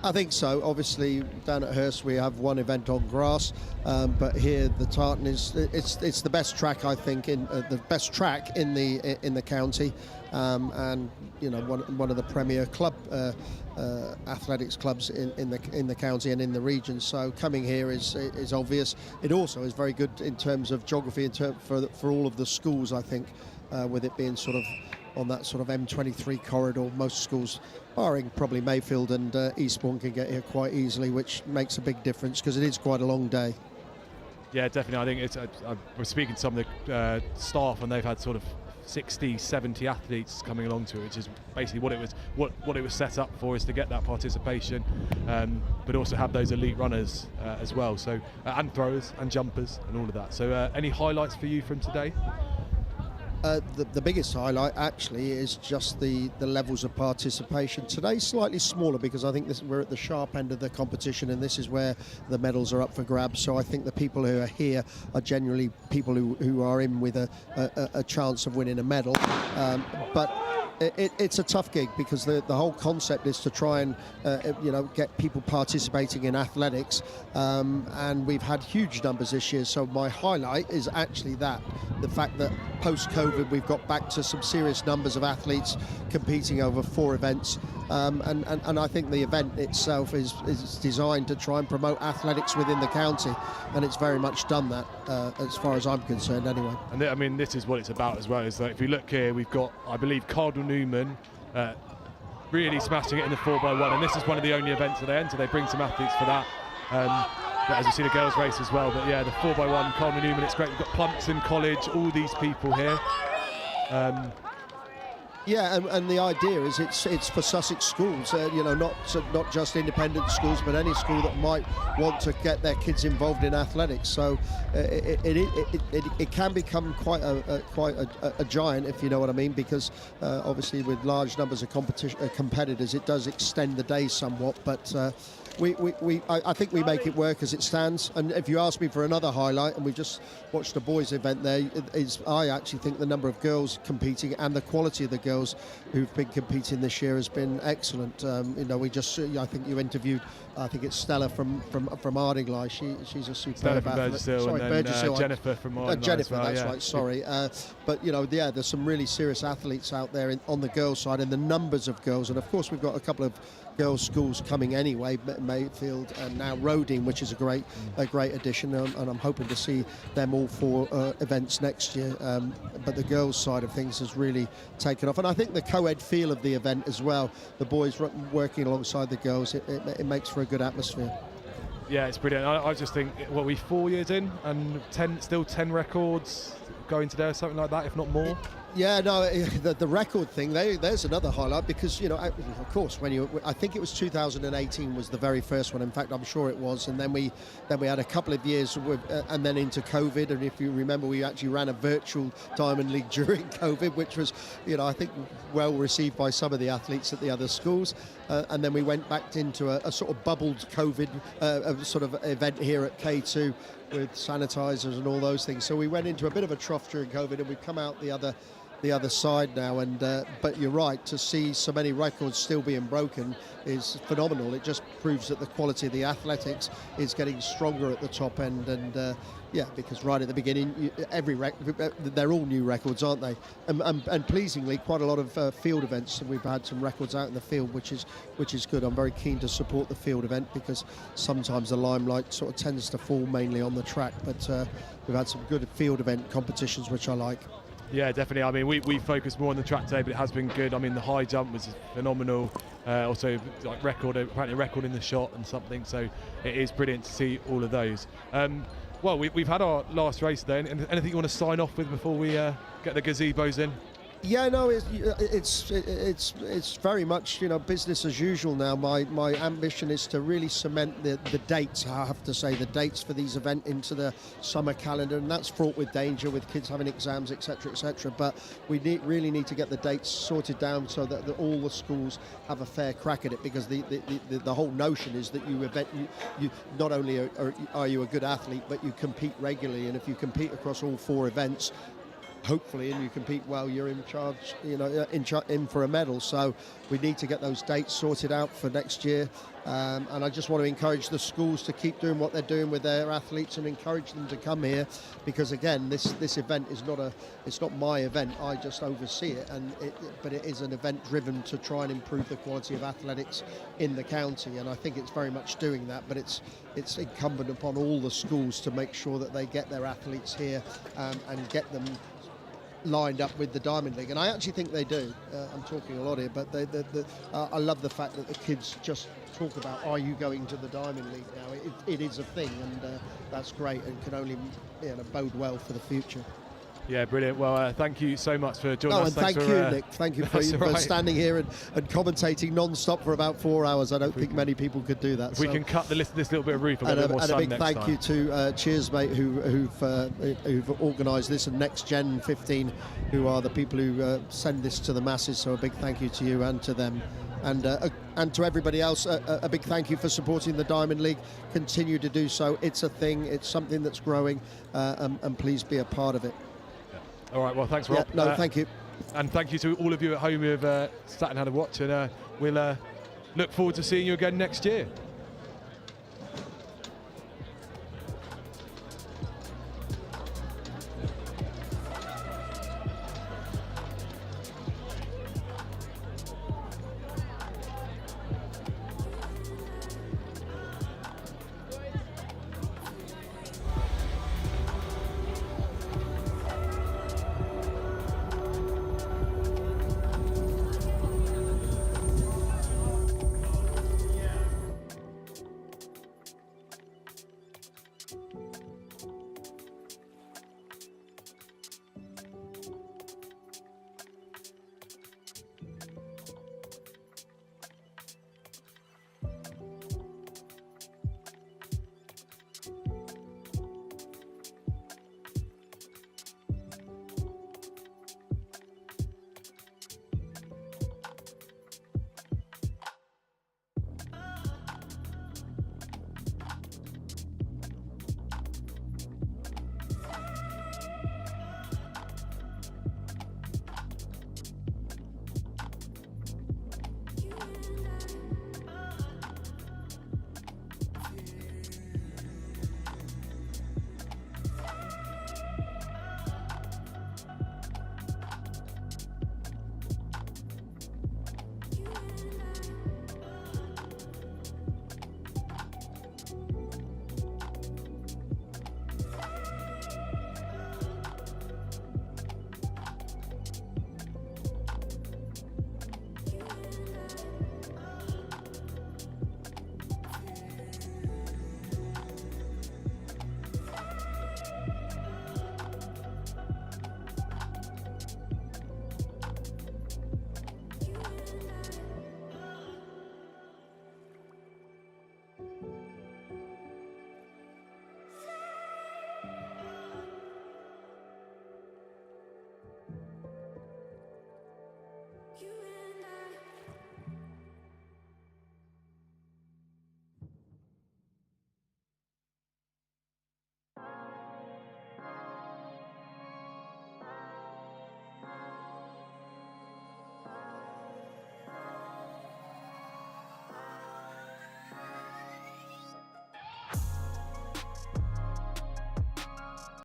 I think so. Obviously, down at Hurst we have one event on grass, but here the tartan is it's the best track, I think, in the best track in the county, and you know, one of the premier club athletics clubs in the county and in the region. So coming here is obvious. It also is very good in terms of geography, for all of the schools, I think, with it being sort of on that sort of M23 corridor. Most schools, barring probably Mayfield and Eastbourne, can get here quite easily, which makes a big difference because it is quite a long day. Yeah, definitely. I think it's. I was speaking to some of the staff, and they've had sort of 60, 70 athletes coming along to it, which is basically what it was set up for, is to get that participation, but also have those elite runners as well. So and throwers and jumpers and all of that. So any highlights for you from today? The biggest highlight actually is just the levels of participation. Today's slightly smaller because I think we're at the sharp end of the competition, and this is where the medals are up for grabs. So I think the people who are here are generally people who are in with a chance of winning a medal. But it's a tough gig because the whole concept is to try and get people participating in athletics, and we've had huge numbers this year. So my highlight is actually the fact that post-COVID we've got back to some serious numbers of athletes competing over 4 events, and I think the event itself is designed to try and promote athletics within the county, and it's very much done that as far as I'm concerned anyway. And I mean, this is what it's about as well, is that if you look here, we've got, I believe, Cardinal Newman really smashing it in the 4x1, and this is one of the only events that they enter. They bring some athletes for that, but as you see the girls race as well. But yeah, the 4x1, Cardinal Newman, it's great. We've got Plumpton College, all these people here. Yeah, and the idea is it's for Sussex schools, not just independent schools, but any school that might want to get their kids involved in athletics. So it can become quite a giant, if you know what I mean, because obviously with large numbers of competitors, it does extend the day somewhat. But I think we make it work as it stands. And if you ask me for another highlight, and we just watched a boys' event there, I actually think the number of girls competing and the quality of the girls who've been competing this year has been excellent. I think you interviewed, I think it's Stella from Ardingly. She's a superb athlete. Sorry, Burgess, Jennifer from Ardingly. Jennifer, as well, that's yeah. right. Sorry, but there's some really serious athletes out there on the girls' side, and the numbers of girls, and of course we've got a couple of girls' schools coming anyway, Mayfield and now Roding, which is a great addition, and I'm hoping to see them all 4 events next year. But the girls' side of things has really taken off, and I think the co-ed feel of the event as well, the boys working alongside the girls, it makes for a good atmosphere. Yeah, it's brilliant. I just think, what, we 4 years in and 10 records going today or something like that, if not more. Yeah, no, the record thing, there's another highlight because, you know, of course, I think it was 2018 was the very first one. In fact, I'm sure it was. And then we had a couple of years and then into COVID. And if you remember, we actually ran a virtual Diamond League during COVID, which was, you know, I think well received by some of the athletes at the other schools. And then we went back into a sort of bubbled COVID sort of event here at K2 with sanitizers and all those things. So we went into a bit of a trough during COVID, and we've come out the other side now. And but you're right, to see so many records still being broken is phenomenal. It just proves that the quality of the athletics is getting stronger at the top end. And yeah, because right at the beginning, they're all new records, aren't they? And pleasingly, quite a lot of field events. We've had some records out in the field, which is good. I'm very keen to support the field event because sometimes the limelight sort of tends to fall mainly on the track. But we've had some good field event competitions, which I like. Yeah, definitely. I mean, we focused more on the track today, but it has been good. I mean, the high jump was phenomenal. Also, like apparently record in the shot and something. So it is brilliant to see all of those. Well, we've had our last race then. Anything you want to sign off with before we get the gazebos in? Yeah, no, it's very much, you know, business as usual now. My ambition is to really cement the dates. I have to say, the dates for these events into the summer calendar, and that's fraught with danger with kids having exams, etc., etc. But we really need to get the dates sorted down so that all the schools have a fair crack at it. Because the whole notion is that you not only are you a good athlete, but you compete regularly, and if you compete across all 4 events, hopefully, and you compete well, you're in charge, you know, in for a medal. So we need to get those dates sorted out for next year. And I just want to encourage the schools to keep doing what they're doing with their athletes and encourage them to come here, because again, this event is it's not my event. I just oversee it, but it is an event driven to try and improve the quality of athletics in the county, and I think it's very much doing that. But it's incumbent upon all the schools to make sure that they get their athletes here and get them lined up with the Diamond League, and I actually think they do. I'm talking a lot here, but I love the fact that the kids just talk about, are you going to the Diamond League now? It is a thing, and that's great, and can only, you know, bode well for the future. Yeah, brilliant. Well, thank you so much for joining us. And thank you, Nick. Thank you for standing here and commentating non-stop for about 4 hours. I don't think many people could do that. We can cut this little bit of roof and a big thank you to Cheers Mate, who've organised this, and NextGen15, who are the people who send this to the masses. So a big thank you to you and to them. And to everybody else, a big thank you for supporting the Diamond League. Continue to do so. It's a thing. It's something that's growing, and please be a part of it. All right, well, thanks, Rob. Yeah, no, thank you. And thank you to all of you at home who have sat and had a watch, and we'll look forward to seeing you again next year.